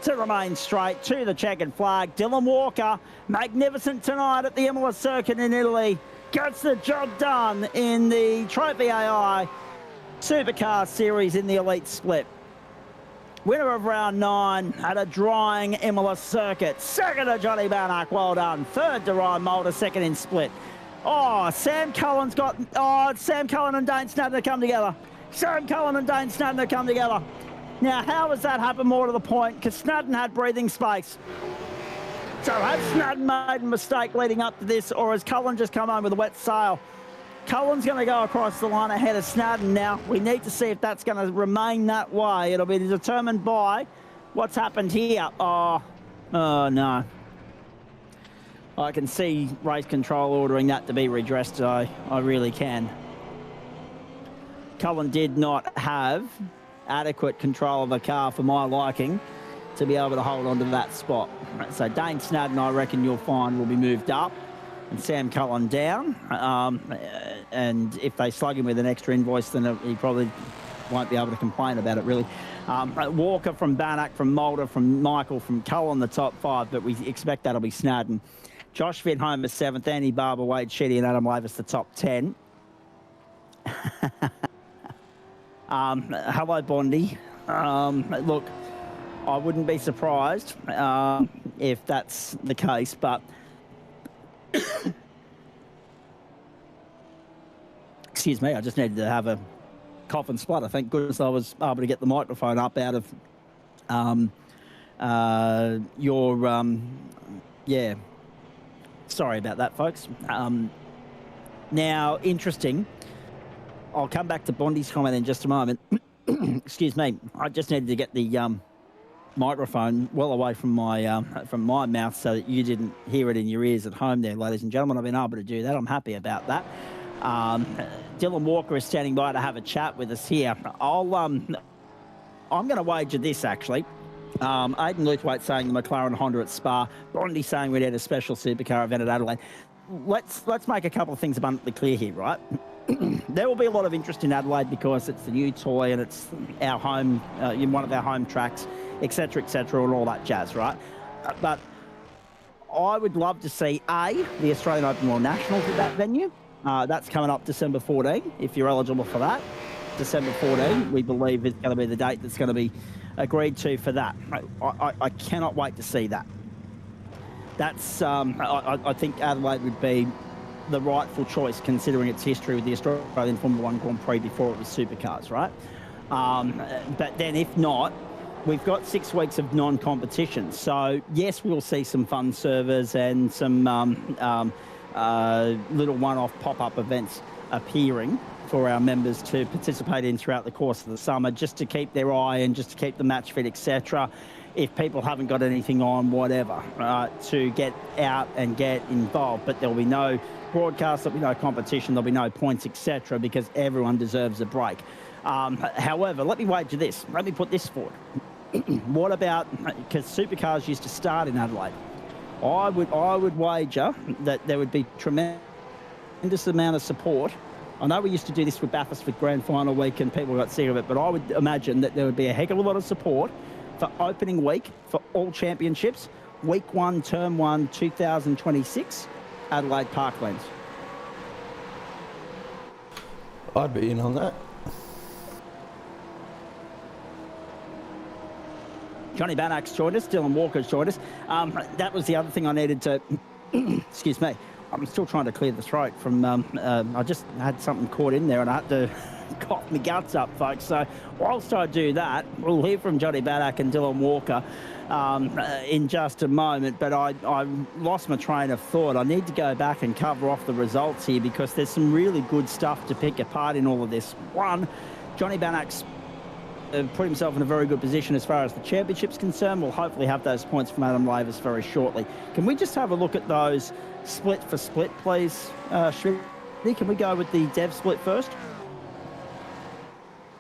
to remain straight, to the checkered flag. Dylan Walker, magnificent tonight at the Imola circuit in Italy, gets the job done in the Trophi.AI Supercar Series in the Elite Split. Winner of round 9 at a drying Imola circuit. Second to Johnny Bannock, well done. Third to Ryan Mulder, second in split. Oh, Sam Cullen's got... Oh, Sam Cullen and Dane Snadden come together. Sam Cullen and Dane Snadden come together. Now, how has that happened more to the point? Because Snadden had breathing space. So has Snadden made a mistake leading up to this, or has Cullen just come home with a wet sail? Cullen's going to go across the line ahead of Snadden now. We need to see if that's going to remain that way. It'll be determined by what's happened here. Oh, no. I can see race control ordering that to be redressed. I really can. Cullen did not have adequate control of the car for my liking to be able to hold on to that spot. So Dane Snadden, I reckon you'll find, will be moved up and Sam Cullen down. And if they slug him with an extra invoice, then he probably won't be able to complain about it, really. Walker from Bannock, from Mulder, from Michael, from Cullen, the top 5, but we expect that'll be Snadden. Josh Vinhomer 7th, Andy Barber, Wade Shetty and Adam Lavis, the top 10. Hello, Bondi. Look, I wouldn't be surprised if that's the case, but excuse me, I just needed to have a cough and splutter. Thank goodness I was able to get the microphone up out of yeah. Sorry about that, folks. Now, interesting. I'll come back to Bondi's comment in just a moment. Excuse me. I just needed to get the microphone well away from my mouth so that you didn't hear it in your ears at home there, ladies and gentlemen. I've been able to do that. I'm happy about that. Dylan Walker is standing by to have a chat with us here. I'm going to wager this, actually. Aidan Luthwaite saying the McLaren Honda at Spa. Bondi saying we need a special supercar event at Adelaide. Let's make a couple of things abundantly clear here, right? There will be a lot of interest in Adelaide because it's the new toy and it's our home, one of our home tracks, etc., and all that jazz, right? But I would love to see, the Australian Open World Nationals at that venue. That's coming up December 14, if you're eligible for that. December 14, we believe, is going to be the date that's going to be agreed to for that. I cannot wait to see that. That's I think Adelaide would be the rightful choice considering its history with the Australian Formula 1 Grand Prix before it was supercars, right? But then if not, we've got 6 weeks of non-competition. So yes, we'll see some fun servers and some little one-off pop-up events appearing for our members to participate in throughout the course of the summer, just to keep their eye and just to keep the match fit, etc. If people haven't got anything on, whatever, to get out and get involved. But there'll be no broadcast, there'll be no competition, there'll be no points, etc., because everyone deserves a break. However, let me wager this. Let me put this forward. What about, because supercars used to start in Adelaide, I would wager that there would be tremendous amount of support. I know we used to do this with Bathurst with Grand Final week and people got sick of it, but I would imagine that there would be a heck of a lot of support for opening week for all championships, week 1, term 1, 2026, Adelaide Parklands. I'd be in on that. Johnny Bannock's joined us, Dylan Walker's joined us. That was the other thing I needed to, excuse me, I'm still trying to clear the throat from, I just had something caught in there and I had to cough my guts up, folks. So whilst I do that, we'll hear from Johnny Bannock and Dylan Walker in just a moment. But I lost my train of thought. I need to go back and cover off the results here because there's some really good stuff to pick apart in all of this. One, Johnny Bannock's put himself in a very good position as far as the championship's concerned. We'll hopefully have those points from Adam Lavis very shortly. Can we just have a look at those split for split, please, Shri? Can we go with the dev split first?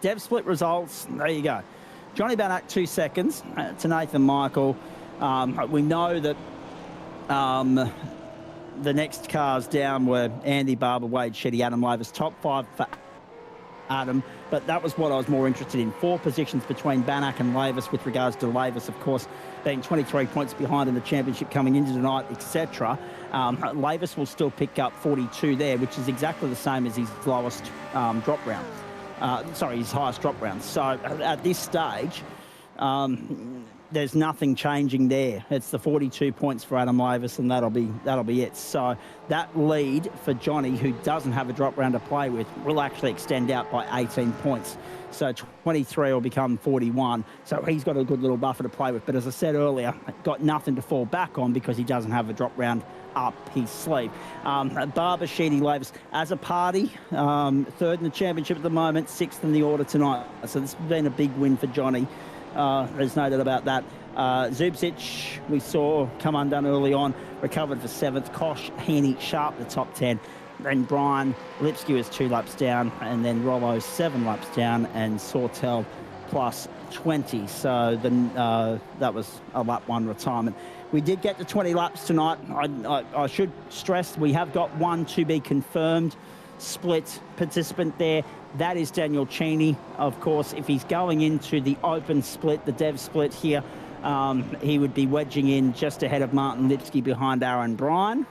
Dev split results, there you go. Johnny Bannock 2 seconds to Nathan Michael. We know that the next cars down were Andy Barber, Wade Shetty, Adam Lavis, top 5 for Adam, but that was what I was more interested in. 4 positions between Bannock and Lavis, with regards to Lavis, of course, being 23 points behind in the championship coming into tonight, etc. Lavis will still pick up 42 there, which is exactly the same as his lowest drop round. His highest drop round. So at this stage, there's nothing changing there. It's the 42 points for Adam Lavis, and that'll be it. So that lead for Johnny, who doesn't have a drop round to play with, will actually extend out by 18 points. So 23 will become 41. So he's got a good little buffer to play with. But as I said earlier, got nothing to fall back on because he doesn't have a drop round up his sleeve. Barber, Sheedy, Lavis, as a party, third in the championship at the moment, sixth in the order tonight. So this has been a big win for Johnny. There's no doubt about that. Zubcic, we saw come undone early on, recovered for 7th. Kosh, Heaney, Sharp, the top 10. Then Brian, Lipsky was 2 laps down, and then Rollo 7 laps down, and Sawtell plus 20. So then that was a lap 1 retirement. We did get to 20 laps tonight. I should stress we have got one to be confirmed split participant there. That is Daniel Cheney. Of course, if he's going into the open split, the dev split here, he would be wedging in just ahead of Martin Lipsky behind Aaron Bryan.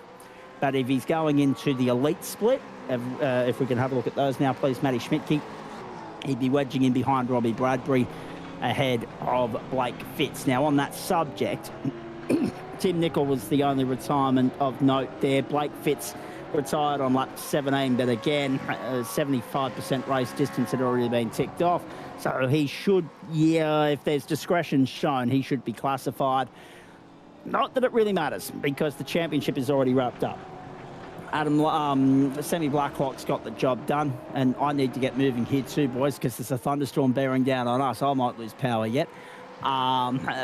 But if he's going into the elite split, if we can have a look at those now, please, Matty Schmidtke, he'd be wedging in behind Robbie Bradbury ahead of Blake Fitz. Now, on that subject, Tim Nicol was the only retirement of note there. Blake Fitz retired on lap 17, but again, 75% race distance had already been ticked off. So he should, if there's discretion shown, he should be classified. Not that it really matters, because the championship is already wrapped up. Sammy Blacklock's got the job done, and I need to get moving here too, boys, because there's a thunderstorm bearing down on us. I might lose power yet,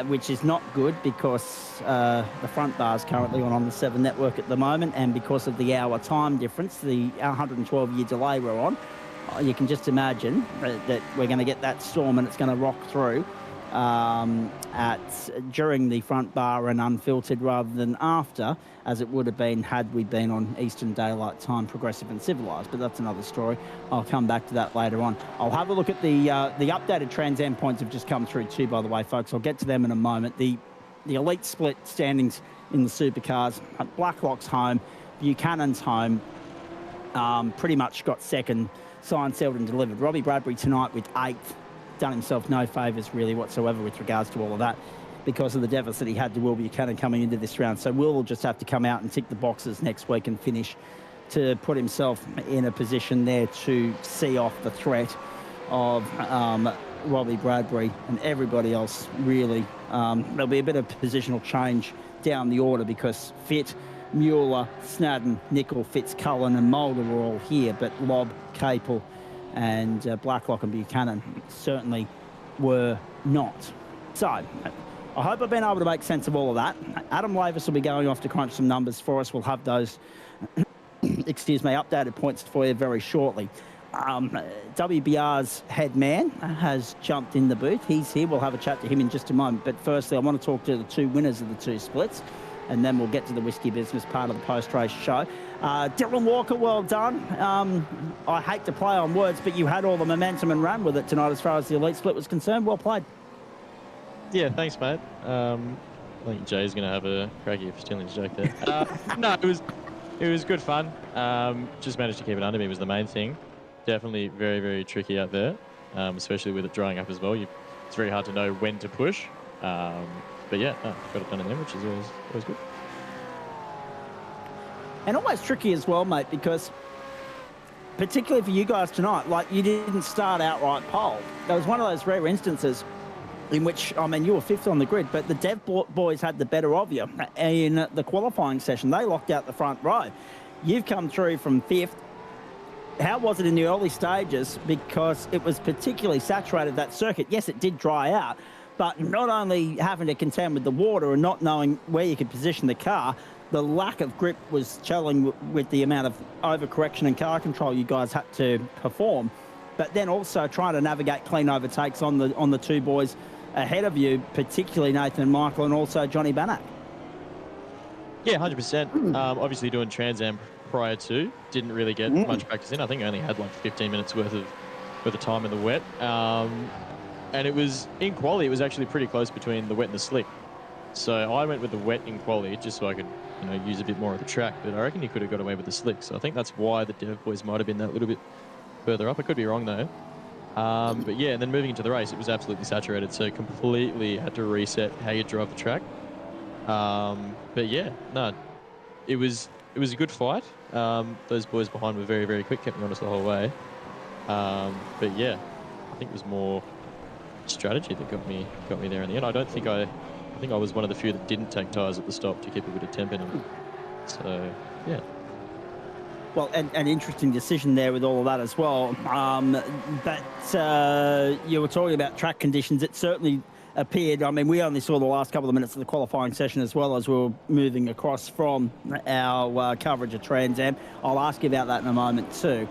which is not good because the front bar's currently on the 7 network at the moment, and because of the hour time difference, the 112-year delay we're on, you can just imagine that we're going to get that storm and it's going to rock through during the front bar and unfiltered rather than after, as it would have been had we been on Eastern Daylight Time, progressive and civilised. But that's another story. I'll come back to that later on. I'll have a look at the updated TransAm points have just come through too, by the way, folks. I'll get to them in a moment. The elite split standings in the supercars. Blacklock's home, Buchanan's home, pretty much got second, signed, sealed and delivered. Robbie Bradbury tonight with 8th. Done himself no favours really whatsoever with regards to all of that because of the deficit he had to Will Buchanan coming into this round. So Will just have to come out and tick the boxes next week and finish to put himself in a position there to see off the threat of Robbie Bradbury and everybody else really. There'll be a bit of positional change down the order because Fitt, Mueller, Snadden, Nicol, Fitz, Cullen and Mulder were all here, but Lobb, Capel and Blacklock and Buchanan certainly were not. So I hope I've been able to make sense of all of that. Adam Lavis will be going off to crunch some numbers for us. We'll have those, updated points for you very shortly. WBR's head man has jumped in the booth. He's here. We'll have a chat to him in just a moment. But firstly, I want to talk to the 2 winners of the 2 splits, and then we'll get to the Whiskey Business part of the post-race show. Dylan Walker, well done. I hate to play on words, but you had all the momentum and ran with it tonight as far as the elite split was concerned. Well played. Yeah, thanks, mate. I think Jay's going to have a cracky for stealing his joke there. No, it was good fun. Just managed to keep it under me was the main thing. Definitely very, very tricky out there, especially with it drying up as well. It's very hard to know when to push. But yeah, got it done in there, which is always good. And always tricky as well, mate, because particularly for you guys tonight, like you didn't start outright pole. That was one of those rare instances in which, I mean, you were 5th on the grid, but the Dev boys had the better of you in the qualifying session. They locked out the front row. You've come through from 5th. How was it in the early stages? Because it was particularly saturated, that circuit. Yes, it did dry out, but not only having to contend with the water and not knowing where you could position the car, the lack of grip was challenging with the amount of overcorrection and car control you guys had to perform. But then also trying to navigate clean overtakes on the 2 boys ahead of you, particularly Nathan Michael and also Johnny Bannack. Yeah, 100%. Obviously doing TransAm prior to, didn't really get much practice in. I think I only had like 15 minutes worth of time in the wet. And it was, in quali, it was actually pretty close between the wet and the slick. So I went with the wet in quali just so I could, use a bit more of the track. But I reckon you could have got away with the slick. So I think that's why the Dev boys might have been that little bit further up. I could be wrong though. But yeah, and then moving into the race, it was absolutely saturated, so completely had to reset how you drive the track. But yeah, no, it was a good fight. Those boys behind were very, very quick, kept me honest the whole way. But yeah, I think it was more strategy that got me there in the end. I think I was one of the few that didn't take tyres at the stop to keep a bit of temp in them. So yeah. Well, an interesting decision there with all of that as well. But you were talking about track conditions. It certainly appeared, I mean, we only saw the last couple of minutes of the qualifying session as well as we were moving across from our coverage of TransAm. I'll ask you about that in a moment too.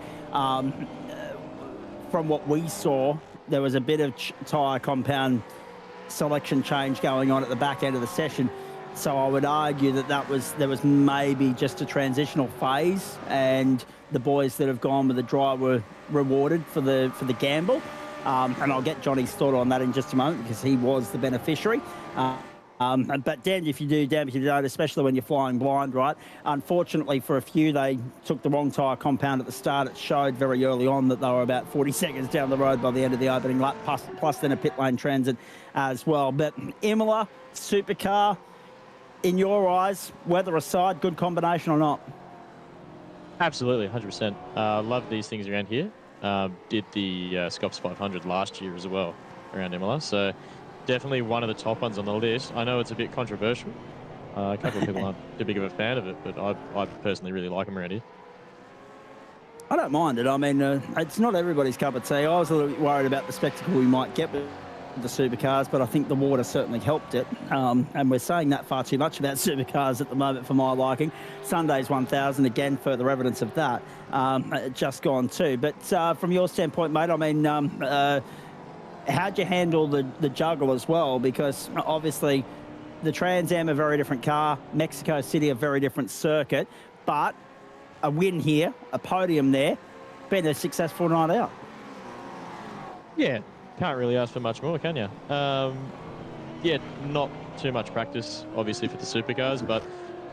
From what we saw, there was a bit of tyre compound selection change going on at the back end of the session. So I would argue that there was maybe just a transitional phase, and the boys that have gone with the dry were rewarded for the gamble. And I'll get Johnny's thought on that in just a moment because he was the beneficiary. But damned if you do, damned if you don't, especially when you're flying blind, right? Unfortunately for a few, they took the wrong tyre compound at the start. It showed very early on that they were about 40 seconds down the road by the end of the opening lap, plus then a pit lane transit as well. But Imola, Supercar, in your eyes, weather aside, good combination or not? Absolutely, 100%. Love these things around here. Did the Scops 500 last year as well around Imola, so definitely one of the top ones on the list. I know it's a bit controversial. A couple of people aren't too big of a fan of it, but I personally really like them around here. I don't mind it. I mean, it's not everybody's cup of tea. I was a little bit worried about the spectacle we might get with the supercars, but I think the water certainly helped it. And we're saying that far too much about supercars at the moment for my liking. Sunday's 1000, again, further evidence of that. Just gone too. But from your standpoint, mate, I mean, how'd you handle the juggle as well? Because obviously the TransAm a very different car, Mexico City a very different circuit, but a win here, a podium there, been a successful night out. Yeah, can't really ask for much more, can you? Yeah, not too much practice, obviously, for the supercars, but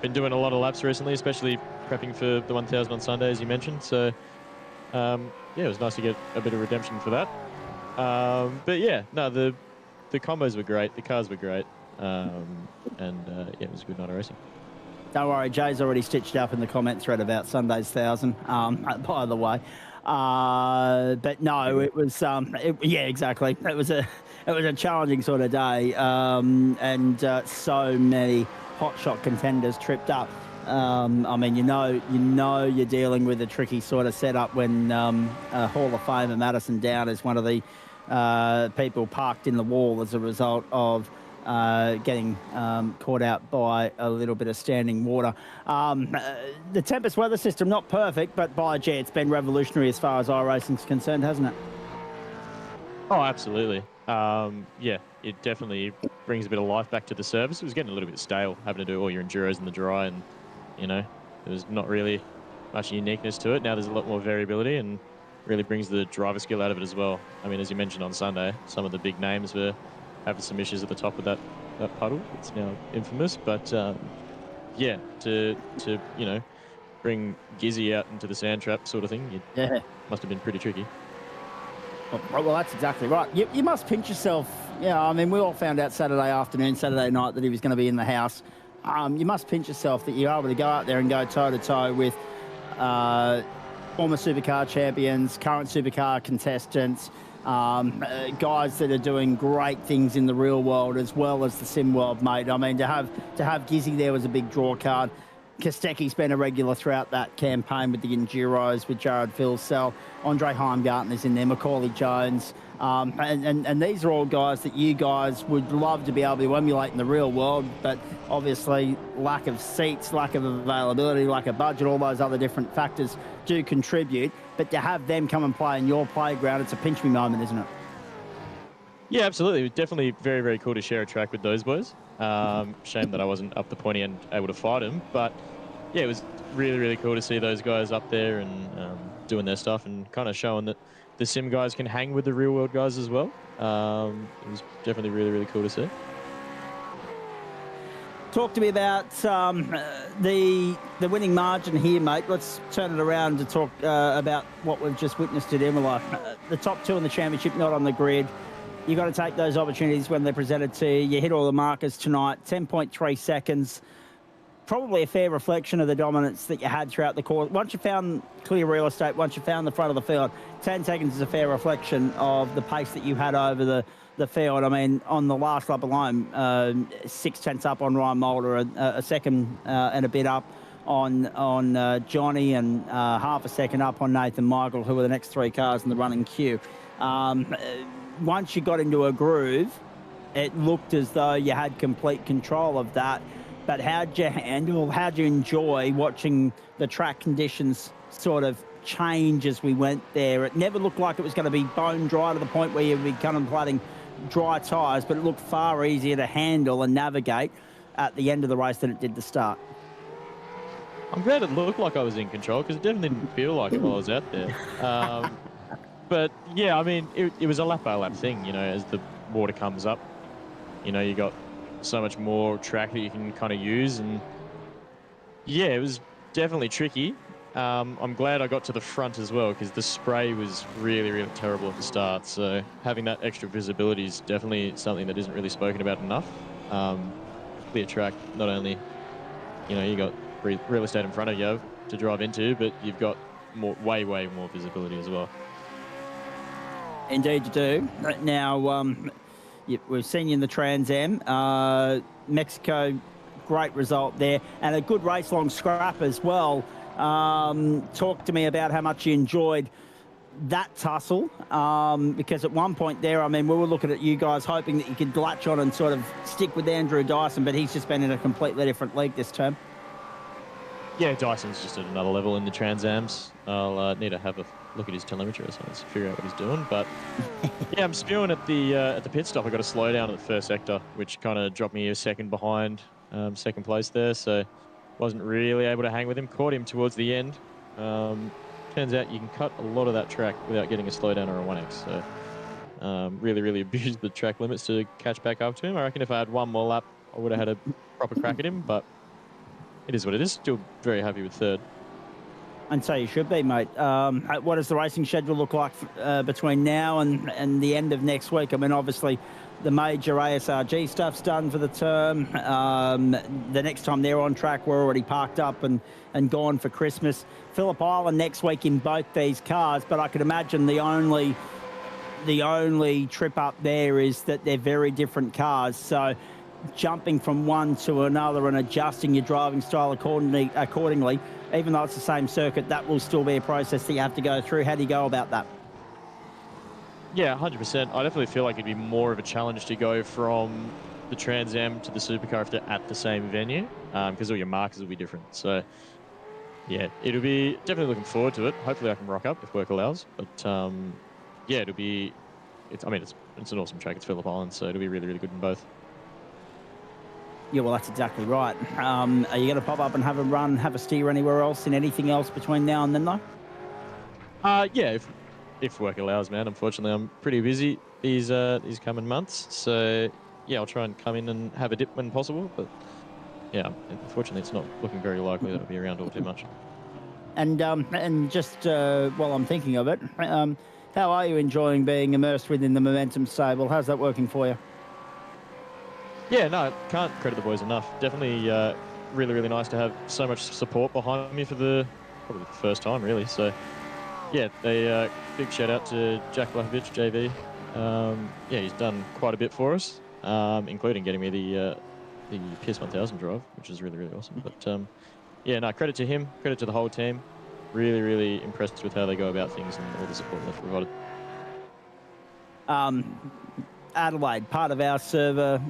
been doing a lot of laps recently, especially prepping for the 1000 on Sunday, as you mentioned. So, yeah, it was nice to get a bit of redemption for that. But yeah, no, the combos were great, the cars were great, and yeah, it was a good night of racing. Don't worry, Jay's already stitched up in the comment thread about Sunday's 1000, by the way. But no, it was, yeah, exactly. It was a challenging sort of day, and so many hotshot contenders tripped up. I mean, you know you're dealing with a tricky sort of setup when Hall of Famer Madison Down is one of the people parked in the wall as a result of getting caught out by a little bit of standing water. The Tempest weather system, not perfect, but by gee, it's been revolutionary as far as iRacing's concerned, hasn't it? Oh, absolutely. Yeah, it definitely brings a bit of life back to the service. It was getting a little bit stale, having to do all your enduros in the dry, and you know, there was not really much uniqueness to it. Now there's a lot more variability and really brings the driver skill out of it as well. I mean, as you mentioned on Sunday, some of the big names were having some issues at the top of that puddle. It's now infamous, but yeah, to you know, bring Gizzy out into the sand trap sort of thing, it must have been pretty tricky. Well, that's exactly right. You must pinch yourself. Yeah, I mean, we all found out Saturday afternoon, Saturday night that he was going to be in the house. You must pinch yourself that you're able to go out there and go toe-to-toe with former Supercar champions, current Supercar contestants, guys that are doing great things in the real world as well as the sim world, mate. I mean, to have Gizzy there was a big draw card. Kostecki's been a regular throughout that campaign with the Enduros, with Jared Philsell, Andre Heimgartner's in there, Macaulay Jones. And these are all guys that you guys would love to be able to emulate in the real world, but obviously lack of seats, lack of availability, lack of budget, all those other different factors do contribute. But to have them come and play in your playground, it's a pinch me moment, isn't it? Yeah, absolutely. It was definitely very, very cool to share a track with those boys. Shame that I wasn't up the pointy and able to fight them, but yeah, it was really, really cool to see those guys up there and doing their stuff and kind of showing that the sim guys can hang with the real world guys as well. It was definitely really, really cool to see. Talk to me about the winning margin here, mate. Let's turn it around to talk about what we've just witnessed at Imola. The top two in the championship not on the grid. You've got to take those opportunities when they're presented to you. You hit all the markers tonight, 10.3 seconds. Probably a fair reflection of the dominance that you had throughout the course. Once you found clear real estate, once you found the front of the field, 10 seconds is a fair reflection of the pace that you had over the field. I mean, on the last lap alone, 0.6 up on Ryan Mulder, a second and a bit up on Johnny, and half a second up on Nathan Michael, who were the next three cars in the running queue. Once you got into a groove, it looked as though you had complete control of that. But how'd you enjoy watching the track conditions sort of change as we went there? It never looked like it was going to be bone dry to the point where you'd be contemplating dry tyres, but it looked far easier to handle and navigate at the end of the race than it did the start. I'm glad it looked like I was in control, because it definitely didn't feel like it while I was out there. But yeah, I mean, it was a lap by lap thing, you know, as the water comes up, you know, you got so much more track that you can kind of use, and yeah, it was definitely tricky. I'm glad I got to the front as well, because the spray was really, really terrible at the start. So having that extra visibility is definitely something that isn't really spoken about enough. Clear track, not only, you know, you got real estate in front of you to drive into, but you've got way more visibility as well. Indeed you do. Now, we've seen you in the TransAm. Mexico, great result there, and a good race-long scrap as well. Talk to me about how much you enjoyed that tussle, because at one point there, I mean, we were looking at you guys hoping that you could latch on and sort of stick with Andrew Dyson, but he's just been in a completely different league this term. Yeah, Dyson's just at another level in the Transams. I'll need to have a look at his telemetry or something to figure out what he's doing. But yeah, I'm spewing at the pit stop. I got a slow down at the first sector, which kind of dropped me a second behind second place there. So wasn't really able to hang with him. Caught him towards the end. Turns out you can cut a lot of that track without getting a slowdown or a 1X. So really abused the track limits to catch back up to him. I reckon if I had one more lap, I would have had a proper crack at him. But it is what it is. Still very happy with third. And so you should be, mate. What does the racing schedule look like between now and the end of next week? I mean, obviously, the major ASRG stuff's done for the term. The next time they're on track, we're already parked up and gone for Christmas. Phillip Island next week in both these cars, but I could imagine the only trip up there is that they're very different cars. So jumping from one to another and adjusting your driving style accordingly, even though it's the same circuit, that will still be a process that you have to go through. How do you go about that? Yeah, 100%. I definitely feel like it'd be more of a challenge to go from the Trans Am to the Supercar if they're at the same venue, because all your markers will be different. So yeah, it'll be definitely looking forward to it. Hopefully I can rock up if work allows. But yeah, it'll be, it's an awesome track. It's Phillip Island, so it'll be really good in both. Yeah, well, that's exactly right. Are you going to pop up and have a run, have a steer anywhere else, in anything else between now and then, though? Yeah, if work allows, man. Unfortunately, I'm pretty busy these coming months. So yeah, I'll try and come in and have a dip when possible. But yeah, unfortunately, it's not looking very likely that I'll be around all too much. And just while I'm thinking of it, how are you enjoying being immersed within the Momentum stable? How's that working for you? Yeah, no, can't credit the boys enough. Definitely really nice to have so much support behind me for probably the first time, really. So yeah, they big shout out to Jack Lakovich, JV. Yeah, he's done quite a bit for us, including getting me the PS 1000 drive, which is really awesome. But yeah, no, credit to him, credit to the whole team. Really impressed with how they go about things and all the support they've provided. Adelaide, part of our server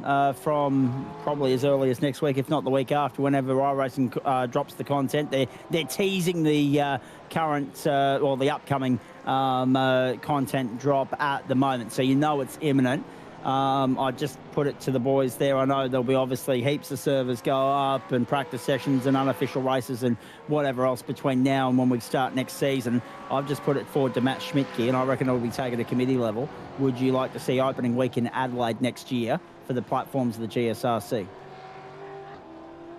from probably as early as next week, if not the week after, whenever iRacing drops the content. They're teasing the current or the upcoming content drop at the moment, so you know it's imminent. I just put it to the boys there. I know there'll be obviously heaps of servers go up and practice sessions and unofficial races and whatever else between now and when we start next season. I've just put it forward to Matt Schmidtke, and I reckon it'll be taken to committee level. Would you like to see opening week in Adelaide next year for the platforms of the GSRC?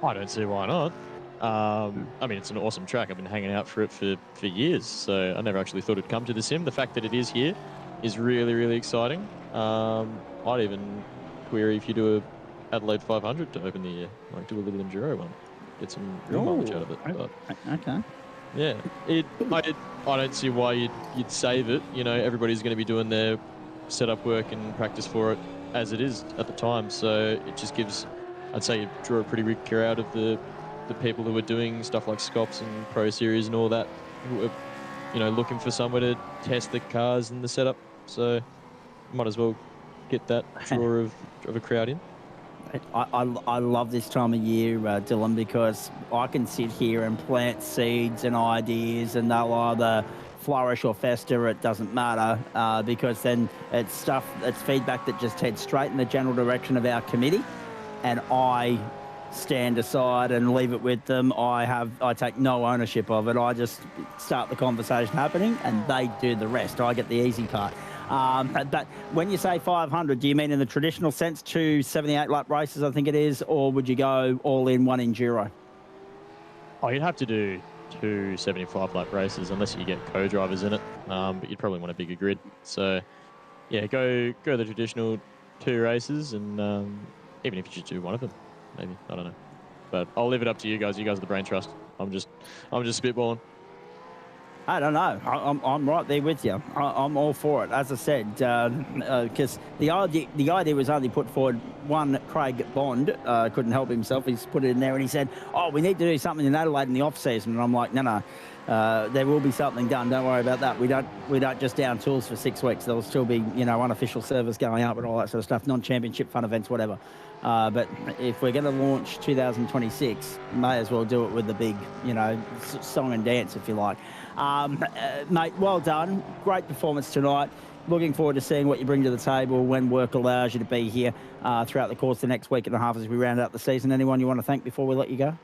I don't see why not. I mean, it's an awesome track. I've been hanging out for it for years, so I never actually thought it'd come to the sim. The fact that it is here is really, really exciting. I'd even query if you do a Adelaide 500 to open the year, like do a little enduro one, get some real mileage out of it. But, Okay. yeah, I don't see why you'd save it. You know, everybody's going to be doing their setup work and practice for it as it is at the time. So it just gives, I'd say, you draw a pretty big crowd of the people who are doing stuff like Scops and Pro Series and all that, who are, you know, looking for somewhere to test the cars and the setup. So might as well get that draw of a crowd in. I love this time of year, Dylan, because I can sit here and plant seeds and ideas, and they'll either flourish or fester. It doesn't matter, because then it's feedback that just heads straight in the general direction of our committee, and I stand aside and leave it with them. I take no ownership of it. I just start the conversation happening, and they do the rest. I get the easy part. But when you say 500, do you mean in the traditional sense 2 78-lap races, I think it is, or would you go all in one enduro? Oh, you'd have to do 2 75-lap races unless you get co-drivers in it, but you'd probably want a bigger grid. So, yeah, go the traditional 2 races, and even if you just do one of them, maybe, I don't know. But I'll leave it up to you guys. You guys are the brain trust. I'm just spitballing. I don't know. I'm right there with you. I'm all for it. As I said, because the idea was only put forward. One, Craig Bond couldn't help himself. He's put it in there and he said, "Oh, we need to do something in Adelaide in the off season." And I'm like, no. There will be something done. Don't worry about that. We don't just down tools for 6 weeks. There'll still be, you know, unofficial service going up and all that sort of stuff. Non-championship fun events, whatever. But if we're going to launch 2026, may as well do it with the big, you know, song and dance, if you like. Mate, well done. Great performance tonight. Looking forward to seeing what you bring to the table when work allows you to be here throughout the course of the next week and a half as we round out the season. Anyone you want to thank before we let you go?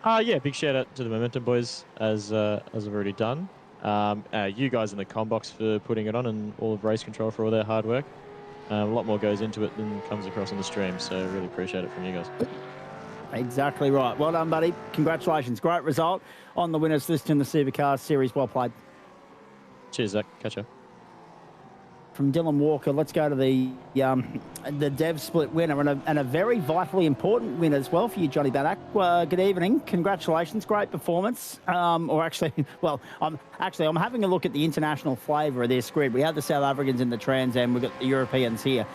Yeah, big shout out to the Momentum boys, as I've already done. You guys in the Combox for putting it on, and all of Race Control for all their hard work. A lot more goes into it than comes across on the stream, so really appreciate it from you guys. Exactly right. Well done, buddy. Congratulations. Great result on the winners list in the Supercar series. Well played. Cheers, Zach. Catch ya. From Dylan Walker, let's go to the Dev Split winner and a very vitally important win as well for you, Johnny Bannock. Good evening. Congratulations. Great performance. I'm having a look at the international flavour of this grid. We have the South Africans in the TransAm. We've got the Europeans here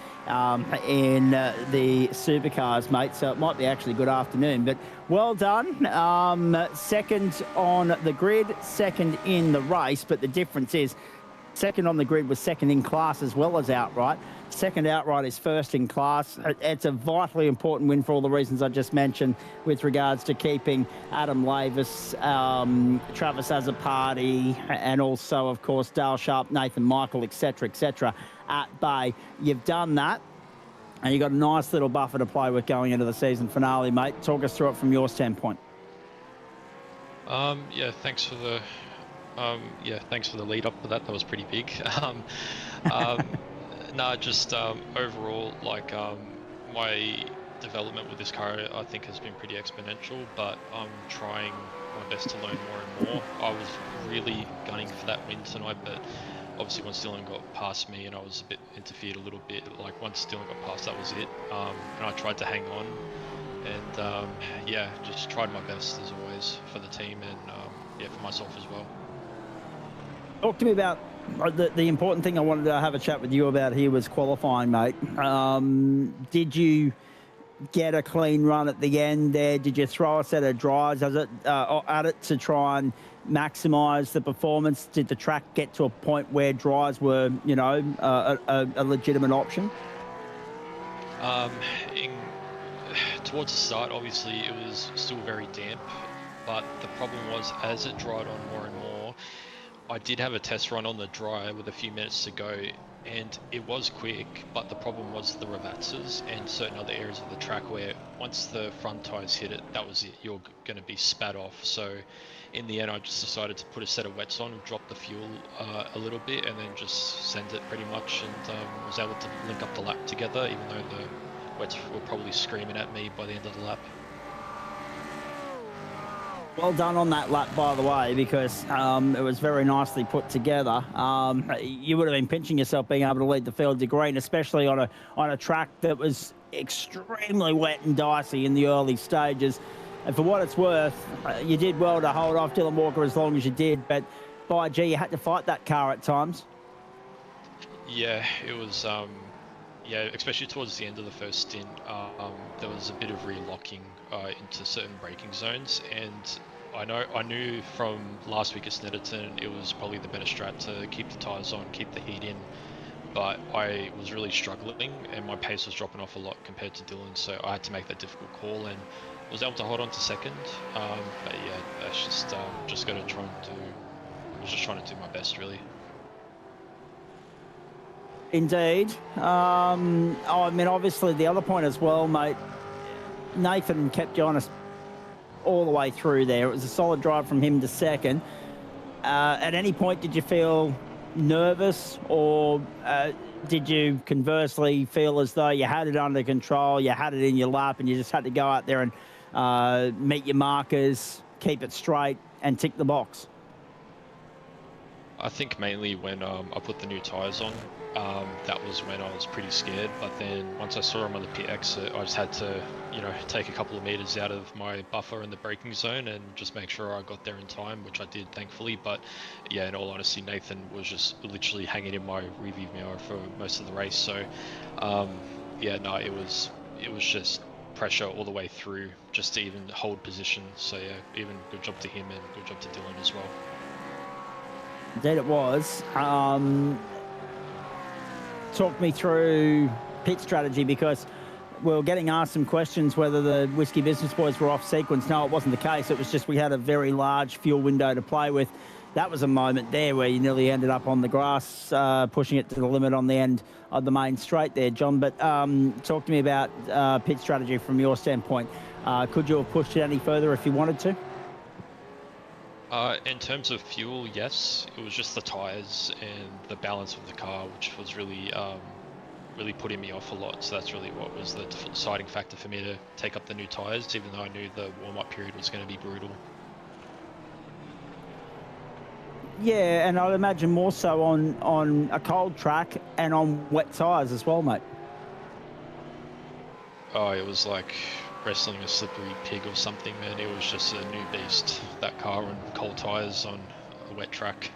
in the Supercars, mate. So it might be actually a good afternoon. But well done. Second on the grid, second in the race. But the difference is, second on the grid was second in class as well as outright. Second outright is first in class. It's a vitally important win for all the reasons I just mentioned with regards to keeping Adam Lavis, Travis Azzopardi, and also, of course, Dale Sharp, Nathan Michael, etc., at bay. You've done that, and you've got a nice little buffer to play with going into the season finale, mate. Talk us through it from your standpoint. Yeah, thanks for the lead up to that. That was pretty big. Overall, like, my development with this car, I think, has been pretty exponential, but I'm trying my best to learn more and more. I was really gunning for that win tonight, but obviously once Dylan got past me and I was a bit interfered a little bit, like once Dylan got past, that was it. And I tried to hang on, and just tried my best as always for the team and for myself as well. Talk to me about the important thing I wanted to have a chat with you about here was qualifying, mate. Did you get a clean run at the end there? Did you throw a set of drives at it to try and maximise the performance? Did the track get to a point where drives were, you know, a legitimate option? Towards the start, obviously, it was still very damp, but the problem was as it dried on more and more, I did have a test run on the dry with a few minutes to go, and it was quick, but the problem was the revatzers and certain other areas of the track where once the front tyres hit it, that was it. You're going to be spat off. So in the end, I just decided to put a set of wets on, drop the fuel a little bit, and then just send it pretty much, and was able to link up the lap together, even though the wets were probably screaming at me by the end of the lap. Well done on that lap, by the way, because it was very nicely put together. You would have been pinching yourself being able to lead the field to green, especially on a track that was extremely wet and dicey in the early stages. And for what it's worth, you did well to hold off Dylan Walker as long as you did, but by gee, you had to fight that car at times. Yeah, it was, yeah, especially towards the end of the first stint, there was a bit of relocking into certain braking zones, and I knew from last week at Snetterton it was probably the better strat to keep the tyres on, keep the heat in, but I was really struggling and my pace was dropping off a lot compared to Dylan, so I had to make that difficult call and was able to hold on to second. But yeah, that's just got to try and I was just trying to do my best, really. Indeed. I mean, obviously the other point as well, mate, Nathan kept you honest all the way through there. It was a solid drive from him to second. At any point, did you feel nervous, or did you conversely feel as though you had it under control, you had it in your lap, and you just had to go out there and meet your markers, keep it straight, and tick the box? I think mainly when I put the new tyres on, that was when I was pretty scared. But then once I saw them on the pit exit, I just had to, you know, take a couple of meters out of my buffer in the braking zone and just make sure I got there in time, which I did, thankfully. But yeah, in all honesty, Nathan was just literally hanging in my rearview mirror for most of the race. So yeah, no, it was just pressure all the way through just to even hold position. So yeah, even good job to him and good job to Dylan as well. Indeed it was. Talk me through pit strategy, because we were getting asked some questions whether the Whiskey Business Boys were off sequence. No, it wasn't the case. It was just we had a very large fuel window to play with. That was a moment there where you nearly ended up on the grass, pushing it to the limit on the end of the main straight there, John. But talk to me about pit strategy from your standpoint. Could you have pushed it any further if you wanted to? In terms of fuel, yes. It was just the tyres and the balance of the car, which was really, really putting me off a lot. So that's really what was the deciding factor for me to take up the new tyres, even though I knew the warm-up period was going to be brutal. Yeah, and I'd imagine more so on a cold track and on wet tyres as well, mate. Oh, it was like wrestling a slippery pig or something, man. It was just a new beast, that car on cold tyres on a wet track.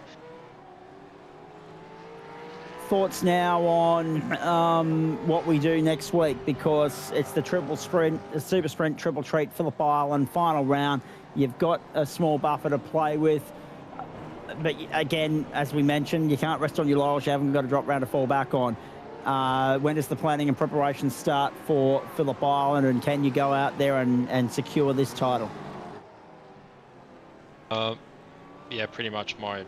Thoughts now on what we do next week, because it's the triple sprint, the super sprint, triple treat, Phillip Island, final round. You've got a small buffer to play with. But again, as we mentioned, you can't rest on your laurels. You haven't got a drop round to fall back on. When does the planning and preparation start for Phillip Island, and can you go out there and secure this title? Yeah, pretty much my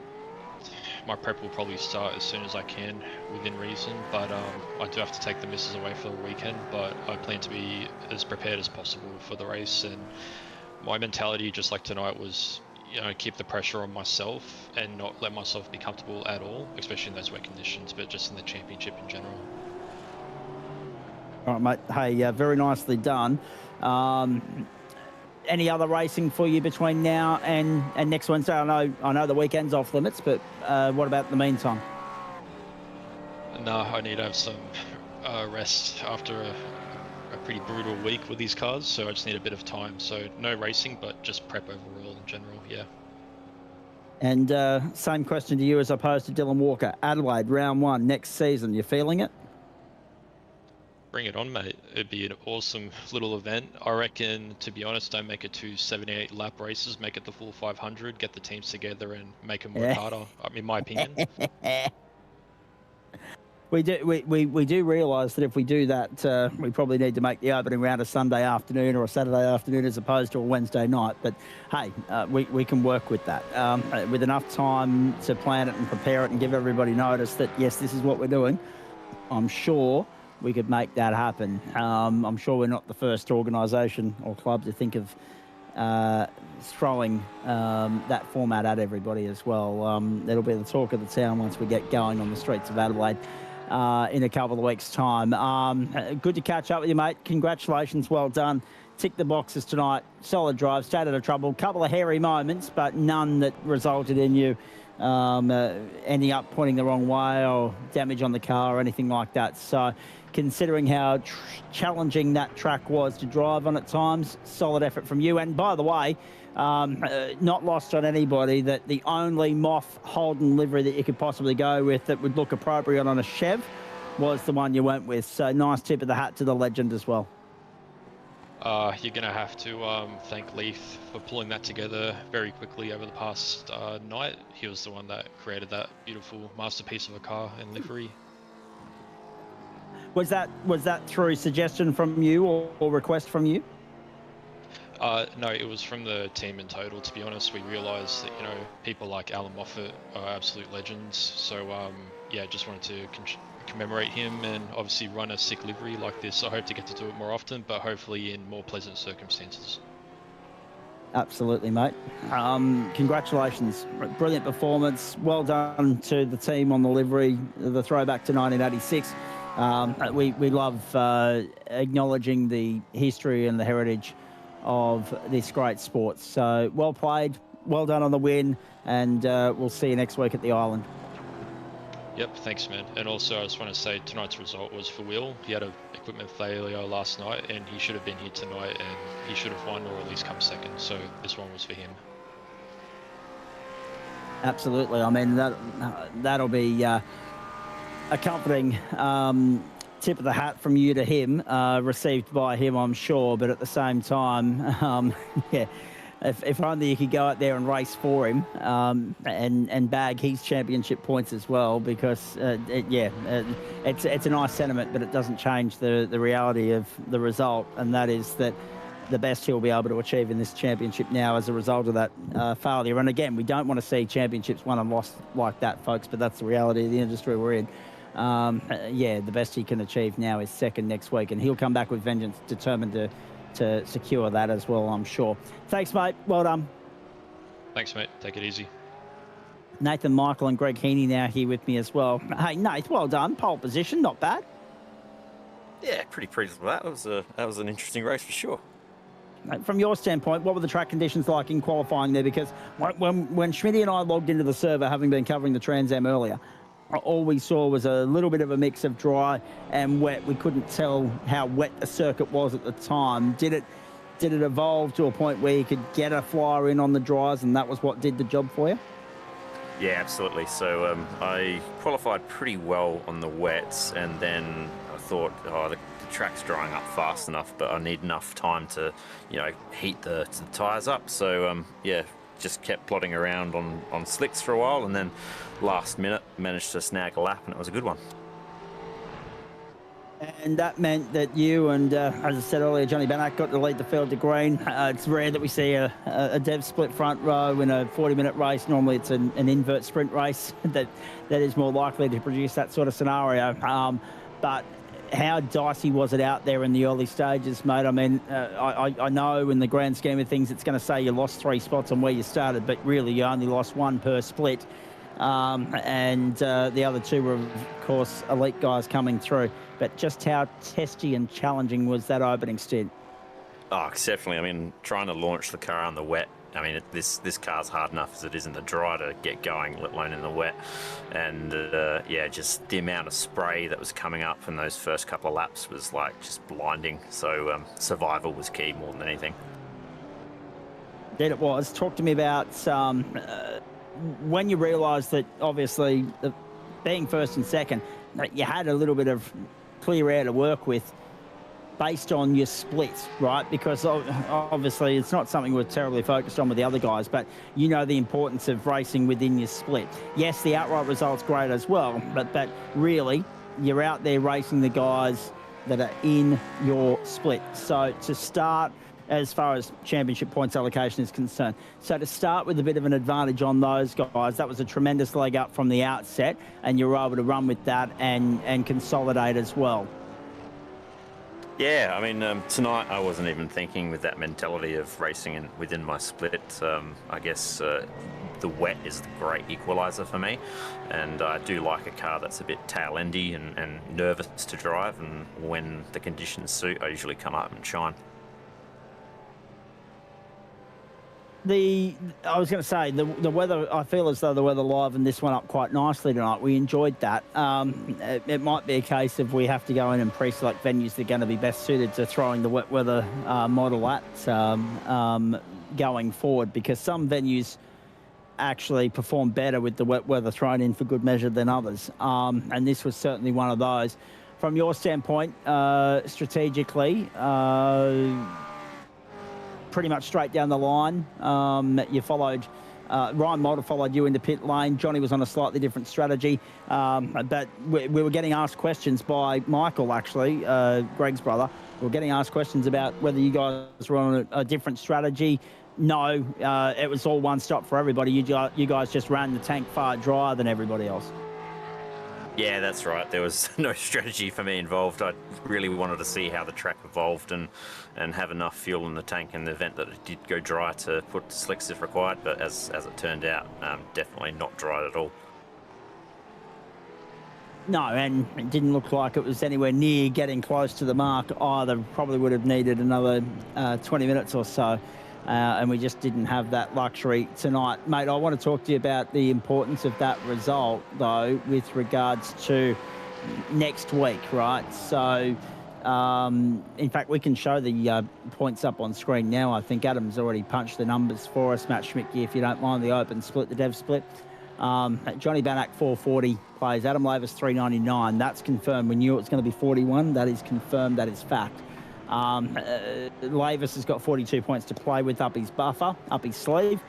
prep will probably start as soon as I can, within reason, but I do have to take the misses away for the weekend, but I plan to be as prepared as possible for the race. And my mentality, just like tonight, was, you know, keep the pressure on myself and not let myself be comfortable at all, especially in those wet conditions, but just in the championship in general. All right, mate. Hey, very nicely done. Any other racing for you between now and next Wednesday? I know the weekend's off limits, but what about in the meantime? No, I need to have some rest after a pretty brutal week with these cars, so I just need a bit of time. So no racing, but just prep overall in general, yeah. And same question to you as opposed to Dylan Walker. Adelaide, round 1, next season. You feeling it? Bring it on, mate. It'd be an awesome little event. I reckon, to be honest, don't make it 2 78 lap races, make it the full 500, get the teams together and make them work harder, in my opinion. We do realise that if we do that, we probably need to make the opening round a Sunday afternoon or a Saturday afternoon as opposed to a Wednesday night. But hey, we can work with that. With enough time to plan it and prepare it and give everybody notice that, yes, this is what we're doing, I'm sure we could make that happen. I'm sure we're not the first organisation or club to think of throwing that format at everybody as well. It'll be the talk of the town once we get going on the streets of Adelaide. in a couple of weeks' time. Good to catch up with you, mate. Congratulations, well done. Tick the boxes tonight. Solid drive, stayed out of trouble. Couple of hairy moments, but none that resulted in you ending up pointing the wrong way or damage on the car or anything like that. So considering how challenging that track was to drive on at times, solid effort from you. And by the way, not lost on anybody that the only Moth Holden livery that you could possibly go with that would look appropriate on a Chev was the one you went with. So nice tip of the hat to the legend as well. You're going to have to thank Leith for pulling that together very quickly over the past night. He was the one that created that beautiful masterpiece of a car and livery. Was that through suggestion from you or request from you? No, it was from the team in total. To be honest, we realised that people like Alan Moffat are absolute legends. So yeah, just wanted to commemorate him and obviously run a sick livery like this. I hope to get to do it more often, but hopefully in more pleasant circumstances. Absolutely, mate. Congratulations. Brilliant performance. Well done to the team on the livery, the throwback to 1986. We love acknowledging the history and the heritage of this great sport. So well played, well done on the win, and we'll see you next week at the Island. Yep, thanks, man. And also, I just want to say tonight's result was for Will. He had an equipment failure last night, and he should have been here tonight, and he should have won or at least come second. So this one was for him. Absolutely. I mean, that'll be a comforting tip of the hat from you to him, received by him, I'm sure. But at the same time, yeah. If only you could go out there and race for him and bag his championship points as well, because it's a nice sentiment, but it doesn't change the reality of the result, and that is that the best he'll be able to achieve in this championship now as a result of that failure. And again, we don't want to see championships won and lost like that, folks, but that's the reality of the industry we're in. Yeah, the best he can achieve now is second next week, and he'll come back with vengeance, determined to secure that as well, I'm sure. Thanks, mate. Well done. Thanks, mate. Take it easy. Nathan, Michael and Greg Heaney now here with me as well. Hey, Nate, well done. Pole position, not bad. Yeah, pretty pleased with that. That was an interesting race for sure. From your standpoint, what were the track conditions like in qualifying there? Because when Schmitty and I logged into the server, having been covering the TransAm earlier, all we saw was a little bit of a mix of dry and wet. We couldn't tell how wet the circuit was at the time. Did it evolve to a point where you could get a flyer in on the dries, and that was what did the job for you? Yeah, absolutely. So I qualified pretty well on the wets, and then I thought, the track's drying up fast enough, but I need enough time to, heat the tyres up. So yeah, just kept plodding around on slicks for a while, and then last minute managed to snag a lap, and it was a good one. And that meant that you and, as I said earlier, Johnny Bannock got to lead the field to green. It's rare that we see a dev split front row in a 40-minute race. Normally it's an invert sprint race that is more likely to produce that sort of scenario. But how dicey was it out there in the early stages, mate? I mean, I know in the grand scheme of things it's going to say you lost 3 spots on where you started, but really you only lost 1 per split. And the other 2 were, of course, elite guys coming through. But just how testy and challenging was that opening stint? Oh, definitely. I mean, trying to launch the car on the wet, I mean, this car's hard enough as it is in the dry to get going, let alone in the wet. And yeah, just the amount of spray that was coming up in those first couple of laps was like just blinding. So survival was key more than anything. Indeed it was. Talk to me about when you realised that obviously being first and second, you had a little bit of clear air to work with based on your split, right? Because obviously it's not something we're terribly focused on with the other guys, but you know the importance of racing within your split. Yes, the outright result's great as well, but really you're out there racing the guys that are in your split. So to start, as far as championship points allocation is concerned, so to start with a bit of an advantage on those guys, that was a tremendous leg up from the outset, and you were able to run with that and consolidate as well. Yeah, I mean, tonight I wasn't even thinking with that mentality of racing within my split. I guess the wet is the great equaliser for me, and I do like a car that's a bit tail-endy and nervous to drive, and when the conditions suit, I usually come up and shine. I was going to say, the weather, I feel as though the weather livened this one up quite nicely tonight. We enjoyed that. It might be a case of we have to go in and pre-select venues that are going to be best suited to throwing the wet weather model at going forward, because some venues actually perform better with the wet weather thrown in for good measure than others. And this was certainly one of those. From your standpoint, strategically, pretty much straight down the line. You followed, Ryan Mulder followed you into pit lane. Johnny was on a slightly different strategy. But we were getting asked questions by Michael, actually, Greg's brother. We were getting asked questions about whether you guys were on a different strategy. No, it was all one stop for everybody. You guys just ran the tank far drier than everybody else. Yeah, that's right. There was no strategy for me involved. I really wanted to see how the track evolved and have enough fuel in the tank in the event that it did go dry to put slicks if required. But as it turned out, definitely not dry at all. No, and it didn't look like it was anywhere near getting close to the mark either. Probably would have needed another 20 minutes or so. And we just didn't have that luxury tonight. Mate, I want to talk to you about the importance of that result, though, with regards to next week, right? So, in fact, we can show the points up on screen now. I think Adam's already punched the numbers for us. Matt Schmidtke, if you don't mind, the open split, the dev split. Johnny Banach, 440 plays. Adam Lavis, 399. That's confirmed. We knew it was going to be 41. That is confirmed. That is fact. Lavis has got 42 points to play with up his buffer, up his sleeve,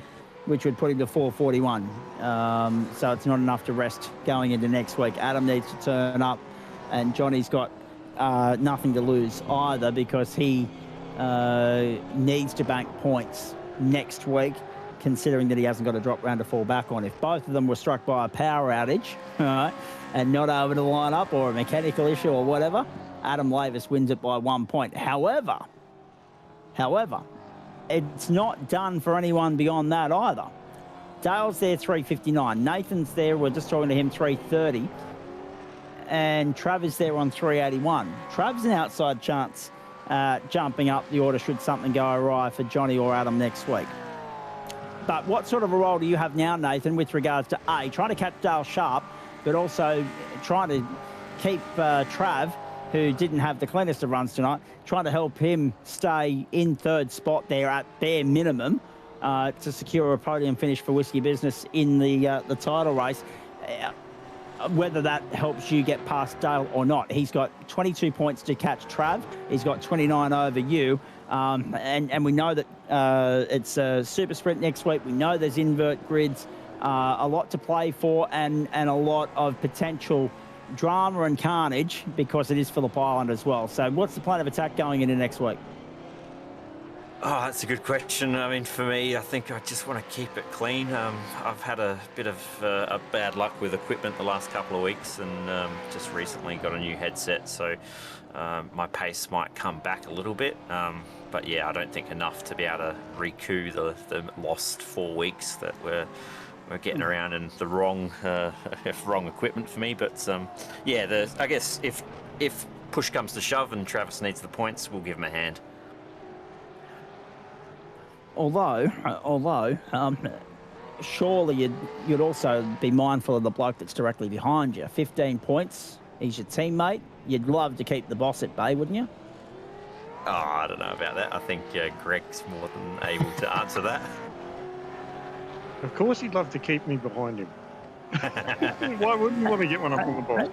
which would put him to 441. So it's not enough to rest going into next week. Adam needs to turn up, and Johnny's got nothing to lose either, because he needs to bank points next week, considering that he hasn't got a drop round to fall back on. If both of them were struck by a power outage, all right, and not able to line up, or a mechanical issue or whatever, Adam Lavis wins it by 1 point. However, it's not done for anyone beyond that either. Dale's there, 359. Nathan's there, we're just talking to him, 330. And Trav is there on 381. Trav's an outside chance jumping up the order should something go awry for Johnny or Adam next week. But what sort of a role do you have now, Nathan, with regards to A, trying to catch Dale sharp, but also trying to keep Trav, who didn't have the cleanest of runs tonight, trying to help him stay in third spot there at bare minimum to secure a podium finish for Whiskey Business in the title race. Whether that helps you get past Dale or not. He's got 22 points to catch Trav. He's got 29 over you. And we know that it's a super sprint next week. We know there's invert grids, a lot to play for, and a lot of potential drama and carnage, because it is Phillip Island as well. So what's the plan of attack going into next week? Oh, that's a good question. I mean, for me, I think I just want to keep it clean. I've had a bit of a bad luck with equipment the last couple of weeks, and just recently got a new headset, so my pace might come back a little bit. But yeah, I don't think enough to be able to recoup the lost 4 weeks that we're getting around in the wrong equipment for me. But yeah, I guess if push comes to shove and Travis needs the points, we'll give him a hand. Although, surely you'd also be mindful of the bloke that's directly behind you. 15 points, he's your teammate. You'd love to keep the boss at bay, wouldn't you? Oh, I don't know about that. I think Greg's more than able to answer that. Of course he'd love to keep me behind him. Why wouldn't you want to get one up on the boss?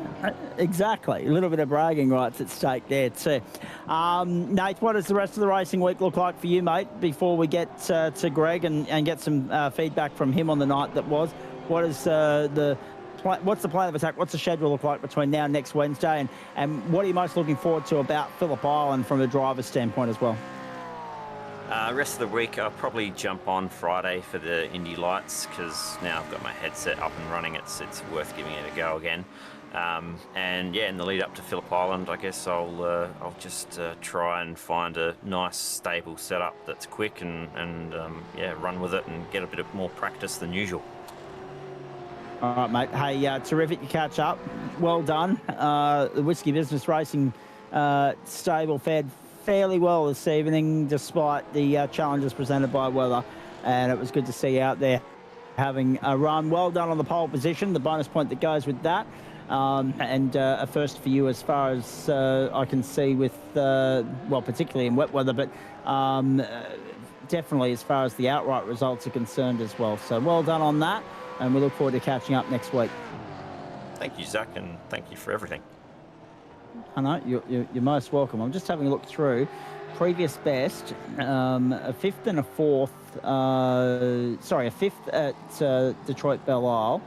Exactly. A little bit of bragging rights at stake there too. Nate, what does the rest of the racing week look like for you, mate, before we get to Greg and get some feedback from him on the night that was? What is what's the plan of attack? What's the schedule look like between now and next Wednesday? And what are you most looking forward to about Phillip Island from a driver's standpoint as well? Rest of the week, I'll probably jump on Friday for the Indy Lights, because now I've got my headset up and running. It's worth giving it a go again. And yeah, in the lead up to Phillip Island, I guess I'll just try and find a nice stable setup that's quick and yeah, run with it and get a bit of more practice than usual. All right, mate. Hey, terrific to catch up. Well done. The Whiskey Business Racing stable fared fairly well this evening, despite the challenges presented by weather, and it was good to see you out there having a run. Well done on the pole position, the bonus point that goes with that. And a first for you as far as I can see with, well, particularly in wet weather, but definitely as far as the outright results are concerned as well. So well done on that, and we look forward to catching up next week. Thank you, Zach, and thank you for everything. I know, you're most welcome. I'm just having a look through. Previous best, a fifth and a fourth, sorry, a fifth at Detroit Belle Isle,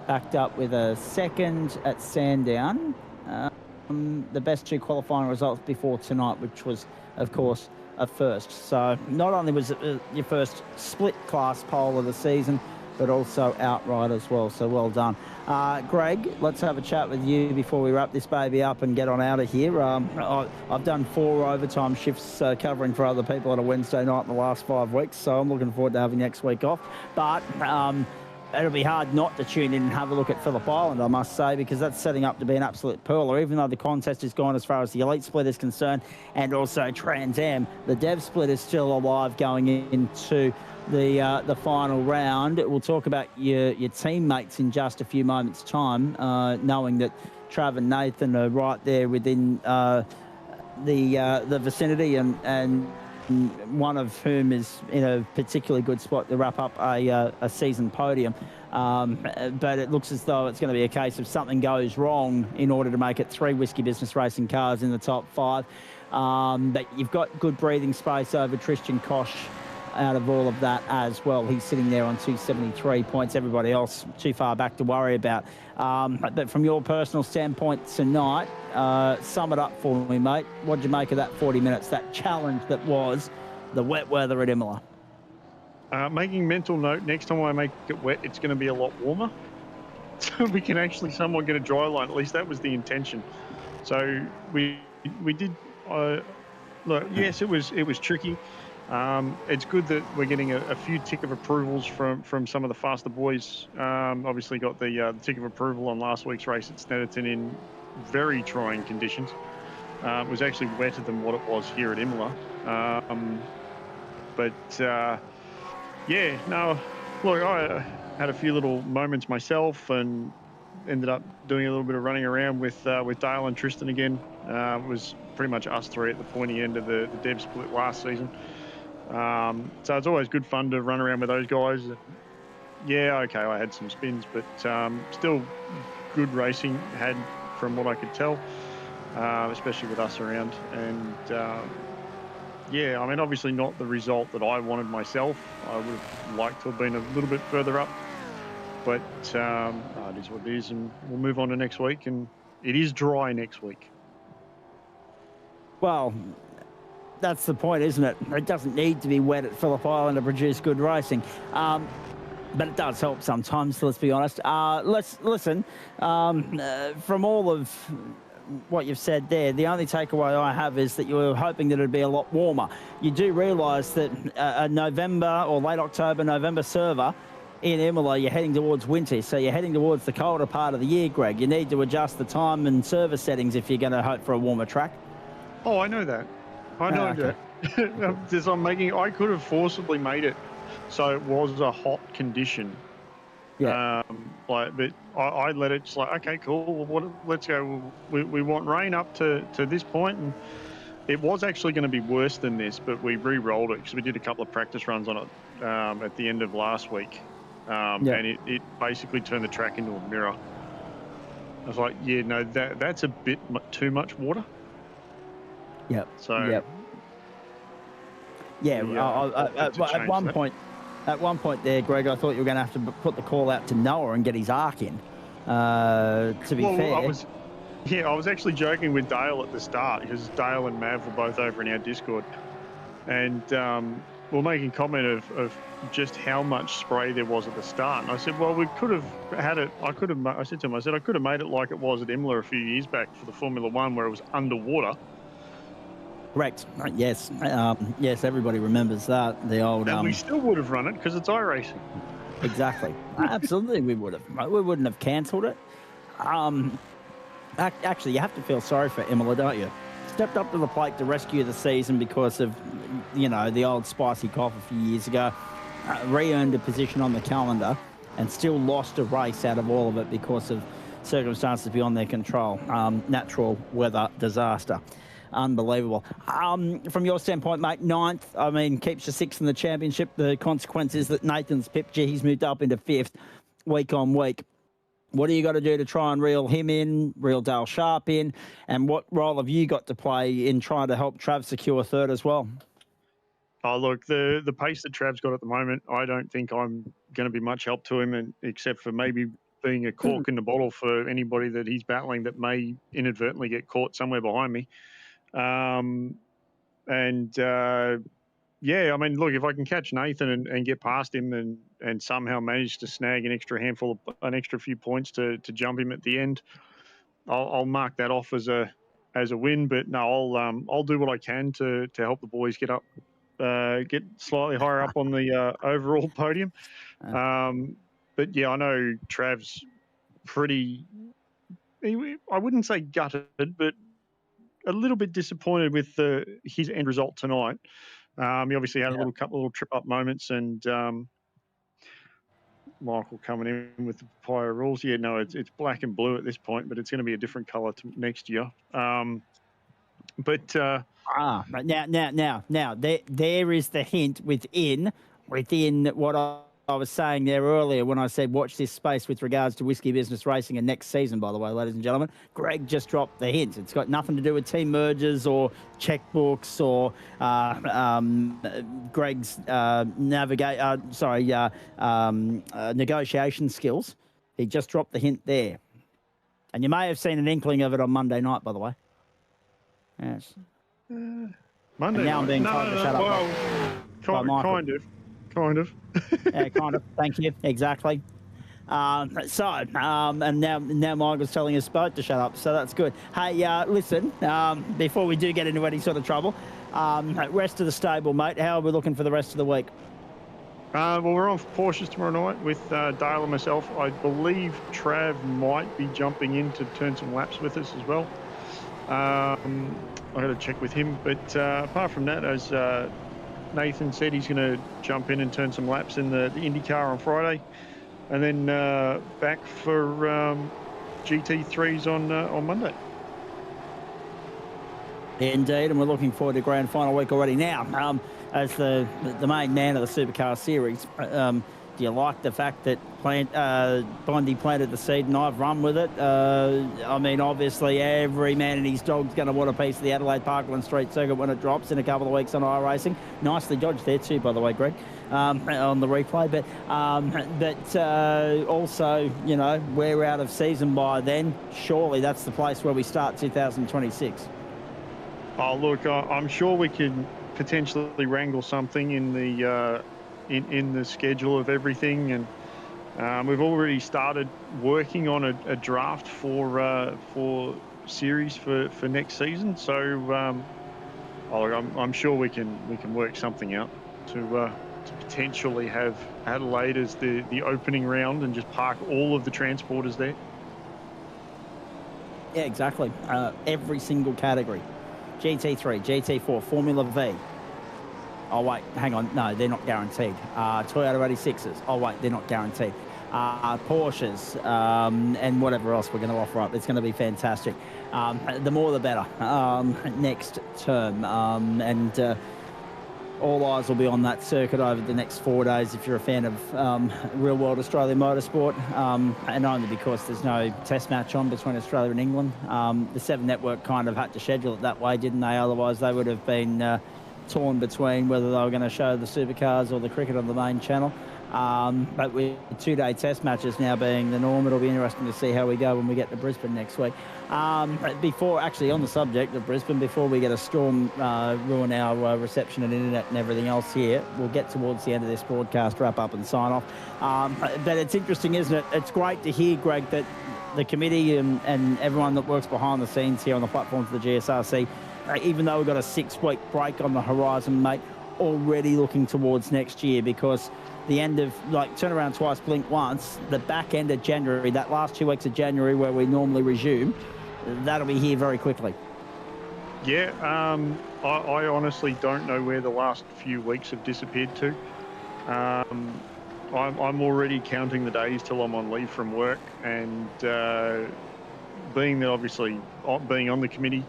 backed up with a second at Sandown. The best two qualifying results before tonight, which was, of course, a first. So not only was it your first split class pole of the season, but also outright as well. So well done. Greg, let's have a chat with you before we wrap this baby up and get on out of here. I've done 4 overtime shifts covering for other people on a Wednesday night in the last 5 weeks, so I'm looking forward to having next week off. But it'll be hard not to tune in and have a look at Phillip Island, I must say, because that's setting up to be an absolute pearler, even though the contest is gone as far as the elite split is concerned, and also TransAm. The dev split is still alive going into the final round. We'll talk about your teammates in just a few moments' time, knowing that Trav and Nathan are right there within the vicinity, and one of whom is in a particularly good spot to wrap up a season podium. But it looks as though it's going to be a case of something goes wrong in order to make it 3 Whiskey Business Racing cars in the top 5. But you've got good breathing space over Tristan Koch out of all of that as well. He's sitting there on 273 points. Everybody else too far back to worry about. But from your personal standpoint tonight, sum it up for me, mate. What did you make of that 40 minutes, that challenge that was the wet weather at Imola? Making mental note, next time I make it wet, it's going to be a lot warmer. So we can actually somewhat get a dry line. At least that was the intention. So we did, look, yes, it was tricky. It's good that we're getting a few tick of approvals from some of the faster boys. Obviously got the tick of approval on last week's race at Snetterton in very trying conditions. It was actually wetter than what it was here at Imola. Yeah, no, look, I had a few little moments myself and ended up doing a little bit of running around with Dale and Tristan again. It was pretty much us 3 at the pointy end of the dev split last season. So it's always good fun to run around with those guys. Yeah, okay, I had some spins, but still good racing had from what I could tell, especially with us around. And yeah, I mean, obviously not the result that I wanted myself. I would have liked to have been a little bit further up, but it is what it is, and we'll move on to next week. And it is dry next week. Well, that's the point, isn't it? It doesn't need to be wet at Phillip Island to produce good racing. But it does help sometimes, let's be honest. Listen, from all of what you've said there, the only takeaway I have is that you were hoping that it'd be a lot warmer. You do realise that a November or late October, November server in Imola, you're heading towards winter, so you're heading towards the colder part of the year, Greg. You need to adjust the time and server settings if you're going to hope for a warmer track. Oh, I know that. I know that. I could have forcibly made it so it was a hot condition. Yeah. But I let it just like, okay, cool. Well, let's go. We want rain up to this point, and it was actually going to be worse than this, but we re-rolled it because we did a couple of practice runs on it at the end of last week, and it basically turned the track into a mirror. I was like, yeah, no, that's a bit too much water. Yep. So. Yep. Yeah. At one point there, Greg, I thought you were going to have to put the call out to Noah and get his arc in. To be fair. I was actually joking with Dale at the start because Dale and Mav were both over in our Discord, and were making comment of just how much spray there was at the start. And I said, well, we could have had it. I said to him, I could have made it like it was at Imola a few years back for the Formula One, where it was underwater. Correct. Yes. Yes, everybody remembers that. The old. And we still would have run it because it's iRacing. Exactly. Absolutely, we would have. We wouldn't have cancelled it. Actually, you have to feel sorry for Imola, don't you? Stepped up to the plate to rescue the season because of, the old spicy cough a few years ago. Re-earned a position on the calendar and still lost a race out of all of it because of circumstances beyond their control. Natural weather disaster. Unbelievable. From your standpoint, mate, 9th, keeps you 6th in the championship. The consequence is that Nathan's pipped you. He's moved up into 5th week on week. What do you got to do to try and reel him in, reel Dale Sharp in, and what role have you got to play in trying to help Trav secure 3rd as well? Oh, look, the pace that Trav's got at the moment, I don't think I'm going to be much help to him, and except for maybe being a cork in the bottle for anybody that he's battling that may inadvertently get caught somewhere behind me. Look, if I can catch Nathan and get past him and somehow manage to snag an extra few points to jump him at the end, I'll mark that off as a win. But no, I'll do what I can to help the boys get slightly higher up on the overall podium. But yeah, I know Trav's pretty. I wouldn't say gutted, but a little bit disappointed with his end result tonight. He obviously had a couple little trip up moments, and Michael coming in with the papaya rules. Yeah, no, it's black and blue at this point, but it's going to be a different colour next year. Now, there is the hint within what I was saying there earlier when I said watch this space with regards to Whiskey Business Racing and next season, by the way, ladies and gentlemen. Greg just dropped the hint. It's got nothing to do with team mergers or checkbooks or Greg's negotiation skills. He just dropped the hint there. And you may have seen an inkling of it on Monday night, by the way. Yes. Monday and now night? I'm being told to shut up. Kind of. Yeah, kind of. Thank you. Exactly. And now Michael's telling us both to shut up, so that's good. Hey, listen, before we do get into any sort of trouble, rest of the stable, mate, how are we looking for the rest of the week? Well, we're on Porsches tomorrow night with Dale and myself. I believe Trav might be jumping in to turn some laps with us as well. I got to check with him, but apart from that, as Nathan said, he's going to jump in and turn some laps in the IndyCar on Friday, and then back for GT3s on Monday. Indeed, and we're looking forward to grand final week already. Now, as the main man of the Supercar series, do you like the fact that Bondi planted the seed and I've run with it? Obviously every man and his dog's going to want a piece of the Adelaide Parkland Street circuit when it drops in a couple of weeks on iRacing. Nicely dodged there too, by the way, Greg, on the replay. But also, we're out of season by then. Surely that's the place where we start 2026. Oh, look, I'm sure we can potentially wrangle something in the in the schedule of everything, and we've already started working on a draft for series for next season. So I'm sure we can work something out to potentially have Adelaide as the opening round and just park all of the transporters there. Yeah, exactly. Every single category. GT3, GT4, Formula V. Oh, wait, hang on. No, they're not guaranteed. Toyota 86s. Oh, wait, they're not guaranteed. Porsches and whatever else we're going to offer up. It's going to be fantastic. The more the better next term. All eyes will be on that circuit over the next 4 days if you're a fan of real world Australian motorsport, and only because there's no test match on between Australia and England. The Seven Network kind of had to schedule it that way, didn't they? Otherwise they would have been torn between whether they were going to show the supercars or the cricket on the main channel. But with 2-day test matches now being the norm, it'll be interesting to see how we go when we get to Brisbane next week. Actually on the subject of Brisbane, before we get a storm ruin our reception and internet and everything else here, we'll get towards the end of this broadcast, wrap up and sign off. But it's interesting, isn't it? It's great to hear, Greg, that the committee and everyone that works behind the scenes here on the platforms of the GSRC, even though we've got a 6-week break on the horizon, mate, already looking towards next year, because the end of, turn around twice, blink once, the back end of January, that last 2 weeks of January where we normally resume, that'll be here very quickly. Yeah, I honestly don't know where the last few weeks have disappeared to. I'm already counting the days till I'm on leave from work, and being that obviously being on the committee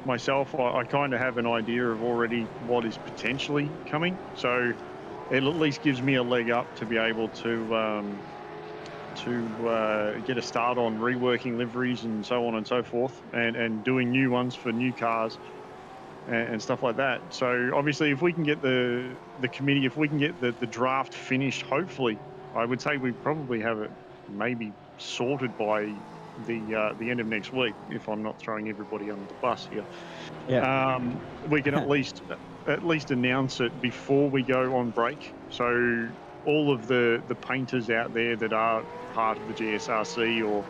myself, I kind of have an idea of already what is potentially coming. So it at least gives me a leg up to be able to get a start on reworking liveries and so on and so forth, and doing new ones for new cars and stuff like that. So obviously, if we can get the committee, if we can get the draft finished, hopefully, I would say we probably have it maybe sorted by the end of next week, if I'm not throwing everybody under the bus here. Yeah. We can at least announce it before we go on break. So all of the painters out there that are part of the GSRC, or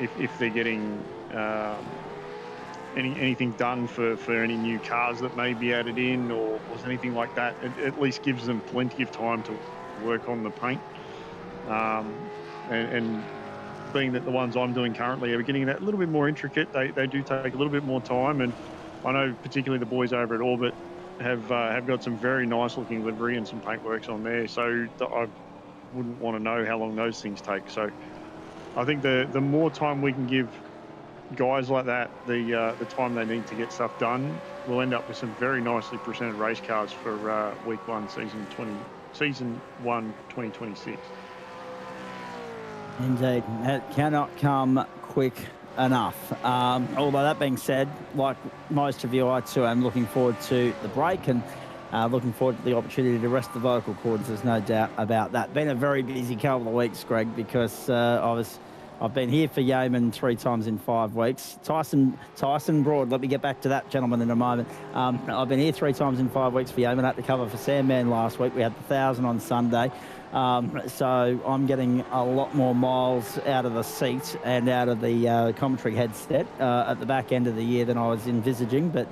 if they're getting anything done for any new cars that may be added in, or anything like that, it at least gives them plenty of time to work on the paint. And being that the ones I'm doing currently are getting that little bit more intricate, they do take a little bit more time. And I know particularly the boys over at Orbit have got some very nice looking livery and some paintworks on there. So I wouldn't want to know how long those things take. So I think the more time we can give guys like that, the time they need to get stuff done, we'll end up with some very nicely presented race cars for week 1, season 1, 2026. Indeed, it cannot come quick enough. Although that being said, like most of you, I too am looking forward to the break and looking forward to the opportunity to rest the vocal cords. There's no doubt about that. Been a very busy couple of weeks, Greg, because I've been here for Yeoman 3 times in 5 weeks. Tyson Broad, let me get back to that gentleman in a moment. I've been here 3 times in 5 weeks for Yeoman. I had to cover for Sandman last week. We had the 1,000 on Sunday. So I'm getting a lot more miles out of the seat and out of the commentary headset at the back end of the year than I was envisaging. But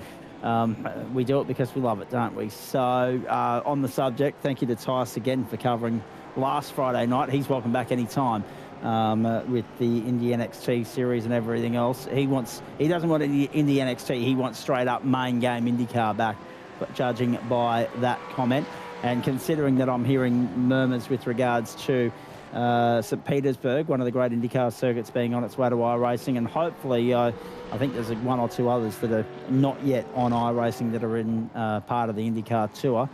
we do it because we love it, don't we? So on the subject, thank you to Tice again for covering last Friday night. He's welcome back any time. With the Indy NXT series and everything else. He doesn't want Indy NXT, he wants straight up main game IndyCar back, but judging by that comment. And considering that I'm hearing murmurs with regards to St. Petersburg, one of the great IndyCar circuits, being on its way to iRacing, and hopefully I think there's 1 or 2 others that are not yet on iRacing that are in part of the IndyCar tour.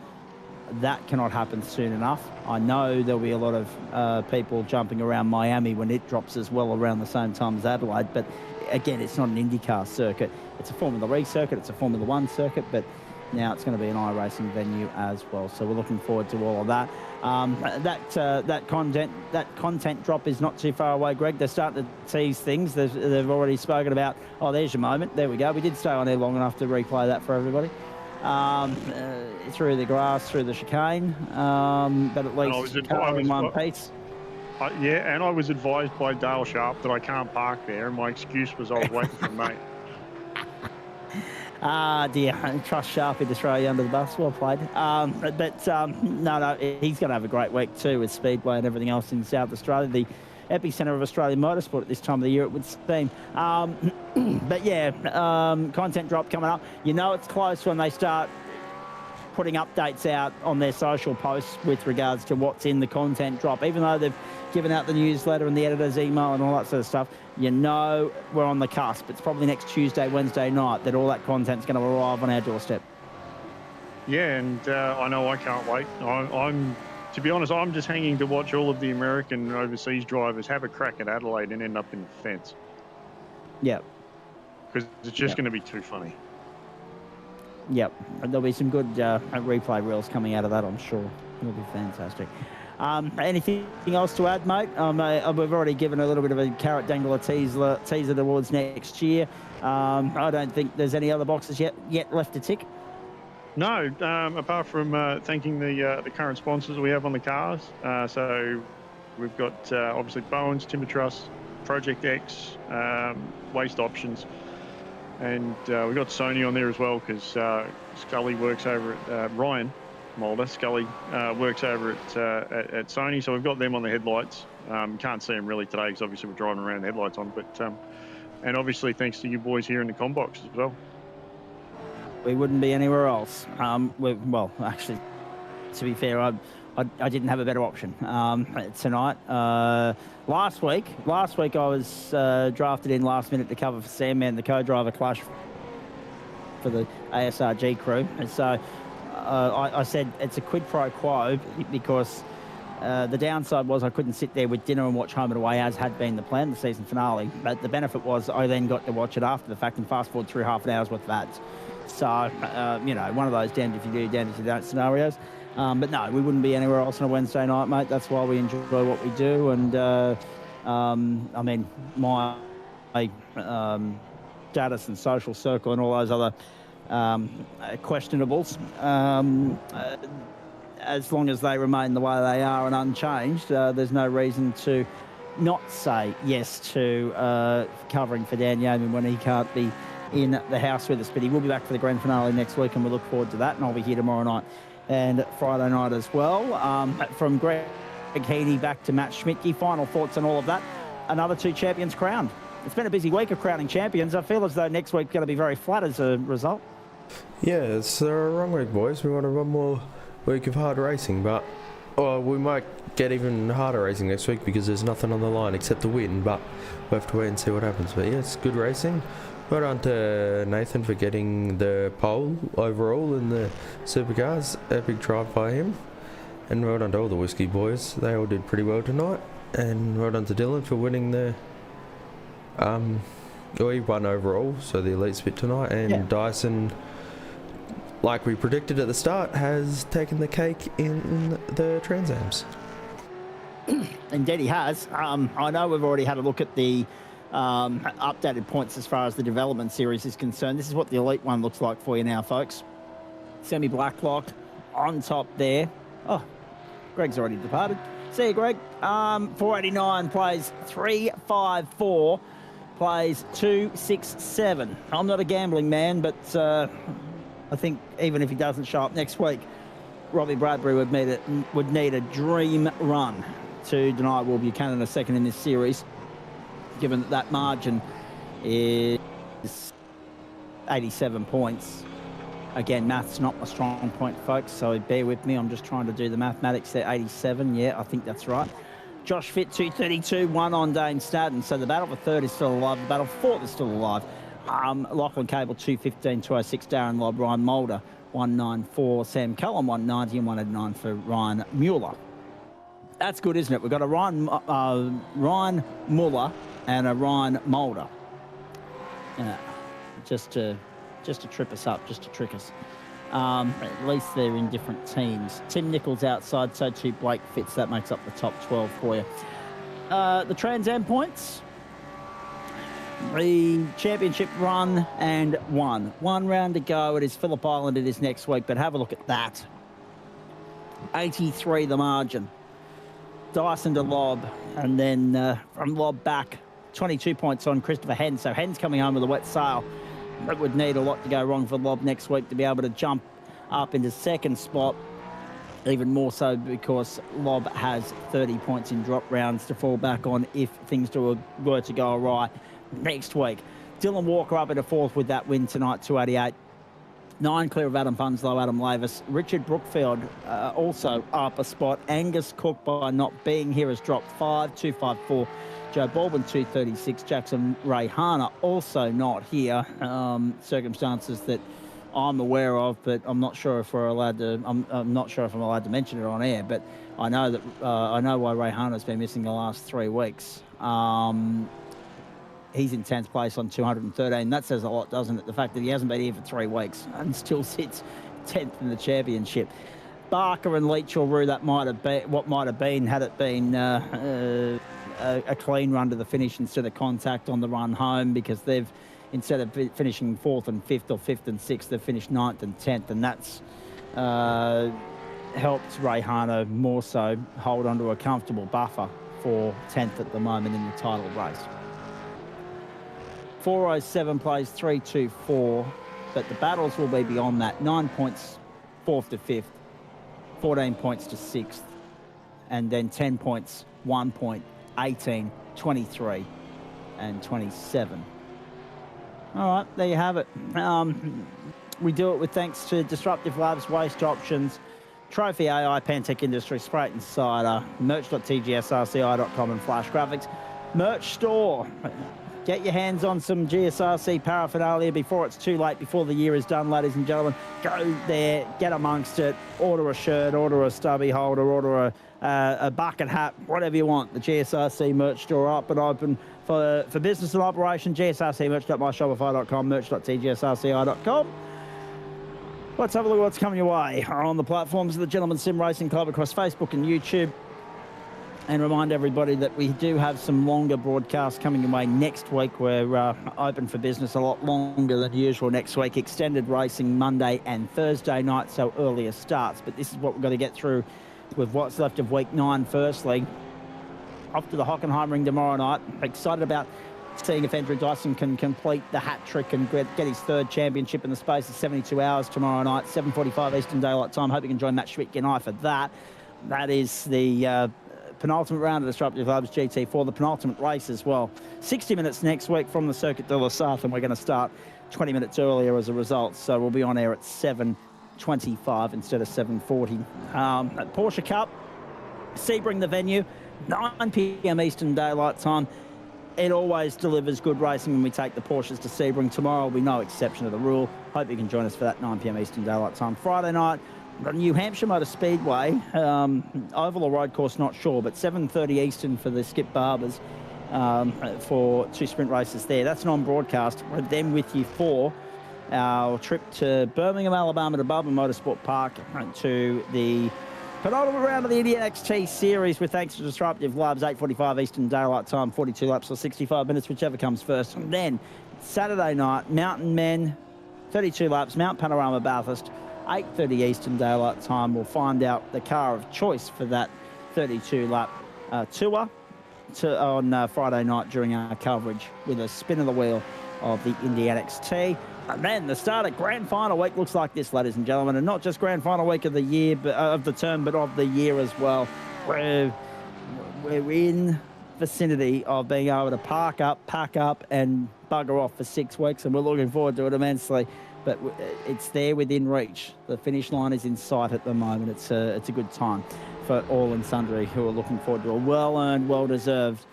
That cannot happen soon enough. I know there'll be a lot of people jumping around Miami when it drops as well around the same time as Adelaide. But again, it's not an IndyCar circuit. It's a Formula E circuit. It's a Formula 1 circuit. But now it's going to be an iRacing venue as well. So we're looking forward to all of that. That content drop is not too far away, Greg. They're starting to tease things. They've already spoken about, oh, there's your moment. There we go. We did stay on there long enough to replay that for everybody. Through the grass, through the chicane, but at least in one piece. Yeah, and I was advised by Dale Sharp that I can't park there, and my excuse was I was waiting for a mate. Dear, trust Sharpie to throw you under the bus. Well played. No, he's going to have a great week too with Speedway and everything else in South Australia. The epicenter of Australian motorsport at this time of the year, it would seem. But yeah, content drop coming up. You know it's close when they start putting updates out on their social posts with regards to what's in the content drop. Even though they've given out the newsletter and the editor's email and all that sort of stuff, you know we're on the cusp. It's probably next Tuesday, Wednesday night that all that content's going to arrive on our doorstep. Yeah, and I know I can't wait. I'm to be honest, I'm just hanging to watch all of the American overseas drivers have a crack at Adelaide and end up in the fence. Yep. Because it's just going to be too funny. Yep. There'll be some good replay reels coming out of that, I'm sure. It'll be fantastic. Anything else to add, mate? We've already given a little bit of a carrot dangle, a teaser towards next year. I don't think there's any other boxes yet left to tick. No, apart from thanking the current sponsors we have on the cars. So we've got obviously Bowens, Timber Truss, Project X, Waste Options, and we've got Sony on there as well because Scully works over at Ryan Mulder. Scully works over at Sony, so we've got them on the headlights. Can't see them really today because obviously we're driving around the headlights on, but and obviously thanks to you boys here in the Combox as well. We wouldn't be anywhere else. Well, actually, to be fair, I didn't have a better option tonight. Last week I was drafted in last minute to cover for Sandman, the co-driver clash for the ASRG crew. And so I said it's a quid pro quo because the downside was I couldn't sit there with dinner and watch home and away as had been the plan, the season finale. But the benefit was I then got to watch it after the fact and fast forward through half an hour's worth of ads. So, you know, one of those damned if you do, damned if you don't scenarios. But no, we wouldn't be anywhere else on a Wednesday night, mate. That's why we enjoy what we do. And, I mean, my status and social circle and all those other questionables, as long as they remain the way they are and unchanged, there's no reason to not say yes to covering for Dan Yeoman when he can't be in the house with us. But he will be back for the grand finale next week, and we look forward to that. And I'll be here tomorrow night and Friday night as well. From Greg Heaney back to Matt Schmidtke, final thoughts on all of that. Another 2 champions crowned. It's been a busy week of crowning champions. I feel as though next week's going to be very flat as a result. Yeah, it's the wrong week, boys. We want one more week of hard racing, but we might get even harder racing next week because there's nothing on the line except the win, but we'll have to wait and see what happens. But yeah, it's good racing. Well done to Nathan for getting the pole overall in the Supercars. Epic drive by him. And well done to all the Whiskey boys. They all did pretty well tonight. And well done to Dylan for winning the... he won overall, so the elite split tonight. And yeah. Dyson, like we predicted at the start, has taken the cake in the TransAms. Indeed he has. I know we've already had a look at the updated points as far as the development series is concerned. This is what the elite one looks like for you now, folks. Semi-black locked on top there. Oh, Greg's already departed. See you, Greg. 489 plays 354, plays 267. I'm not a gambling man, but I think even if he doesn't show up next week, Robbie Bradbury would need a dream run to deny Will Buchanan a second in this series, given that margin is 87 points. Again, math's not my strong point, folks, so bear with me. I'm just trying to do the mathematics there. 87, yeah, I think that's right. Josh Fitt, 232, 1 on Dane Staden. So the battle for third is still alive. The battle for fourth is still alive. Lachlan Cable, 215, 206. Darren Lobb, Ryan Mulder, 194. Sam Cullen, 190, and 189 for Ryan Mueller. That's good, isn't it? We've got a Ryan Muller and a Ryan Mulder. Just to trip us up, just to trick us. At least they're in different teams. Tim Nichols outside, so too Blake Fitz. That makes up the top 12 for you. The TransAm points. The championship run and won. 1 round to go. It is Phillip Island. It is next week, but have a look at that. 83 the margin. Dyson to Lobb, and then from Lobb back, 22 points on Christopher Hen. So Hen's coming home with a wet sail. It would need a lot to go wrong for Lobb next week to be able to jump up into second spot. Even more so because Lobb has 30 points in drop rounds to fall back on if things were to go awry next week. Dylan Walker up into fourth with that win tonight, 288. 9 clear of Adam Funslow, Adam Lavis. Richard Brookfield also up a spot. Angus Cook, by not being here, has dropped 5, 254. Joe Baldwin, 236. Jackson Rayhana also not here. Circumstances that I'm aware of, but I'm not sure if we're allowed to. I'm not sure if I'm allowed to mention it on air. But I know that I know why Rayhana's been missing the last 3 weeks. He's in 10th place on 213. That says a lot, doesn't it? The fact that he hasn't been here for 3 weeks and still sits 10th in the championship. Barker and Leach or Rue, that might have been what might have been had it been a clean run to the finish instead of contact on the run home, because they've, instead of finishing 4th and 5th or 5th and 6th, they've finished 9th and 10th, and that's helped Rayhana more so hold onto a comfortable buffer for 10th at the moment in the title race. 407 plays 3-2-4, but the battles will be beyond that. 9 points, 4th to 5th, 14 points to 6th, and then 10 points, 1 point, 18, 23, and 27. All right, there you have it. We do it with thanks to Disruptive Labs, Waste Options, Trophi.AI, Pantech Industry, Sprite and Cider, merch.tgsrci.com, and Flash Graphics. Merch store. Get your hands on some GSRC paraphernalia before it's too late, before the year is done, ladies and gentlemen. Go there, get amongst it, order a shirt, order a stubby holder, order a bucket hat, whatever you want. The GSRC merch store up and open for business and operation. GSRC merch.myshopify.com, merch.tgsrci.com. Let's have a look at what's coming your way on the platforms of the Gentleman Sim Racing Club across Facebook and YouTube. And remind everybody that we do have some longer broadcasts coming your way next week. We're open for business a lot longer than usual next week. Extended racing Monday and Thursday night, so earlier starts. But this is what we've got to get through with what's left of week 9 firstly. Off to the Hockenheimring tomorrow night. Excited about seeing if Andrew Dyson can complete the hat trick and get his 3rd championship in the space of 72 hours tomorrow night, 7:45 Eastern Daylight Time. Hope you can join Matt Schwick and I for that. That is the penultimate round of Disruptive Labs GT4, the penultimate race as well. 60 minutes next week from the Circuit de la Sarthe, and we're going to start 20 minutes earlier as a result. So we'll be on air at 7:25 instead of 7:40. At Porsche Cup, Sebring the venue, 9 p.m. Eastern Daylight Time. It always delivers good racing when we take the Porsches to Sebring. Tomorrow will be no exception to the rule. Hope you can join us for that 9 p.m. Eastern Daylight Time. Friday night, the New Hampshire Motor Speedway, oval or road course, not sure, but 7:30 Eastern for the Skip Barbers for 2 sprint races there. That's an on-broadcast. We're then with you for our trip to Birmingham, Alabama, to Bubba Motorsport Park, to the penultimate round of the Indian XT Series with thanks to Disruptive Labs, 8:45 Eastern Daylight Time, 42 laps or 65 minutes, whichever comes first. And then Saturday night, Mountain Men, 32 laps, Mount Panorama Bathurst, 8:30 Eastern Daylight Time. We'll find out the car of choice for that 32-lap tour on Friday night during our coverage with a spin of the wheel of the Indian XT. And then the start of Grand Final week looks like this, ladies and gentlemen, and not just Grand Final week of the year, but of the term, but of the year as well. We're in vicinity of being able to pack up, and bugger off for 6 weeks, and we're looking forward to it immensely. But it's there within reach. The finish line is in sight at the moment. It's a good time for all and sundry who are looking forward to a well-earned, well-deserved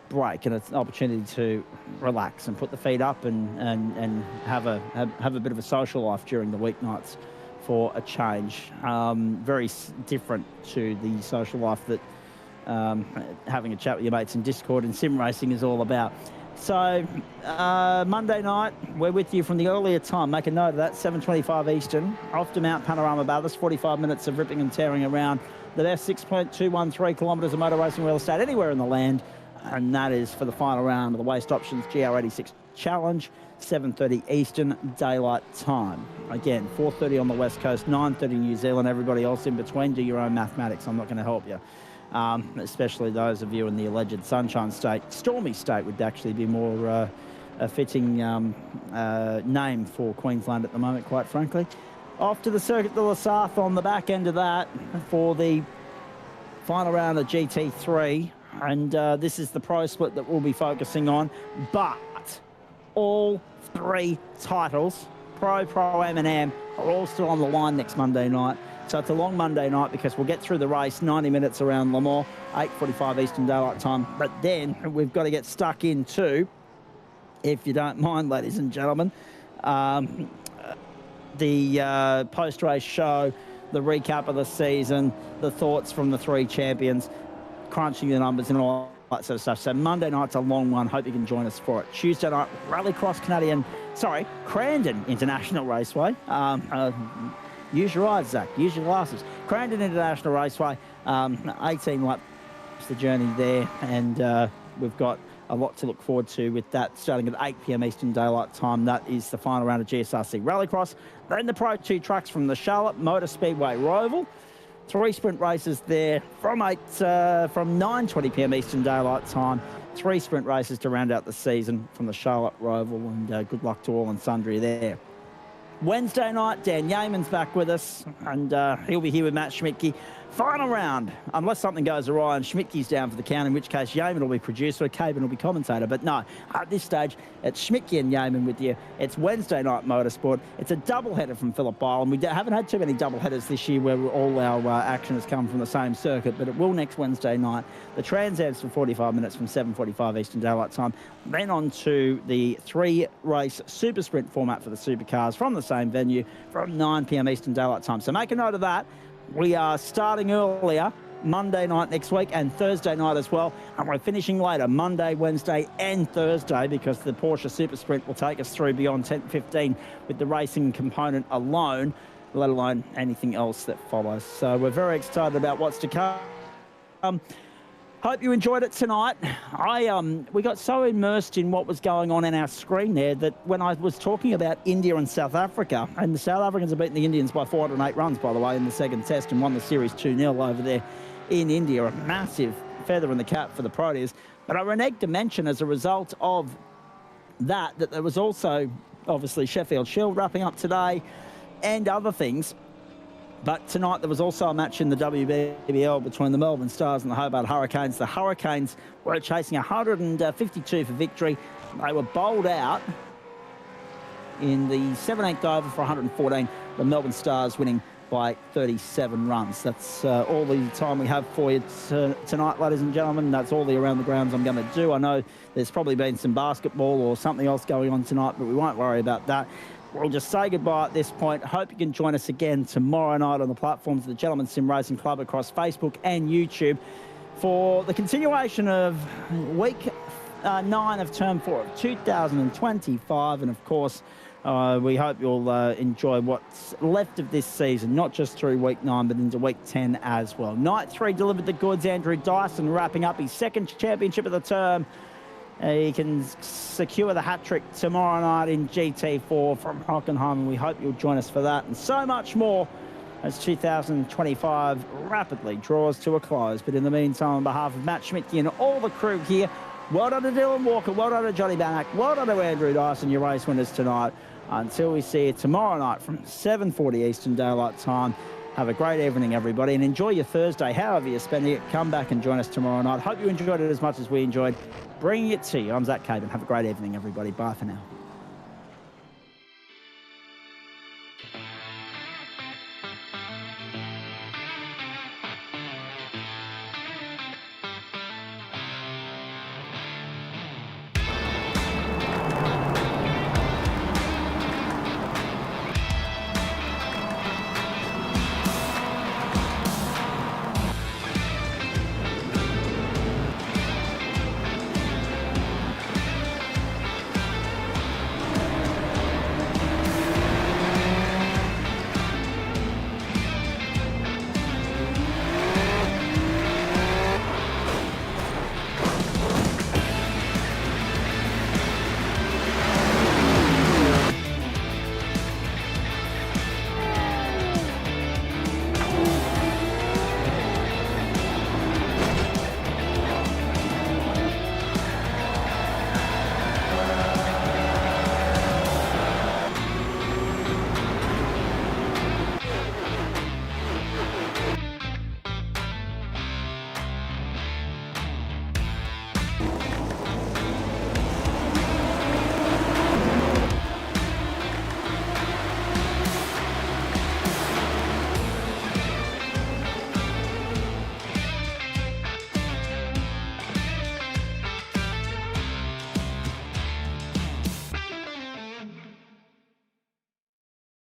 break, and it's an opportunity to relax and put the feet up and have a bit of a social life during the weeknights for a change. Very different to the social life that having a chat with your mates in Discord and sim racing is all about. So Monday night, we're with you from the earlier time. Make a note of that, 7:25 Eastern, off to Mount Panorama Bathurst, 45 minutes of ripping and tearing around the best 6.213 kilometres of motor racing real estate anywhere in the land. And that is for the final round of the Waste Options GR86 Challenge, 7:30 Eastern Daylight Time. Again, 4:30 on the West Coast, 9:30 New Zealand. Everybody else in between, do your own mathematics. I'm not going to help you. Especially those of you in the alleged Sunshine State. Stormy State would actually be more a fitting name for Queensland at the moment, quite frankly. Off to the Circuit de la Sarthe on the back end of that for the final round of GT3. And this is the pro split that we'll be focusing on. But all 3 titles, Pro, Pro-Am and Am, are all still on the line next Monday night. So it's a long Monday night because we'll get through the race, 90 minutes around Le Mans, 8:45 Eastern Daylight Time. But then we've got to get stuck into, if you don't mind, ladies and gentlemen, the post-race show, the recap of the season, the thoughts from the 3 champions, crunching the numbers and all that sort of stuff. So Monday night's a long one. Hope you can join us for it. Tuesday night, Crandon International Raceway. use your eyes, Zach. Use your glasses. Crandon International Raceway, 18 laps the journey there, and we've got a lot to look forward to with that starting at 8 p.m. Eastern Daylight Time. That is the final round of GSRC Rallycross. Then the Pro 2 trucks from the Charlotte Motor Speedway Roval. 3 sprint races there from 9:20 p.m. Eastern Daylight Time. 3 sprint races to round out the season from the Charlotte Roval, and good luck to all and sundry there. Wednesday night, Dan Yeaman's back with us, and he'll be here with Matt Schmidtke. Final round, unless something goes awry and Schmidtke's down for the count, in which case Yeaman will be producer, Caban will be commentator. But no, at this stage, it's Schmidtke and Yeaman with you. It's Wednesday night motorsport. It's a double-header from Phillip Island. We haven't had too many double-headers this year where all our action has come from the same circuit, but it will next Wednesday night. The TransAm's for 45 minutes from 7:45 Eastern Daylight Time. Then on to the 3-race super sprint format for the supercars from the same venue from 9 p.m. Eastern Daylight Time. So make a note of that. We are starting earlier Monday night next week and Thursday night as well. And we're finishing later Monday, Wednesday and Thursday because the Porsche Super Sprint will take us through beyond 10:15 with the racing component alone, let alone anything else that follows. So we're very excited about what's to come. Hope you enjoyed it tonight. We got so immersed in what was going on in our screen there that when I was talking about India and South Africa, and the South Africans have beaten the Indians by 408 runs, by the way, in the second test and won the series 2-0 over there in India. A massive feather in the cap for the Proteas. But I reneged to mention as a result of that there was also, obviously, Sheffield Shield wrapping up today and other things. But tonight there was also a match in the WBBL between the Melbourne Stars and the Hobart Hurricanes. The Hurricanes were chasing 152 for victory. They were bowled out in the 17th over for 114. The Melbourne Stars winning by 37 runs. That's all the time we have for you tonight, ladies and gentlemen. That's all the around the grounds I'm going to do. I know there's probably been some basketball or something else going on tonight, but we won't worry about that. We'll just say goodbye at this point. Hope you can join us again tomorrow night on the platforms of the Gentlemen's Sim Racing Club across Facebook and YouTube for the continuation of week 9 of term 4 of 2025. And of course, we hope you'll enjoy what's left of this season, not just through week 9, but into week 10 as well. Night 3 delivered the goods. Andrew Dyson wrapping up his second championship of the term. He can secure the hat-trick tomorrow night in GT4 from Hockenheim, and we hope you'll join us for that and so much more as 2025 rapidly draws to a close. But in the meantime, on behalf of Matt Schmidtke and all the crew here, well done to Dylan Walker, well done to Johnny Bannock, well done to Andrew Dyson, your race winners tonight. Until we see you tomorrow night from 7:40 Eastern Daylight Time. Have a great evening, everybody, and enjoy your Thursday, however you're spending it. Come back and join us tomorrow night. Hope you enjoyed it as much as we enjoyed bringing it to you. I'm Zach Caban. Have a great evening, everybody. Bye for now.